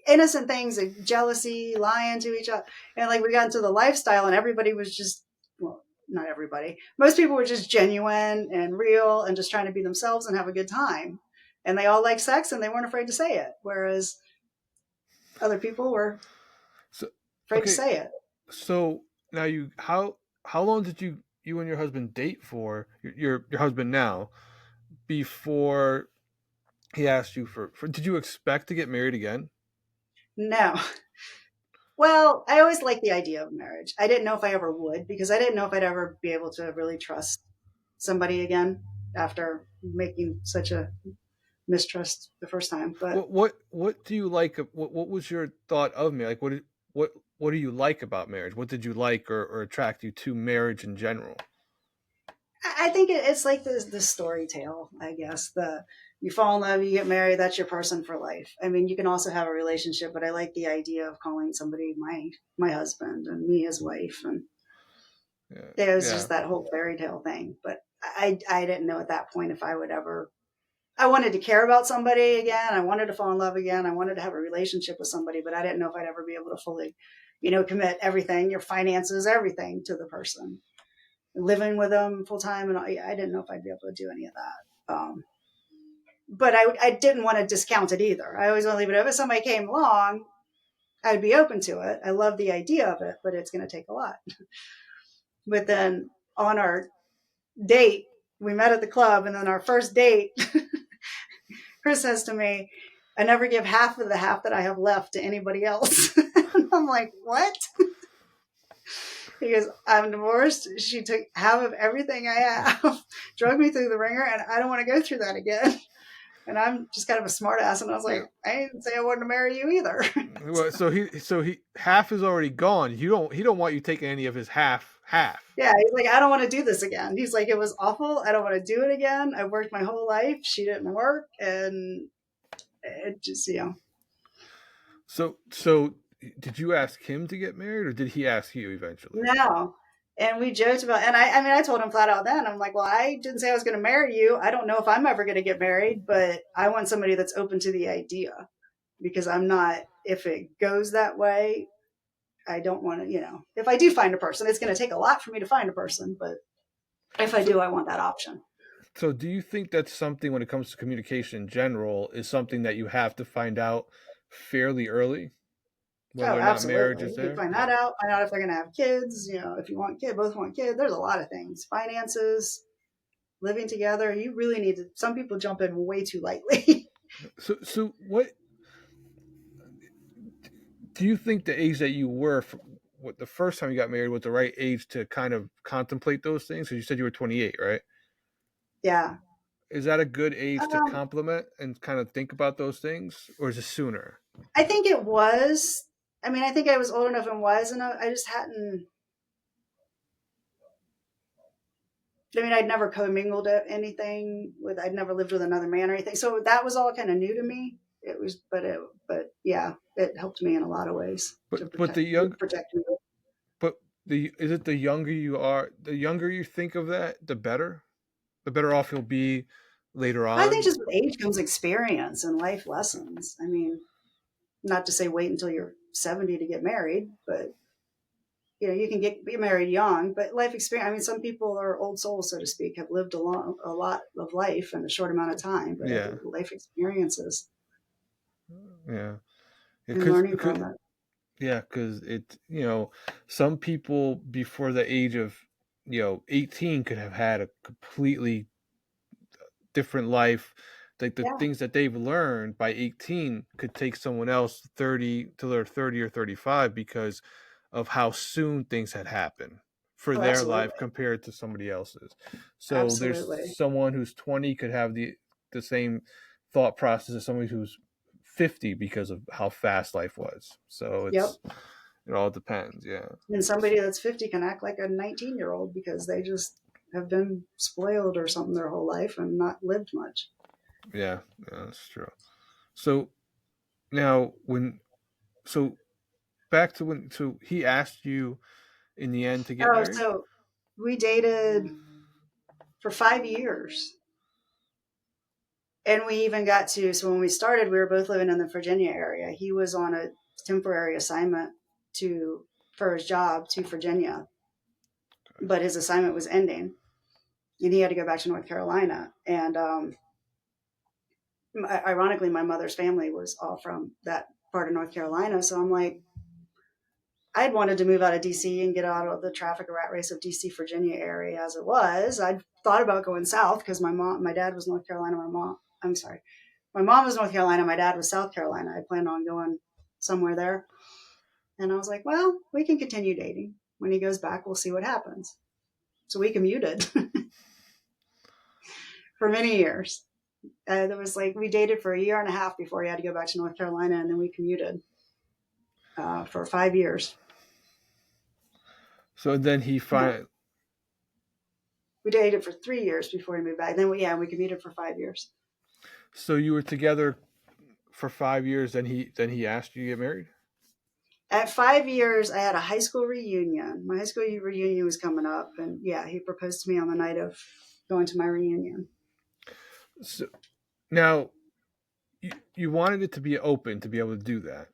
Innocent things like jealousy, lying to each other, and like we got into the lifestyle, and everybody was just well, not everybody. Most people were just genuine and real, and just trying to be themselves and have a good time. And they all liked sex, and they weren't afraid to say it. Whereas other people were so afraid to okay, say it. so now how long did you and your husband date for your husband now before he asked you for did you expect to get married again? No, well, I always liked the idea of marriage. I didn't know if I ever would because I didn't know if I'd ever be able to really trust somebody again after making such a mistrust the first time. But What do you like? What was your thought of me? Like what do you like about marriage? What did you like or attract you to marriage in general? I think it's like the story tale, I guess. The You fall in love, you get married, that's your person for life. I mean, you can also have a relationship, but I like the idea of calling somebody my husband and me his wife, and Yeah, it was yeah. just that whole fairy tale thing. But I didn't know at that point if I would ever. I wanted to care about somebody again. I wanted to fall in love again. I wanted to have a relationship with somebody, but I didn't know if I'd ever be able to fully, commit everything, your finances, everything to the person, living with them full time, and I didn't know if I'd be able to do any of that. But I didn't want to discount it either. I always want to leave it up. If somebody came along, I'd be open to it. I love the idea of it, but it's going to take a lot. But then on our date, we met at the club, and then our first date, Chris says to me, "I never give half of the half that I have left to anybody else." And I'm like, "What?" He goes, "I'm divorced. She took half of everything I have, drug me through the ringer, and I don't want to go through that again." And I'm just kind of a smart ass, and I was Yeah. like, "I didn't say I wanted to marry you either." Well, so he half is already gone. He don't want you taking any of his half. Yeah, he's like, "I don't want to do this again." He's like, "It was awful. I don't want to do it again. I worked my whole life. She didn't work, and it just, So did you ask him to get married, or did he ask you eventually? no." And we joked about, and I mean, I told him flat out then, I'm like, "Well, I didn't say I was going to marry you. I don't know if I'm ever going to get married, but I want somebody that's open to the idea, because I'm not, if it goes that way, I don't want to, if I do find a person, it's going to take a lot for me to find a person, but if I So do, I want that option." so do you think that's something when it comes to communication in general is something that you have to find out fairly early, Oh, whether or not marriage absolutely. is You there? find Yeah. that out. Find out if they're going to have kids. If you want kids, both want kids. There's a lot of things. Finances, living together. You really need to. Some people jump in way too lightly. So what do you think the age that you were what the first time you got married was the right age to kind of contemplate those things? Because you said you were 28, right? Yeah. Is that a good age to Um, compliment and kind of think about those things, or is it sooner? I think it was. I mean, I think I was old enough and wise enough. I just hadn't. I mean, I'd never commingled anything with. I'd never lived with another man or anything. So that was all kind of new to me. It was, but yeah, it helped me in a lot of ways to But the young protect me. but the is it the younger you are, the younger you think of that, the better off you'll be later I think on. just with age comes experience and life lessons. I mean, not to say wait until you're 70 to get married, but you can be married young, but life experience. I mean, some people are old souls, so to speak, have lived a lot of life in a short amount of time. But I Yeah, think life experiences yeah, and because learning from it. yeah, because it some people before the age of 18 could have had a completely different life. Like the Yeah, things that they've learned by 18 could take someone else 30 to their 30 or 35 because of how soon things had happened for oh, their absolutely, life compared to somebody else's. So there's absolutely. someone who's 20 could have the same thought process as somebody who's 50 because of how fast life was. So Yep. it all depends. Yeah. And somebody that's 50 can act like a 19-year-old because they just have been spoiled or something their whole life and not lived much. Yeah, yeah, that's true. So now so back to when so he asked you in the end to get Oh, married? so we dated for 5 years. And we even got to, so when we started, we were both living in the Virginia area. He was on a temporary assignment to, for his job to Virginia, but his assignment was ending and he had to go back to North Carolina. And ironically, my mother's family was all from that part of North Carolina. So I'm like, I'd wanted to move out of DC and get out of the traffic rat race of DC, Virginia area as it was. I'd thought about going south because my dad was North Carolina. I'm sorry, my mom was North Carolina. My dad was South Carolina. I planned on going somewhere there. And I was like, well, we can continue dating. When he goes back, we'll see what happens. So we commuted for many years. There was like, we dated for a year and a half before he had to go back to North Carolina. And then we commuted for 5 years. So then he Yeah. find We dated for 3 years before we moved back. Then we commuted for 5 years. So you were together for 5 years, then he asked you to get married? At 5 years, I had a high school reunion. My high school reunion was coming up, and yeah, he proposed to me on the night of going to my reunion. So now you wanted it to be open to be able to do that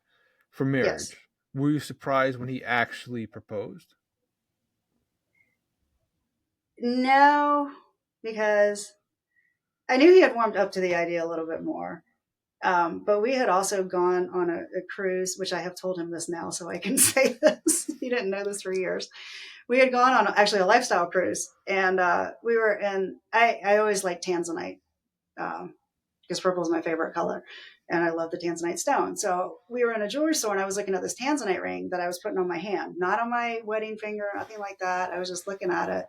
for Yes. marriage. Were you surprised when he actually proposed? No, because I knew he had warmed up to the idea a little bit more. But we had also gone on a cruise, which I have told him this now, so I can say this. He didn't know this for years. We had gone on actually a lifestyle cruise, and we were in. I always like tanzanite because purple is my favorite color, and I love the tanzanite stone. So we were in a jewelry store, and I was looking at this tanzanite ring that I was putting on my hand, not on my wedding finger, nothing like that. I was just looking at it,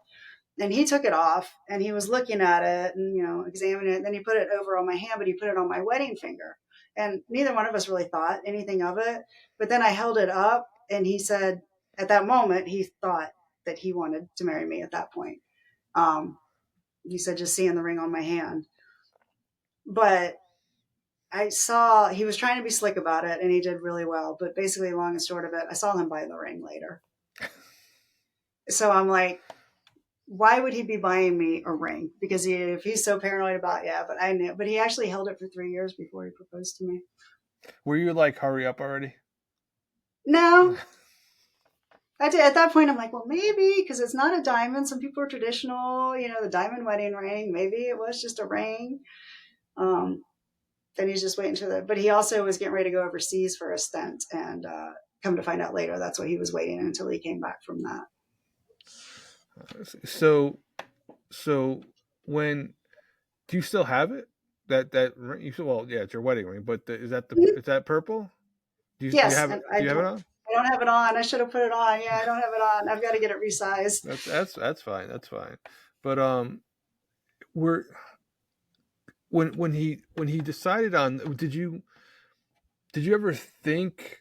and he took it off and he was looking at it and examining it. And then he put it over on my hand, but he put it on my wedding finger, and neither one of us really thought anything of it. But then I held it up, and he said at that moment he thought that he wanted to marry me at that point. um, he said just seeing the ring on my hand. But I saw he was trying to be slick about it, and he did really well. But basically, long and short of it, I saw him buy the ring later. So I'm like, why would he be buying me a ring? Because if he's so paranoid about, yeah, but I knew. But he actually held it for 3 years before he proposed to me. Were you like, hurry up already? No, I did. At that point, I'm like, well, maybe because it's not a diamond. Some people are traditional, the diamond wedding ring. Maybe it was just a ring. Um, then he's just waiting to the. But he also was getting ready to go overseas for a stint, and come to find out later, that's why he was waiting until he came back from that. So so when do you still have it? That ring? You said, well, yeah, it's your wedding ring, but Mhm. is that purple? Do you Yes, have it? and I Do you have it don't. on? I don't have it on. I should have put it on. Yeah, I don't have it on. I've got to get it resized. That's fine. That's fine. But we're when he decided on, did you ever think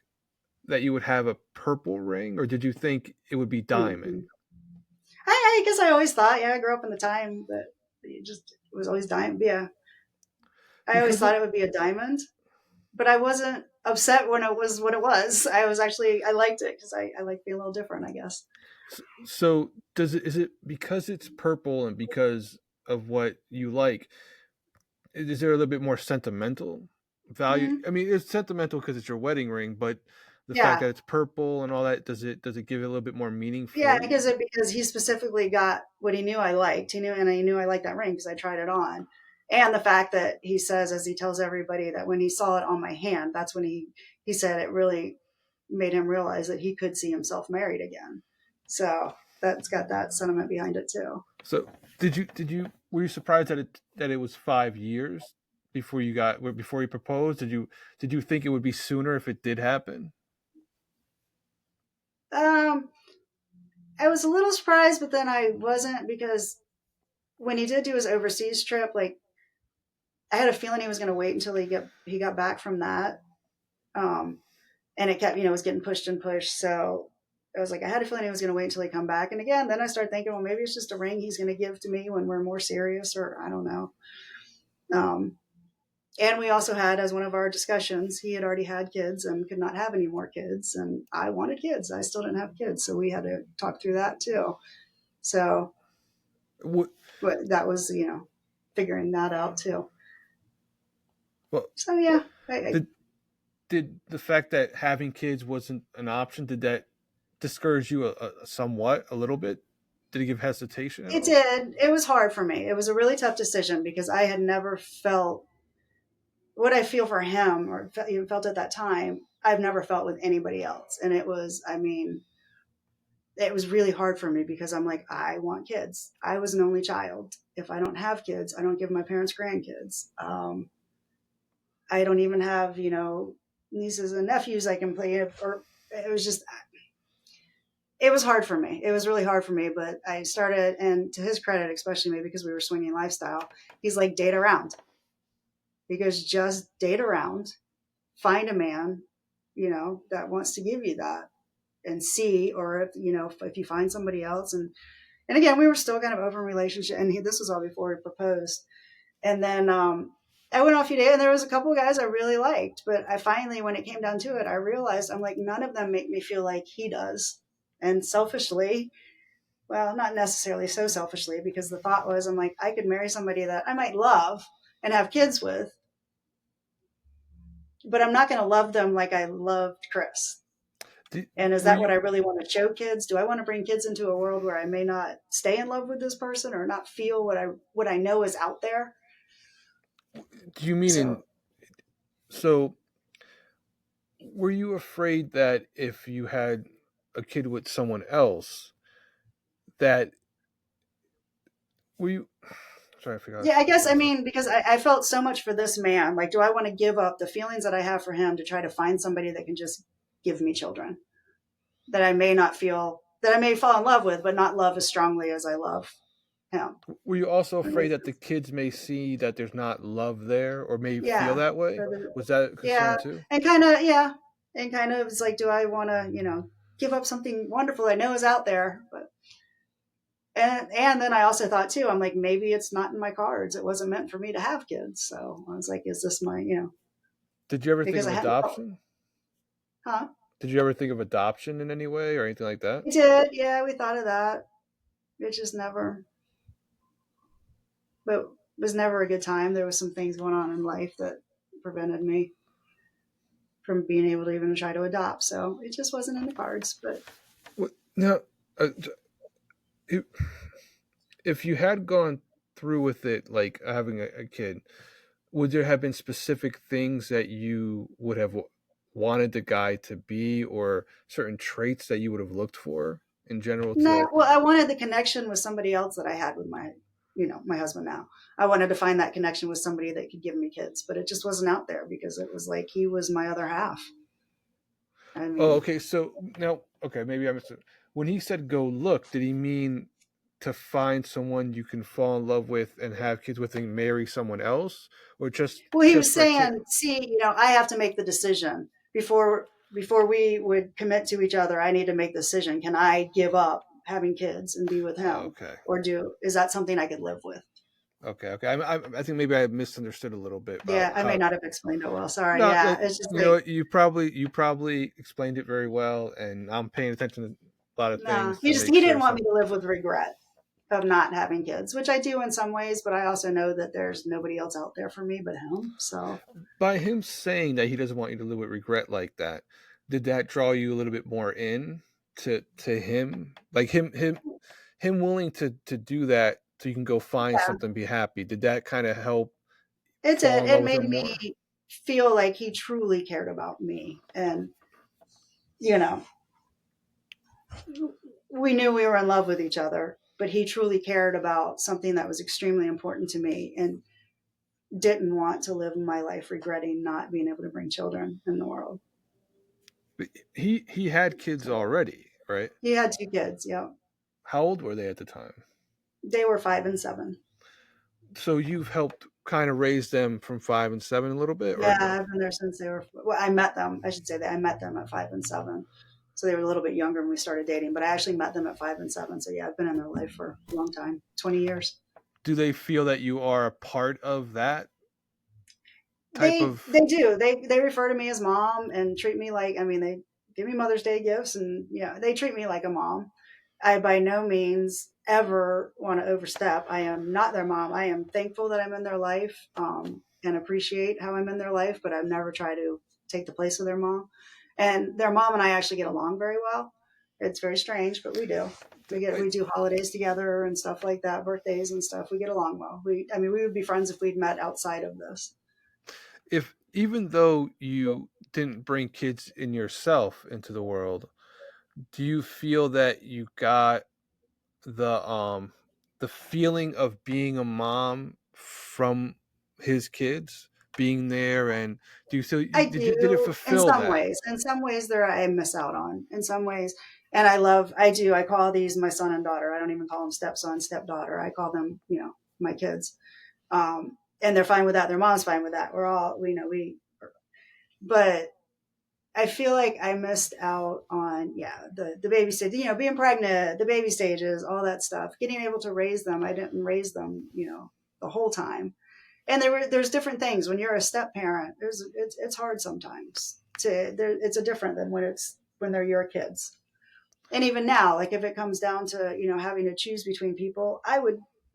that you would have a purple ring, or did you think it would be diamond? Mm-mm. I guess I always thought, yeah, I grew up in the time that it was always diamond. Yeah, I always Because thought it would be a diamond, but I wasn't upset when it was what it was. I liked it because I like being a little different, I guess. so is it because it's purple and because of what you like? Is there a little bit more sentimental value? Mm, I mean, it's sentimental because it's your wedding ring, but the fact yeah, that it's purple and all that, does it give it a little bit more meaning yeah, for you? because he specifically got what he knew I liked. He knew I liked that ring because I tried it on, and the fact that he says, as he tells everybody, that when he saw it on my hand, that's when he said it really made him realize that he could see himself married again. So that's got that sentiment behind it too. So did you were you surprised that it was 5 years before you proposed? Did you think it would be sooner if it did happen? Um, I was a little surprised, but then I wasn't because when he did do his overseas trip, like I had a feeling he was going to wait until he got back from that. Um, and it kept, it was getting pushed and pushed. So I was like, I had a feeling he was going to wait until he come back. And again, then I started thinking, well, maybe it's just a ring he's going to give to me when we're more serious, or I don't know. Um, and we also had, as one of our discussions, he had already had kids and could not have any more kids. And I wanted kids. I still didn't have kids. So we had to talk through that too. So What, but that was, figuring that out too. well, So yeah, I, did did the fact that having kids wasn't an option, did that discourage you a little bit? Did it give hesitation at it all? did. It was hard for me. It was a really tough decision because I had never felt what I feel for him or even felt at that time. I've never felt with anybody else. And it was, I mean, it was really hard for me because I'm like, I want kids. I was an only child. If I don't have kids, I don't give my parents grandkids. I don't even have, nieces and nephews I can play. Or it was just, it was hard for me. It was really hard for me, but I started, and to his credit, especially maybe because we were swinging lifestyle, he's like, date around. Because just date around, find a man, that wants to give you that, and see, or if you find somebody else, and And again, we were still kind of open relationship, and this was all before we proposed. And then I went on a few days, and there was a couple of guys I really liked, but I finally, when it came down to it, I realized I'm like, none of them make me feel like he does. And selfishly, well, not necessarily so selfishly, because the thought was, I'm like, I could marry somebody that I might love and have kids with, but I'm not going to love them like I loved Chris. Did, And is were that what you I really want to show kids? Do I want to bring kids into a world where I may not stay in love with this person or not feel what I know is out there? do you mean in So so were you afraid that if you had a kid with someone else that were you I'm trying to figure out yeah, I how to guess I phrase this. mean because I felt so much for this man. Like, do I want to give up the feelings that I have for him to try to find somebody that can just give me children that I may not feel that I may fall in love with, but not love as strongly as I love him? Were you also That afraid makes that the sense. kids may see that there's not love there or may feel Yeah. that way? Was that a Yeah. concern too? And kind of, yeah. And kind of, it's like, do I want to, give up something wonderful I know is out there? But and then I also thought too, I'm like, maybe it's not in my cards. It wasn't meant for me to have kids. So I was like, is this my, Did you ever think because of I hadn't felt, adoption? huh? Did you ever think of adoption in any way or anything like that? We did, yeah, we thought of that. It just never, but it was never a good time. There was some things going on in life that prevented me from being able to even try to adopt. So it just wasn't in the cards. But Now, uh, if if you had gone through with it, like having a kid, would there have been specific things that you would have wanted the guy to be, or certain traits that you would have looked for in general to no, like? well, I wanted the connection with somebody else that I had with my husband now. I wanted to find that connection with somebody that could give me kids, but it just wasn't out there because it was like he was my other half. I Oh, mean, okay. So now, okay, maybe I missed it. When he said go look, did he mean to find someone you can fall in love with and have kids with and marry someone else, or well, he just was for kid? saying, see, I have to make the decision before we would commit to each other. I need to make the decision. Can I give up having kids and be with him, Okay, or is that something I could live with? okay. I think maybe I misunderstood a little bit about Yeah, I may how. not have explained it well. Sorry. No, Yeah, it's just you know like, what, you probably explained it very well, and I'm paying attention to a lot of no, things he to just make he sure didn't want me some. to live with regret of not having kids, which I do in some ways, but I also know that there's nobody else out there for me but him. So By him saying that he doesn't want you to live with regret like that, did that draw you a little bit more in to him, like him willing to do that so you can go find yeah, something, be happy? Did that kind of help it fall did. in It love with her made more? me feel like he truly cared about me, and you know, we knew we were in love with each other, but he truly cared about something that was extremely important to me, and didn't want to live my life regretting not being able to bring children in the world. He had kids So already, right? he had two kids. Yeah, How old were they at the time? they were 5 and 7. So you've helped kind of raise them from 5 and 7 a little bit, or Yeah, no? I've been there since they were. Well, I met them. I should say that I met them at 5 and 7, so they were a little bit younger when we started dating. But I actually met them at 5 and 7. So yeah, I've been in their life for a long time, 20 years. Do they feel that you are a part of that type They of? do. They refer to me as mom and treat me like. I mean, they give me Mother's Day gifts, and they treat me like a mom. I by no means ever want to overstep. I am not their mom. I am thankful that I'm in their life, and appreciate how I'm in their life, but I've never tried to take the place of their mom. And their mom and I actually get along very well. It's very strange, but we do. We do holidays together and stuff like that, birthdays and stuff. We get along well. I mean, we would be friends if we'd met outside of this. If even though you didn't bring kids in yourself into the world, do you feel that you got the um the feeling of being a mom from his kids being there, and do you so I did it do in fulfill some that? ways. In some ways, there I miss out on. In some ways, and I love. I do. I call these my son and daughter. I don't even call them stepson, stepdaughter. I call them, my kids. And they're fine with that. Their mom's fine with that. We're all, we know we. But I feel like I missed out on, yeah, the baby stage, being pregnant, the baby stages, all that stuff, getting able to raise them. I didn't raise them, the whole time. And there's different things when you're a step parent. It's hard sometimes it's a different than when they're your kids. And even now, like if it comes down to, having to choose between people,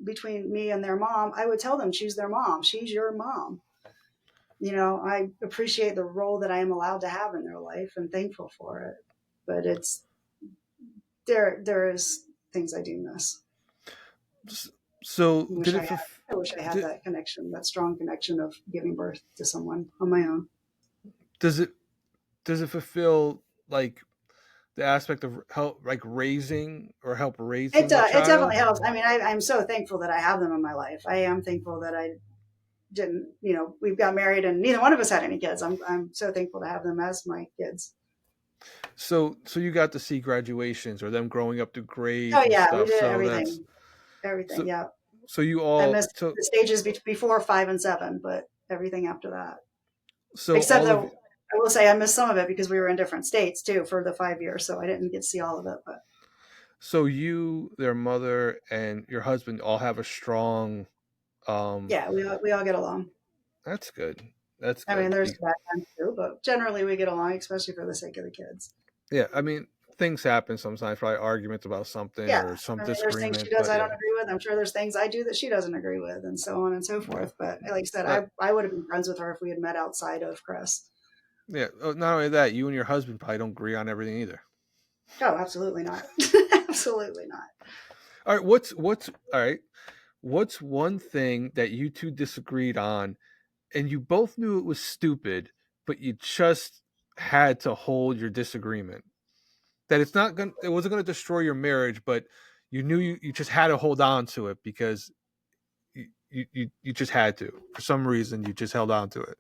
between me and their mom, I would tell them, choose their mom. She's your mom. I appreciate the role that I am allowed to have in their life and thankful for it. But there is things I do miss. So I wish I had. I wish I had that connection, that strong connection of giving birth to someone on my own. does it does it fulfill like the aspect of help, like help raising a It definitely child? helps. I mean, I'm so thankful that I have them in my life. I am thankful that I didn't. We got married and neither one of us had any kids. I'm so thankful to have them as my kids. So you got to see graduations or them growing up through Oh grades and yeah, we stuff. did So that's everything. so Yeah, so you I all missed the stages before 5 and 7, but everything after that. so Except all of though, I will say I missed some of it because we were in different states too for the 5 years, so I didn't get to see all of it. But so you, their mother, and your husband all have a strong. Um, yeah, we all get along. that's good. That's I mean, good. there's bad times too, but generally we get along, especially for the sake of the kids. Yeah, I mean things happen sometimes, probably arguments about something Yeah, or some I mean, there's things she disagreement. does But I yeah, don't agree with. I'm sure there's things I do that she doesn't agree with, and so on and so yeah. forth. But like I said, Uh, I would have been friends with her if we had met outside of Chris. yeah. Not only that, you and your husband probably don't agree on everything either. Oh, absolutely not. Absolutely not. All right. What's all right? What's one thing that you two disagreed on, and you both knew it was stupid, but you just had to hold your disagreement? That it wasn't gonna destroy your marriage, but you knew you just had to hold on to it because you just had to. For some reason, you just held on to it.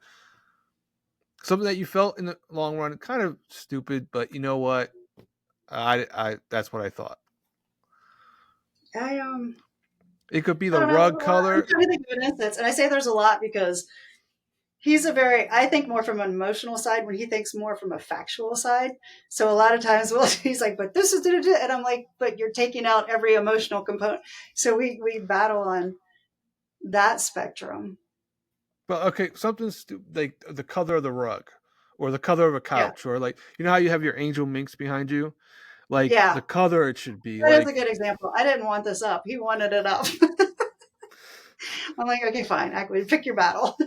Something that you felt in the long run kind of stupid, but you know what? I that's what I thought. I It could be I the don't know. rug I'm color. trying to think of an instance, and I say there's a lot because I think more from an emotional side when he thinks more from a factual side. So a lot of times, well, he's like, but this is, and I'm like, but you're taking out every emotional component. So we battle on that spectrum. But okay, something like the color of the rug, or the color of a Yeah. couch, or like how you have your Angel Minx behind you, like the Yeah. color it should be. That is a Like, good example. I didn't want this up. He wanted it up. I'm like, okay, fine. Pick your battle.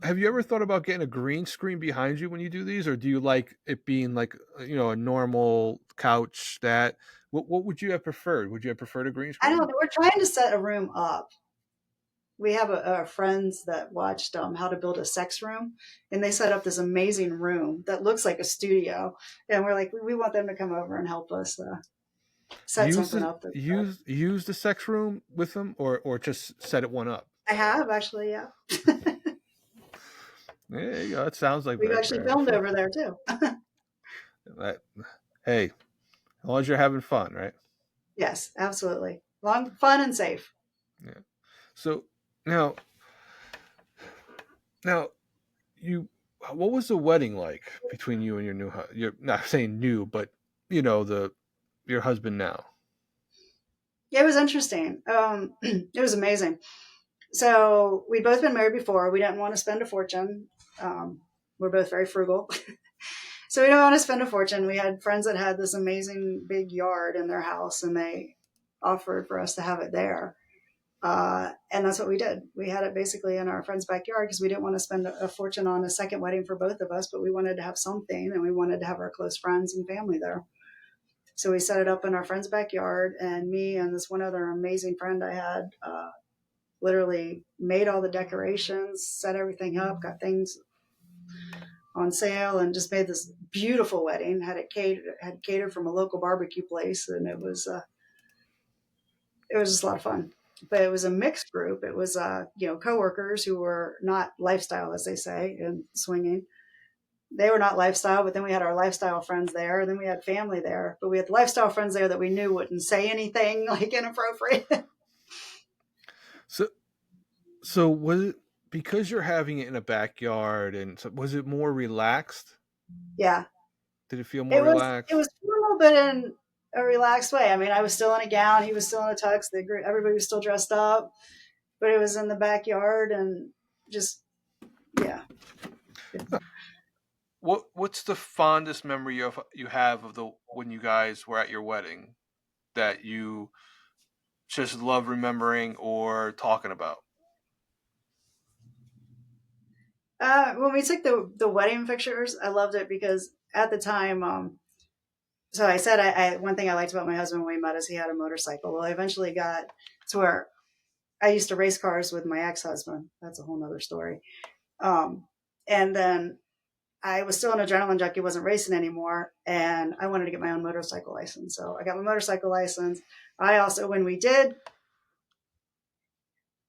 have you ever thought about getting a green screen behind you when you do these, or do you like it being like a normal couch? That what would you have preferred? Would you have preferred a green I don't screen? know. We're trying to set a room up. We have friends that watched How to Build a Sex Room, and they set up this amazing room that looks like a studio. And we're like, we want them to come over and help us set something up. Use the sex room with them, or just set it one up. I have actually, yeah. There you go. It sounds like We've actually very filmed fun. over there too. Hey, as long as you're having fun, right? Yes, absolutely. Long, fun, and safe. Yeah. So now, now you, what was the wedding like between you and your new? You're not saying new, but the your husband now. It was interesting. It was amazing. So we'd both been married before. We didn't want to spend a fortune. We're both very frugal. So we don't want to spend a fortune. We had friends that had this amazing big yard in their house, and they offered for us to have it there. And that's what we did. We had it basically in our friend's backyard because we didn't want to spend a fortune on a second wedding for both of us, but we wanted to have something, and we wanted to have our close friends and family there. So we set it up in our friend's backyard, and me and this one other amazing friend I had literally made all the decorations, set everything up, got things on sale, and just made this beautiful wedding. Had catered from a local barbecue place, and it was just a lot of fun. But it was a mixed group. It was coworkers who were not lifestyle, as they say, in swinging. They were not lifestyle, but then we had our lifestyle friends there, and then we had family there. But we had lifestyle friends there that we knew wouldn't say anything like inappropriate. So so was it? because you're having it in a backyard, and so was it more relaxed? Yeah, Did it feel more it was relaxed? formal, but in a relaxed way. I mean, I was still in a gown, he was still in a tux, everybody was still dressed up, but it was in the backyard and just yeah. What's the fondest memory you have of the when you guys were at your wedding that you just love remembering or talking about? When we took the wedding pictures, I loved it because at the time, so I said one thing I liked about my husband when we met is he had a motorcycle. Well, I eventually got to where I used to race cars with my ex husband. That's a whole nother story. Um, and then I was still an adrenaline junkie, wasn't racing anymore, and I wanted to get my own motorcycle license. So I got my motorcycle license. I also, when we did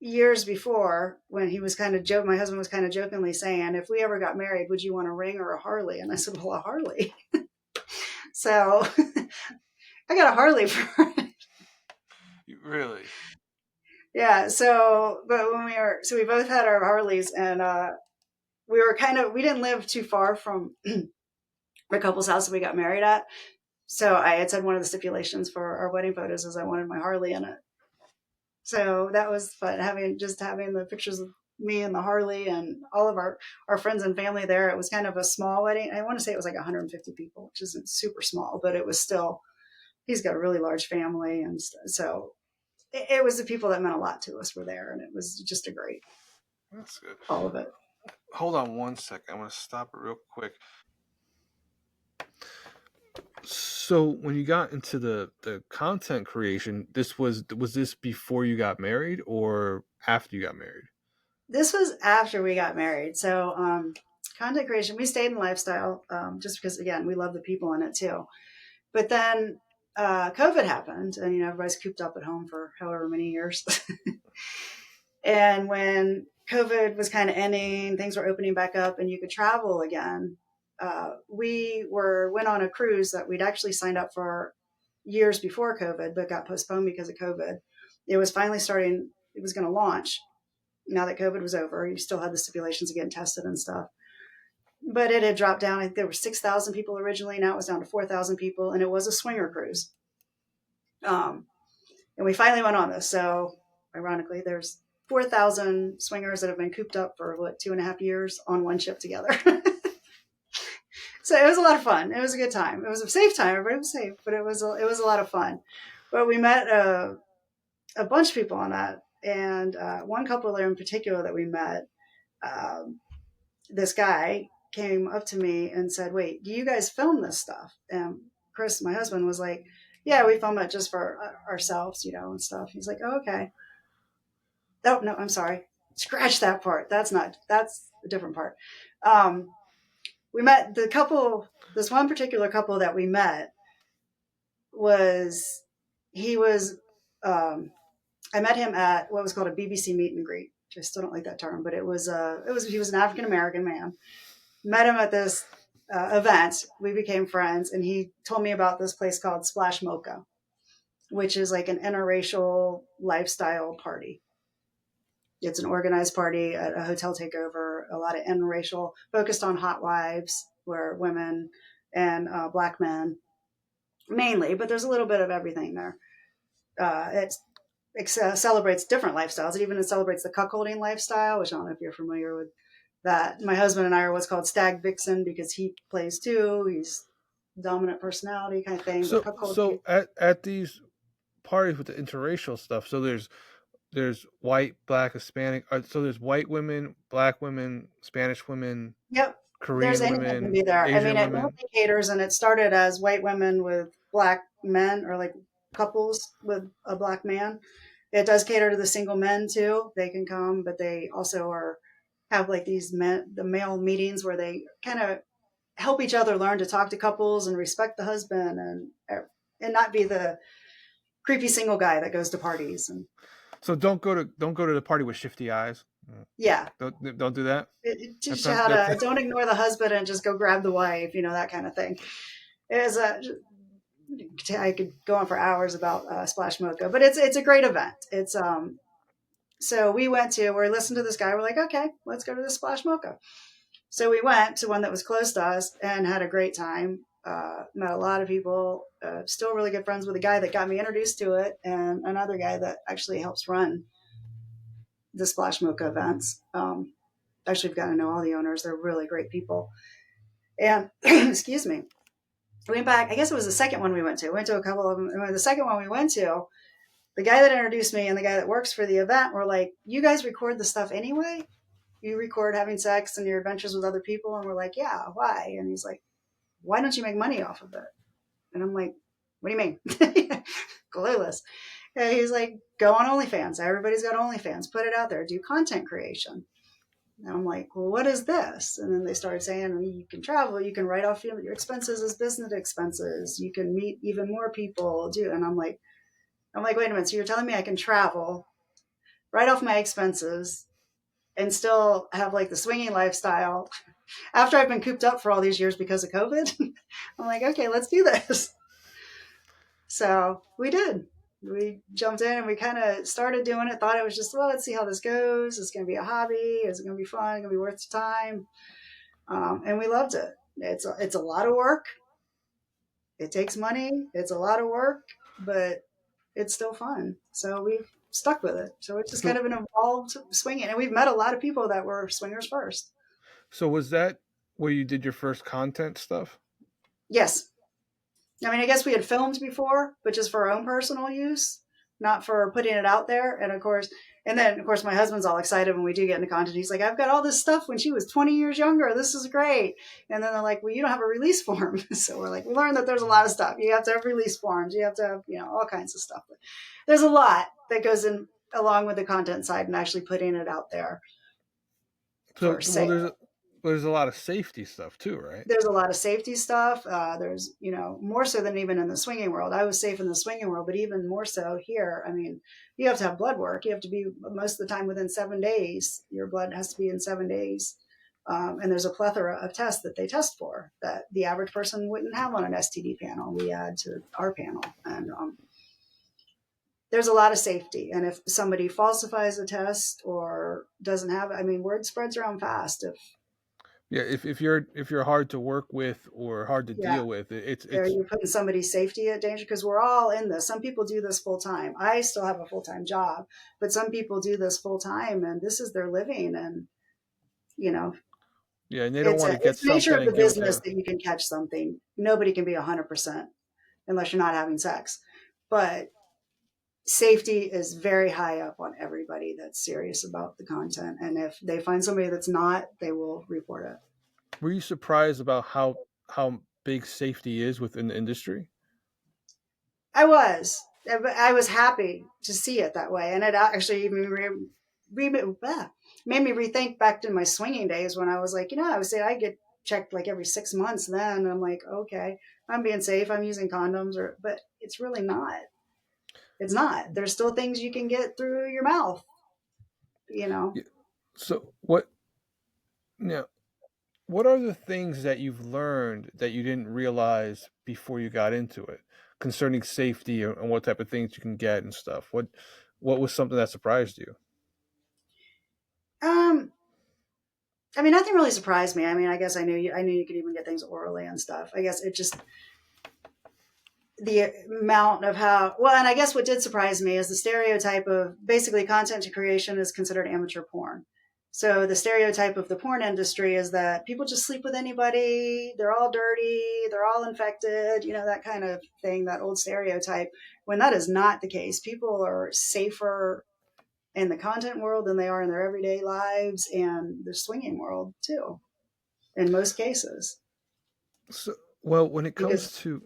years before, when he was kind of joke, my husband was kind of jokingly saying, "If we ever got married, would you want a ring or a Harley?" And I said, "Well, a Harley." So I got a Harley for it. Really? Yeah. So, but when we both had our Harleys, and we were we didn't live too far from the couple's house that we got married at. So I had said one of the stipulations for our wedding photos is I wanted my Harley in it. So that was fun, having the pictures of me and the Harley and all of our friends and family there. It was kind of a small wedding. I want to say it was like 150 people, which isn't super small, but it was still, he's got a really large family. And so it was the people that meant a lot to us were there. And it was just a great, That's good. all of it. Hold on one second. I'm going to stop it real quick. So when you got into the content creation, was this before you got married or after you got married? This was after we got married. So, content creation, we stayed in lifestyle, just because, again, we love the people in it too. But then COVID happened, and everybody's cooped up at home for however many years. And when COVID was kind of ending, things were opening back up, and you could travel again. We went on a cruise that we'd actually signed up for years before COVID, but got postponed because of COVID. It was finally starting. It was going to launch now that COVID was over. You still had the stipulations of getting tested and stuff, but it had dropped down. I think there were 6,000 people originally. Now it was down to 4,000 people, and it was a swinger cruise. Um, and we finally went on this. So, ironically, there's 4,000 swingers that have been cooped up for 2.5 years on one ship together. So it was a lot of fun. It was a good time. It was a safe time. Everybody was safe, but it was a lot of fun. But we met a bunch of people on that, and one couple there in particular that we met. Um, this guy came up to me and said, "Wait, do you guys film this stuff?" And Chris, my husband, was like, "Yeah, we film it just for ourselves, and stuff." He's like, "Oh, okay." Oh no, I'm sorry. Scratch that part. That's a different part. Um, we met the couple. This one particular couple that we met was he was. I met him at what was called a BBC meet and greet. Which I still don't like that term, but it was he was an African American man. Met him at this event. We became friends, and he told me about this place called Splash Mocha, which is like an interracial lifestyle party. It's an organized party at a hotel takeover, a lot of interracial, focused on hot wives, where women and black men mainly, but there's a little bit of everything there. It celebrates different lifestyles. It even celebrates the cuckolding lifestyle, which I don't know if you're familiar with that. My husband and I are what's called stag vixen because he plays too. He's dominant personality kind of thing, but cuckold. So at these parties with the interracial stuff, so there's white, black, Hispanic. So there's white women, black women, Spanish women, Yep. There's Korean anyone can women, be there. I mean, Asian it women. normally caters, and it started as white women with black men, or like couples with a black man. It does cater to the single men too. They can come, but they also have like the male meetings where they kind of help each other learn to talk to couples and respect the husband, and not be the creepy single guy that goes to parties. And So don't go to the party with shifty eyes. yeah, Don't do that. it That's teaches you not how that's to don't ignore the husband and just go grab the wife, that kind of thing. It was a I could go on for hours about Splash Mocha, but it's a great event. It's So we listened to this guy. We're like, okay, let's go to the Splash Mocha. So we went to one that was close to us and had a great time. Met a lot of people. Still really good friends with a guy that got me introduced to it, and another guy that actually helps run the Splash Mocha events. Actually, I've gotten to know all the owners. They're really great people. And excuse me, we went back. I guess it was the second one we went to. We went to a couple of them. And the second one we went to, the guy that introduced me and the guy that works for the event were like, "You guys record the stuff anyway? You record having sex and your adventures with other people?" And we're like, "Yeah, why?" And he's like, "Why don't you make money off of it?" And I'm like, "What do you mean?" Clueless. And he's like, "Go on OnlyFans. Everybody's got OnlyFans. Put it out there. Do content creation." And I'm like, "Well, what is this?" And then they started saying, "You can travel. You can write off your expenses as business expenses. You can meet even more people." Do and I'm like, "Wait a minute. So you're telling me I can travel, write off my expenses, and still have like the swinging lifestyle after I've been cooped up for all these years because of COVID?" I'm like, "Okay, let's do this." So we did. We jumped in and we kind of started doing it. Thought it was just, well, let's see how this goes. It's going to be a hobby. Is it going to be fun? Going to be worth the time? And we loved it. It's a lot of work. It takes money. It's a lot of work, but it's still fun. So we've stuck with it. So it's just kind So of an evolved swinging, and we've met a lot of people that were swingers first. so was that where you did your first content stuff? Yes, I mean, I guess we had filmed before, but just for our own personal use, not for putting it out there. And then of course, my husband's all excited when we do get into content. He's like, "I've got all this stuff when she was 20 years younger. This is great." And then they're like, "Well, you don't have a release form." So we're like, we learned that there's a lot of stuff. You have to have release forms. You have to have, all kinds of stuff. But there's a lot that goes in along with the content side and actually putting it out there So for well, sale. there's a lot of safety stuff too, right? There's a lot of safety stuff. There's, more so than even in the swinging world. I was safe in the swinging world, but even more so here. I mean, you have to have blood work. You have to be most of the time within 7 days. Your blood has to be in 7 days. And there's a plethora of tests that they test for that the average person wouldn't have on an STD panel. We add to our panel. And there's a lot of safety. And if somebody falsifies a test or doesn't have it, I mean, word spreads around fast. Yeah, if you're hard to work with or hard to Yeah, deal with, it's you're putting somebody's safety at danger because we're all in this. Some people do this full time. I still have a full time job, but some people do this full time and this is their living. And, you know, yeah, and they don't want to get it's the nature something of the and give it business to. that you can catch something. Nobody can be 100% unless you're not having sex. But safety is very high up on everybody that's serious about the content. And if they find somebody that's not, they will report it. Were you surprised about how big safety is within the industry? I was. I was happy to see it that way, and it actually even made me rethink back to my swinging days when I was like, I would say I get checked like every 6 months. Then I'm like, okay, I'm being safe. I'm using condoms, but it's really not. It's not. There's still things you can get through your mouth. You know. Yeah. So now what are the things that you've learned that you didn't realize before you got into it concerning safety and what type of things you can get and stuff? What was something that surprised you? Um. I mean, nothing really surprised me. I mean, I guess I knew you could even get things orally and stuff. I guess it just the amount of how well, and I guess what did surprise me is the stereotype of basically content creation is considered amateur porn. So the stereotype of the porn industry is that people just sleep with anybody, they're all dirty, they're all infected, that kind of thing, that old stereotype, when that is not the case. People are safer in the content world than they are in their everyday lives and the swinging world too, in most cases. So, well, when it comes Because to,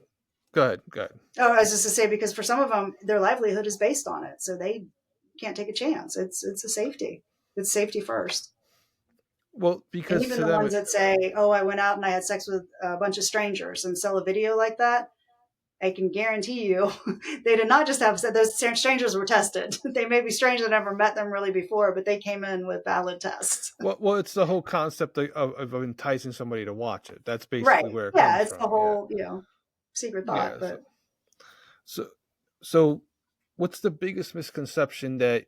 go ahead, go ahead. Oh, I was just to say because for some of them, their livelihood is based on it, so they can't take a chance. It's a safety. It's safety first. Well, And because even to the them, ones that say, "Oh, I went out and I had sex with a bunch of strangers," and sell a video like that, I can guarantee you, they did not just have those strangers were tested. They may be strangers that never met them really before, but they came in with valid tests. it's the whole concept of enticing somebody to watch it. That's Right? basically where it Yeah, comes it's the from. Yeah, whole secret thought. yeah. So, But so, so what's the biggest misconception that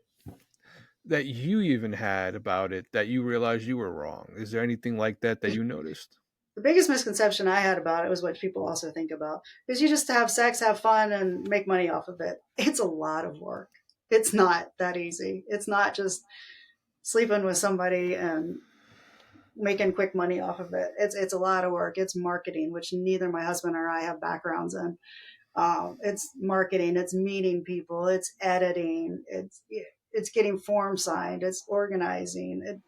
that you even had about it that you realized you were wrong? Is there anything like that that you noticed? The biggest misconception I had about it was what people also think about is you just have sex, have fun, and make money off of it. It's a lot of work. It's not that easy. It's not just sleeping with somebody and making quick money off of it. It's a lot of work. It's marketing, which neither my husband or I have backgrounds in. It's marketing. It's meeting people. It's editing. It's getting form signed. It's organizing.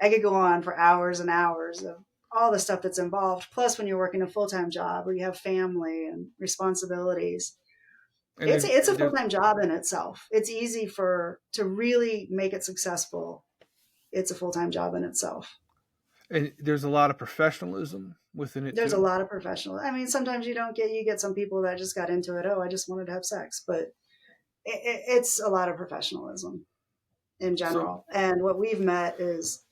I could go on for hours and hours of all the stuff that's involved. Plus, when you're working a full time job where you have family and responsibilities, And it's a full there's time job in itself. It's easy for to really make it successful. It's a full time job in itself. and there's a lot of professionalism within it There's a too. lot of professional. I mean, sometimes you get some people that just got into it. Oh, I just wanted to have sex, but it's a lot of professionalism in So general. And what we've met is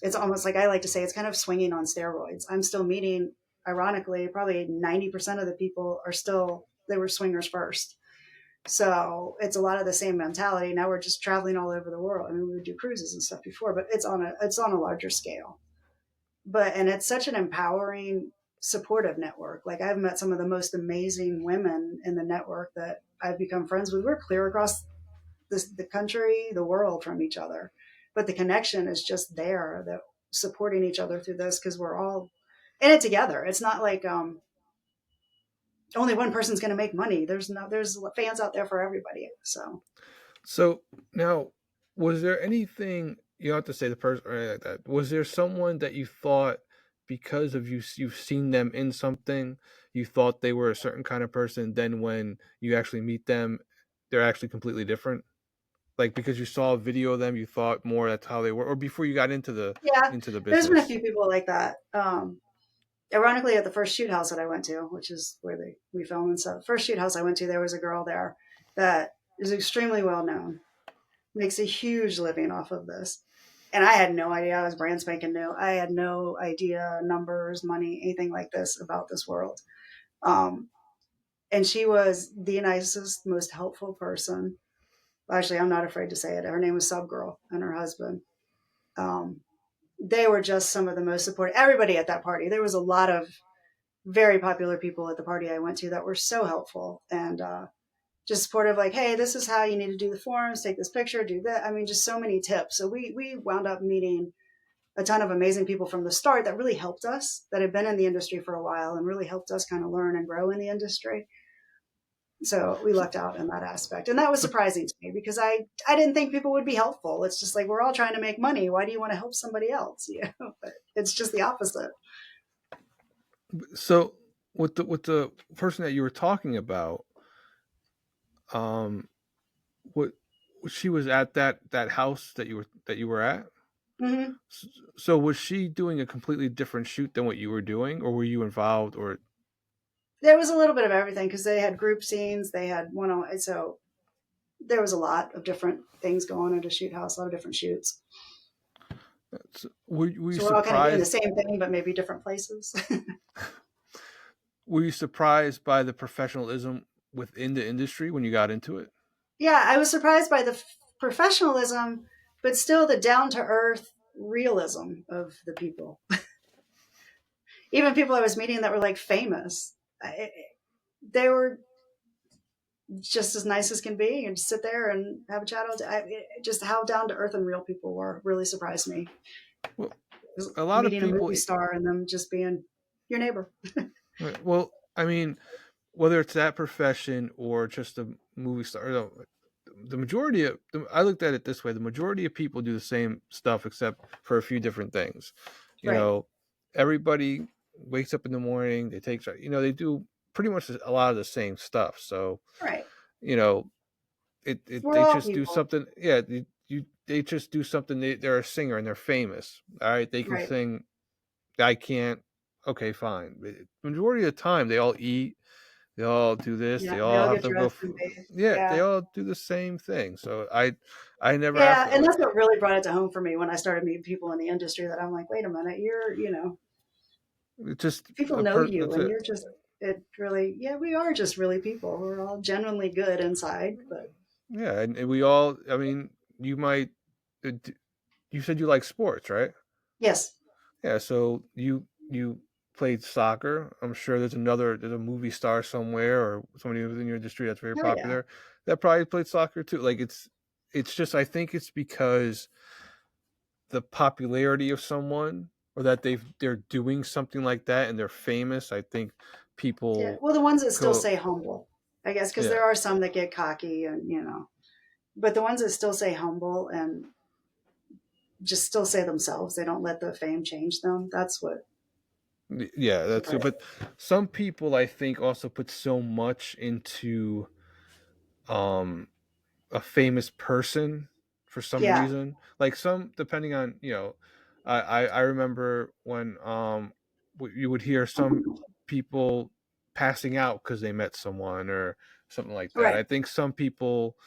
it's almost like I like to say it's kind of swinging on steroids. I'm still meeting, ironically, probably 90% of the people are still, they were swingers first. So it's a lot of the same mentality. Now we're just traveling all over the world. I mean, we would do cruises and stuff before, but it's on a larger scale. But, and it's such an empowering, supportive network. Like I've met some of the most amazing women in the network that I've become friends with. We're clear across the country, the world from each other. But the connection is just there, that supporting each other through this because we're all in it together. It's not like only one person's going to make money. There's fans out there for everybody. So so now, was there anything you don't have to say the person or anything like that? Was there someone that you thought because of you've seen them in something, you thought they were a certain kind of person, then when you actually meet them, they're actually completely different? Like because you saw a video of them, you thought more that's how they were, or before you got yeah, into the there's been a business. few people like that. Ironically, at the first shoot house that I went to, which is where we film and stuff, first shoot house I went to, there was a girl there that is extremely well known, makes a huge living off of this. And I had no idea. I was brand spanking new. I had no idea numbers, money, anything like this about this world. Um, and she was the nicest, most helpful person. Actually, I'm not afraid to say it. Her name was Subgirl and her husband. Um, they were just some of the most supportive. Everybody at that party. There was a lot of very popular people at the party I went to that were so helpful and just supportive. Like, hey, this is how you need to do the forms. Take this picture. Do that. I mean, just so many tips. So we wound up meeting a ton of amazing people from the start that really helped us, that had been in the industry for a while and really helped us kind of learn and grow in the industry. So we So, lucked out in that aspect. And that was so, surprising to me because I didn't think people would be helpful. It's just like, we're all trying to make money. Why do you want to help somebody else? But it's just the opposite. so with the person that you were talking about, um, what she was at that house that you were at. Mm-hmm. So was she doing a completely different shoot than what you were doing, or were you involved? Or There was a little bit of everything because they had group scenes, they had one on, so there was a lot of different things going on at a shoot house, a lot of different shoots. were you So we're all kind of doing the surprised? same thing, but maybe different places. Were you surprised by the professionalism within the industry when you got into it? Yeah, I was surprised by the professionalism, but still the down to earth realism of the people. Even people I was meeting that were like famous, they were just as nice as can be and just sit there and have a chat all day. Just how down to earth and real people were really surprised me. Well, It was a lot of meeting a people. movie star and them just being your neighbor. Well, I mean, whether it's that profession or just a movie star, no, the majority of I looked at it this way: the majority of people do the same stuff except for a few different things. You Right, know, everybody wakes up in the morning, they take, they do pretty much a lot of the same stuff. So, right. you know, We're they all just do people. something. Yeah, they just do something. They're a singer and they're famous. All right, they can Right, sing. I can't. Okay, fine. Majority of the time, they all eat, they all do this. yeah. They They all all have get to go. dressed and bathed. Yeah, they Yeah, all do the same thing. So I never have yeah. to. And that's what really brought it to home for me when I started meeting people in the industry. That I'm like, wait a minute, It's just people a know per. you, That's and it. you're just it really. Yeah, we are just really people. We're all genuinely good inside, but Yeah, and we all. I mean, you might. you said you like sports, right? Yes. Yeah, so you played soccer. I'm sure there's a movie star somewhere or somebody within your industry that's very Oh yeah. popular that probably played soccer too. Like it's just I think it's because the popularity of someone or that they're doing something like that and they're famous. I think Yeah. people Well, the ones that still go say humble, I guess, because yeah. there are some that get cocky and but the ones that still say humble and just still say themselves, they don't let the fame change them. That's Yeah, that's what it. But some people I think also put so much into um a famous person for some yeah. reason. Like some, depending on I remember when you would hear some people passing out because they met someone or something like that. Right. I think some people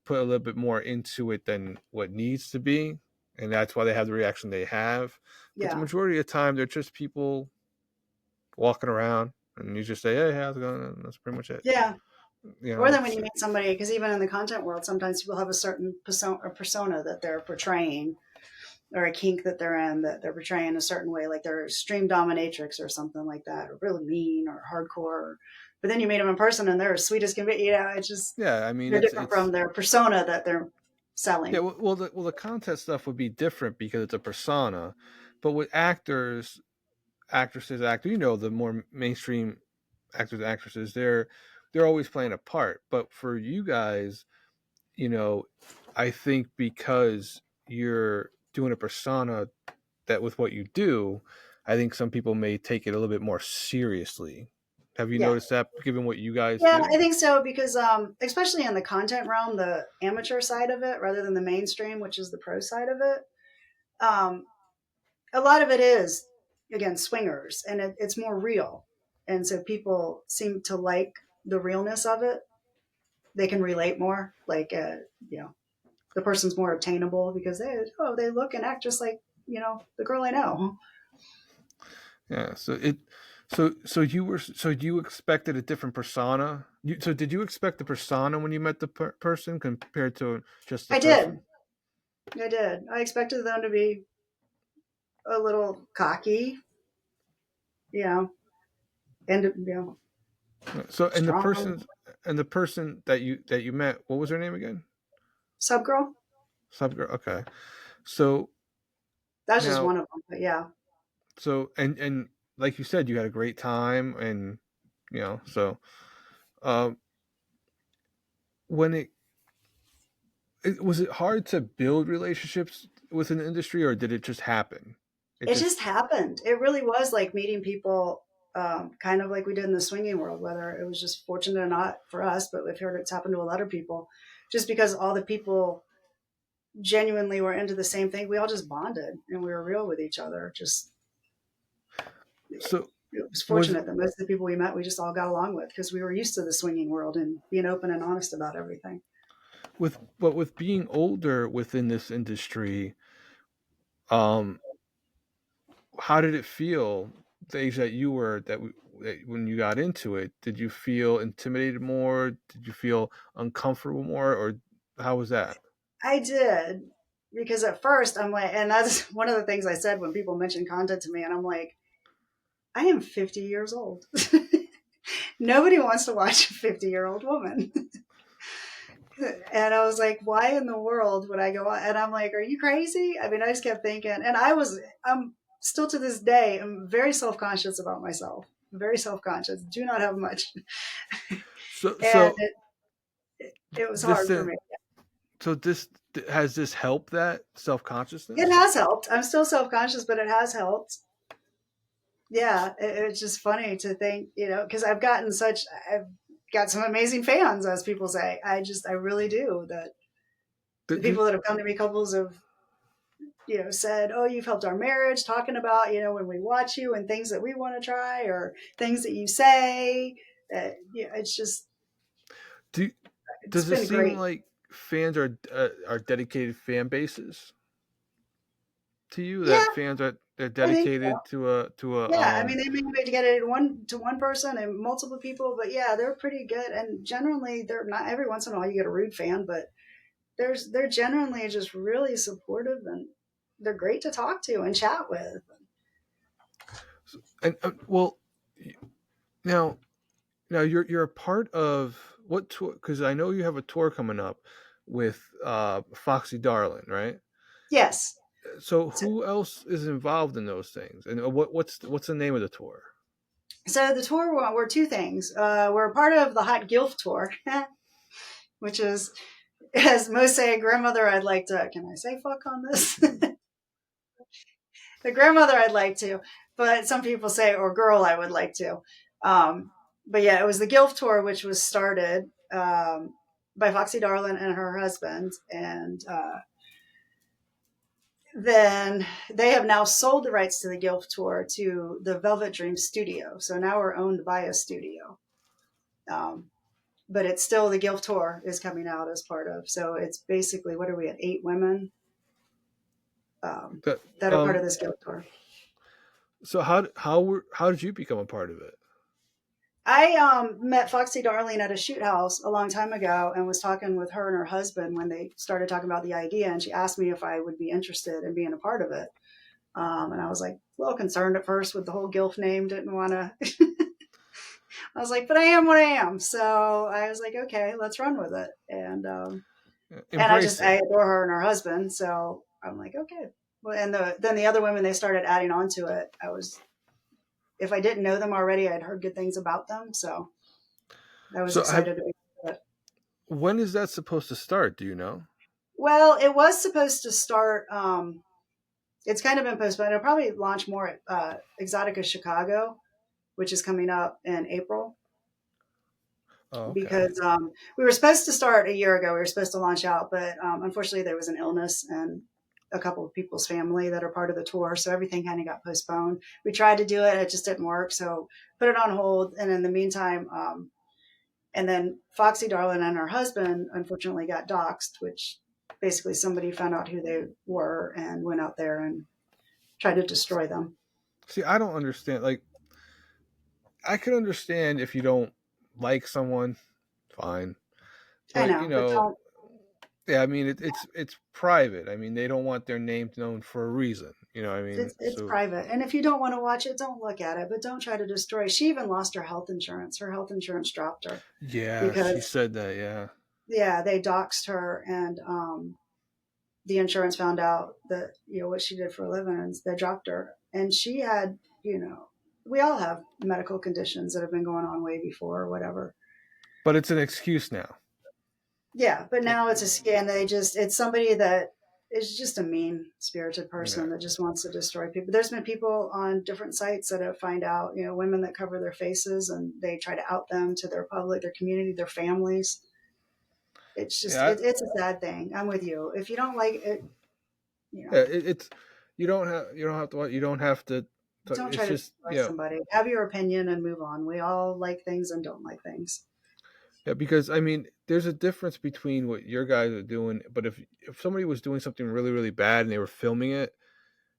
put a little bit more into it than what needs to be, and that's why they have the reaction they have. But the Yeah. majority of the time, they're just people walking around, and you just say, "Hey, how's it going?" And that's pretty much it. Yeah. You Or know, then when you meet somebody, because even in the content world, sometimes people have a certain persona that they're portraying, or a kink that they're in that they're portraying a certain way, like they're extreme dominatrix or something like that, or really mean or hardcore. But then you meet them in person and they're as sweet as can be. It's just yeah. I mean, they're different it's from their persona that they're yeah, selling. well, the contest stuff would be different because it's a persona, but with actors, actresses, actor, the more mainstream actors, actresses, they're always playing a part. But for you guys, you know, I think because you're doing a persona that with what you do, I think some people may take it a little bit more seriously. Have you Yeah. noticed that, given what you guys Yeah, I do? think so because especially in the content realm, the amateur side of it rather than the mainstream, which is the pro side of it, um, a lot of it is again swingers, and it's more real, and so people seem to like the realness of it. They can relate more, like you know, the person's more obtainable because they look and act just like the girl I know. Yeah. So you expected a different persona. So did you expect the persona when you met the person compared to just the I did, person? I did. I expected them to be a little cocky, you know, and So strong. and the person that you met, what was her name again? Sub girl. Subgirl. Okay. So That's just now one of them, but yeah. and like you said, you had a great time and so um when was it hard to build relationships within the industry or did it just happen? It It just just happened. It really was like meeting people, kind of like we did in the swinging world, whether it was just fortunate or not for us, but we've heard it's happened to a lot of people. Just because all the people genuinely were into the same thing, we all just bonded and we were real with each other. Just so it was was fortunate that most of the people we met, we just all got along with because we were used to the swinging world and being open and honest about everything. with being older within this industry, um, how did it feel the age that you were that when you got into it? Did you feel intimidated more? Did you feel uncomfortable more, or how was that? I did because at first I'm like, and that's one of the things I said when people mention content to me, and I'm like, I am 50 years old. Nobody wants to watch a 50-year-old woman. And I was like, why in the world would I go on? And I'm like, are you crazy? I mean, I just kept thinking, and I'm still to this day, I'm very self conscious about myself. I'm very self conscious. Do not have much. So And so it was this hard for me. so this has this helped that self It consciousness? has helped. I'm still self conscious, but it has helped. Yeah, it's just funny to think, because I've got some amazing fans, as people say. I really do. That the people that have come to me, couples have, said, "Oh, you've helped our marriage," talking about, when we watch you and things that we want to try or things that you say. It's just, Do it's does it been seem great. like fans are dedicated fan bases to you? Yeah, That fans are I think so. dedicated to a Yeah, I mean, they may get it one person and multiple people, but yeah, they're pretty good. And generally, they're not. Every once in a while, you get a rude fan, but they're genuinely just really supportive, and they're great to talk to and chat with. And well, now you're a part of what tour? Because I know you have a tour coming up with Foxy Darling, right? Yes. So So, who else is involved in those things? And what's the name of the tour? so the tour were two things. We're a part of the Hot Guilf tour, which is, as most say, grandmother, I'd like to. Can I say fuck on this? The grandmother, I'd like to, but some people say, or girl, I would like to. Um, but yeah, it was the Guilf tour, which was started by Foxy Darlin and her husband, and then they have now sold the rights to the Guilf tour to the Velvet Dream Studio. So now we're owned by a studio. Um, but it's still the Guilf tour is coming out as part of. So it's basically, what are we at, 8 women That that are part of this Guilf tour. so how did you become a part of it? I met Foxy Darling at a shoot house a long time ago and was talking with her and her husband when they started talking about the idea. And she asked me if I would be interested in being a part of it. And I was like, a little concerned at first with the whole Guilf name. Didn't want to. I was like, but I am what I am. So I was like, okay, let's run with it. And Embrace I it. adore her and her husband. So I'm like, okay. Well, and then the other women, they started adding on to it. If I didn't know them already, I'd heard good things about them. So I was So have excited to be with it. when is that supposed to start? Do you know? Well, it was supposed to start. It's kind of been postponed. It'll probably launch more at Exotica Chicago, which is coming up in April. Oh, okay. Because we were supposed to start a year ago. We were supposed to launch out, but unfortunately, there was an illness and a couple of people's family that are part of the tour, so everything kind of got postponed. We tried to do it, it just didn't work, so put it on hold. And in the meantime, and then Foxy Darling and her husband unfortunately got doxxed, which basically somebody found out who they were and went out there and tried to destroy them. See, I don't understand. Like, I can understand if you don't like someone, fine. I But know, but don't. yeah, I mean, it's private. I mean, they don't want their name known for a reason. You know, what I mean, It's so private, and if you don't want to watch it, don't look at it. But don't try to destroy. She even lost her health insurance. Her health insurance dropped her yeah, she because said that. Yeah, yeah, they doxed her, and the insurance found out that what she did for a living, and they dropped her. And she had we all have medical conditions that have been going on way before or whatever. but it's an excuse now. Yeah, but It, now it's a scam. It's somebody that is just a mean spirited yeah, person that just wants to destroy people. There's been people on different sites that have find out, women that cover their faces and they try to out them to their public, their community, their families. It's just, yeah, it's a sad thing. I'm with you. If you don't like it, yeah. It's you don't have to you don't have to. don't try It's to just destroy somebody. Have your opinion and move on. We all like things and don't like things. yeah, because I mean, there's a difference between what your guys are doing. But if somebody was doing something really really bad and they were filming it,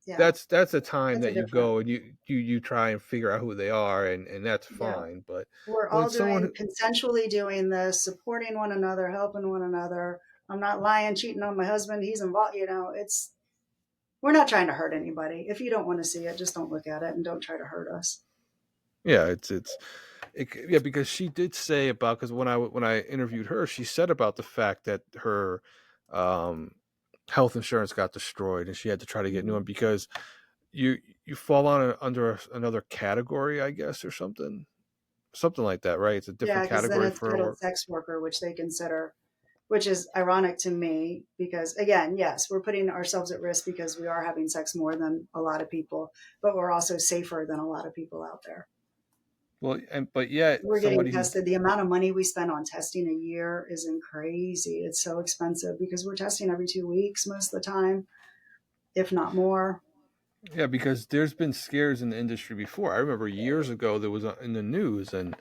Yeah, that's a time that's a that you different. go and you try and figure out who they are, and that's Yeah. fine. But We're when all someone doing consensually doing this, supporting one another, helping one another. I'm not lying, cheating on my husband. He's involved. We're not trying to hurt anybody. If you don't want to see it, just don't look at it and don't try to hurt us. yeah, yeah, because she did say about because when I interviewed her, she said about the fact that her um, health insurance got destroyed and she had to try to get new Mhm. one because you you fall under another category, I guess, or something like that, right? It's a Yeah, different because then category it's for a titled work. sex worker, which they consider, which is ironic to me because, again, yes, we're putting ourselves at risk because we are having sex more than a lot of people, but we're also safer than a lot of people out there. Well, and but yet We're getting somebody who tested. The amount of money we spend on testing a year isn't crazy. It's so expensive because we're testing every 2 weeks most of the time, if not more. yeah, because there's been scares in the industry before. I remember years ago there was in the news, and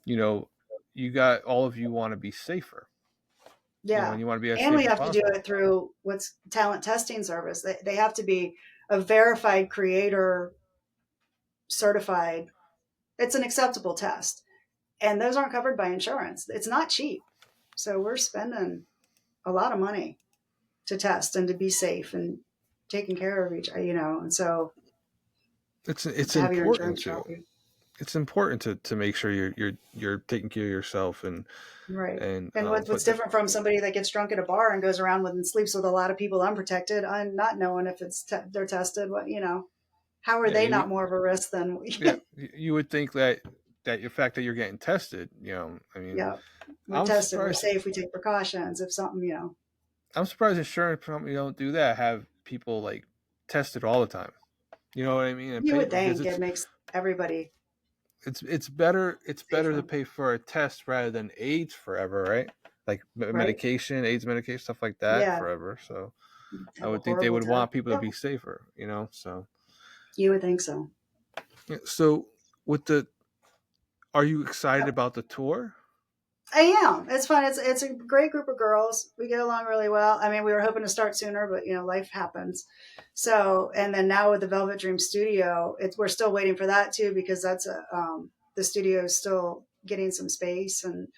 you know, you got all of you want to be safer, Yeah. and you want to be as And we safe as have to do possible. it through what's talent testing service. They have to be a verified creator certified. It's an acceptable test. And those aren't covered by insurance. It's not cheap. So we're spending a lot of money to test and to be safe and taking care of each, and so It's to have your important insurance to. drop you. It's important to make sure you're taking care of yourself Right. and And what's but the, different from somebody that gets drunk at a bar and goes around with and sleeps with a lot of people unprotected and not knowing if they're tested? How are yeah, they not more of a risk than yeah, you would think that the fact that you're getting tested, I mean, yeah, we're I'm tested, we're surprised. safe, we take precautions if something. I'm surprised insurance companies don't do that. Have people like tested all the time. You know what I mean? And You pay would because think it makes everybody it's better to safer, pay for a test rather than AIDS forever, right? Like right? medication, AIDS medication, stuff like that Yeah, forever. So I have a would think they horrible would test. want people to Yep, be safer. So you would think so. yeah, so with the are you excited about the tour? I am. It's fun. It's a great group of girls. We get along really well. I mean, we were hoping to start sooner, but life happens. So, and then now with the Velvet Dream Studio, we're still waiting for that too because the studio is still getting some space and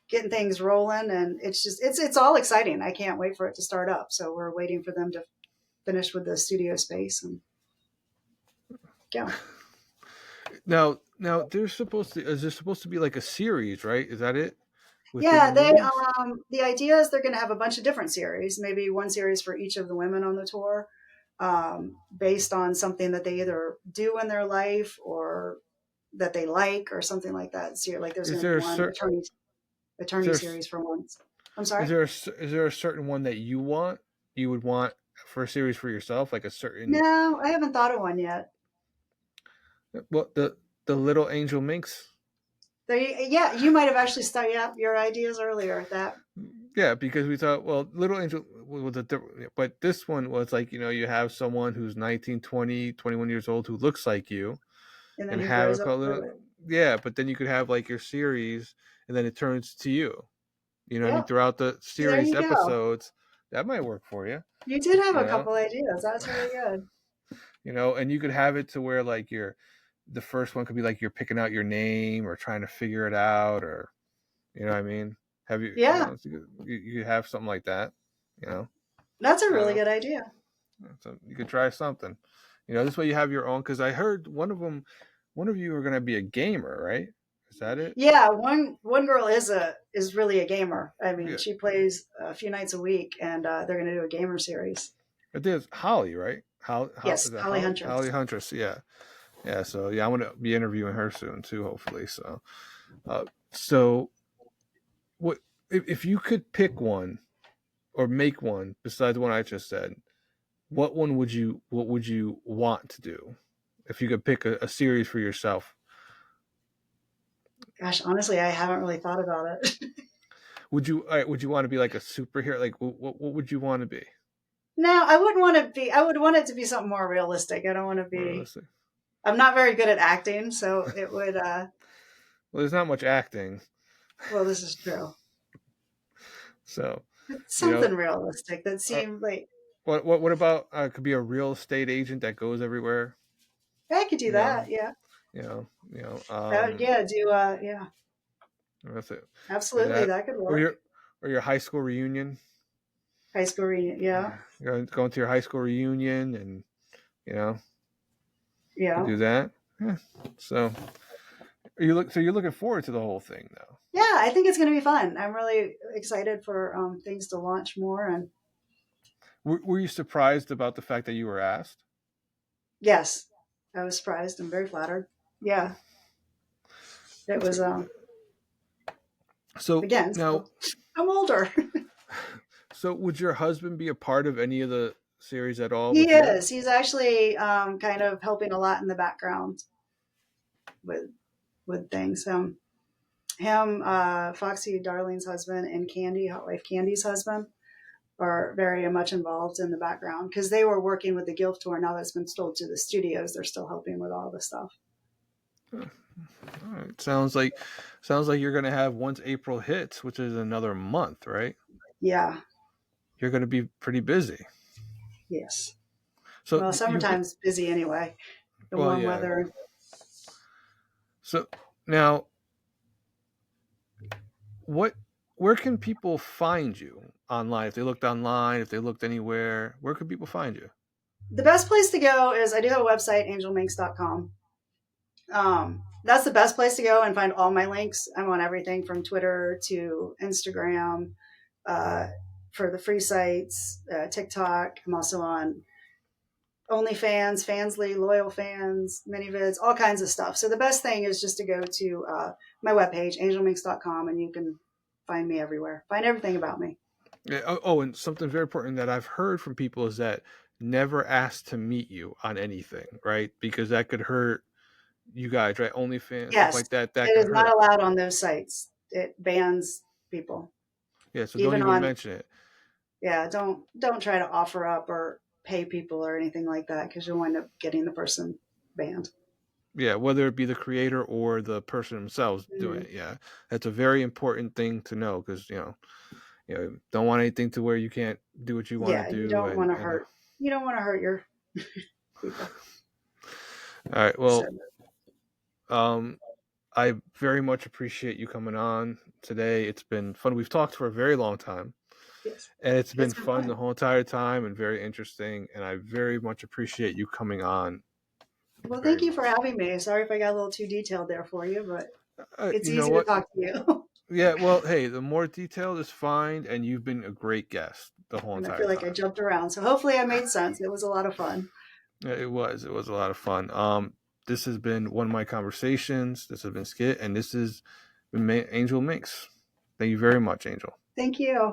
getting things rolling, and it's all exciting. I can't wait for it to start up. So we're waiting for them to finish with the studio space and go. Now is there supposed to be like a series, right? Is that it within the Yeah, movies? the idea is they're going to have a bunch of different series, maybe one series for each of the women on the tour, based on something that they either do in their life or that they like or something like that. So, like there's Is going to be there a one cer- is attorney there series for once. I'm is sorry. there is there a certain one that you would want for a series for yourself, like a certain No, I haven't thought of one yet. well the little Angel Minx. Yeah, you might have actually started out your ideas earlier. That Yeah, because we thought, well, Little Angel was but this one was like, you have someone who's 19, 20, 21 years old who looks like you and then and who have a grows up called through little, it. yeah, but then you could have like your series and then it turns to you. You know what I mean? Yep. Throughout the See, there series you go. episodes, that might work for you, You did have you a know? couple ideas. That's really good. And you could have it to where like the first one could be like you're picking out your name or trying to figure it out or you know what I mean? Have Yeah, so you could have something like that, you know? that's a I don't really know. good idea. So you could try something. This way you have your own. Because I heard one of you are going to be a gamer, right? Is that it? Yeah, one girl is really a gamer. I mean, Yeah. she plays a few nights a week, and they're going to do a gamer series. But there's Holly, right? How is Yes, that Holly Holly? Holly Huntress. Huntress. Yeah. Yeah. So yeah, I'm going to be interviewing her soon too, hopefully. So what if you could pick one or make one besides the one I just said? What would you want to do if you could pick a series for yourself? Gosh, honestly, I haven't really thought about it. Would you want to be like a superhero? Like what would you want to be? No, I wouldn't want to be. I would want it to be something more realistic. I don't want to be. Realistic. I'm not very good at acting, so it would. Well, there's not much acting, Well, this is true. so It's you know. something realistic that Uh, seemed like what about could be a real estate agent that goes everywhere? I could do You know, that. Yeah, you know, you know. yeah, do yeah, That's it. Is absolutely, that that could or work. your high school reunion? High school reunion. Yeah, Going to your high school reunion, and you know, could yeah. do that. Yeah. So you're looking forward to the whole thing, though. Yeah, I think it's going to be fun. I'm really excited for things to launch more. And Were you surprised about the fact that you were asked? yes, I was surprised. I'm very flattered. Yeah, it That's was, good. So again, now, so I'm older. so would your husband be a part of any of the series at all He with you? is. He's actually kind of helping a lot in the background with things. Him, Foxy Darling's husband, and Candy, Hot Wife Candy's husband, are very much involved in the background because they were working with the Guilf tour. Now that's been sold to the studios, they're still helping with all the stuff. All right. Sounds like you're gonna have once April hits, which is another month, right? Yeah. You're gonna be pretty busy. Yes. So Well, you've been summertime's busy anyway. The well, warm yeah. weather. So now, what where can people find you online? If they looked online, if they looked anywhere, where can people find you? The best place to go is I do have a website, angelminx.com. That's the best place to go and find all my links. I'm on everything from Twitter to Instagram, uh, for the free sites, TikTok. I'm also on OnlyFans, Fansly, Loyal Fans, ManyVids, all kinds of stuff. So the best thing is just to go to my webpage, angelminx.com, and you can find me everywhere. Find everything about me. Yeah, oh, and something very important that I've heard from people is that never ask to meet you on anything, right? Because that could hurt you guys, right? OnlyFans, stuff Yes, like that, that it could is not hurt. allowed on those sites. It bans people. Yeah, so don't Even even on, mention it. yeah, don't try to offer up or pay people or anything like that because you'll wind up getting the person banned. Yeah, whether it be the creator or the person themselves doing Mhm. it. Yeah, that's a very important thing to know because don't want anything to where you can't do what you want to Yeah, you do, don't want and to hurt. You don't want to hurt your people. all right. So Well, um, I very much appreciate you coming on today. It's been fun. We've talked for a very long time, yes, and it's been it's been fun the fun. whole entire time and very interesting. And I very much appreciate you coming on Well, very thank you for much. having me. Sorry if I got a little too detailed there for you, but it's You know easy to what? talk to you. Yeah, well, hey, the more detailed is fine, and you've been a great guest the whole And I entire feel like I time. jumped around. So hopefully I made sense. It was a lot of fun. Yeah, it was a lot of fun. This has been one of my conversations. This has been Skit, and this has been Angel Minx. Thank you very much, Angel. Thank you.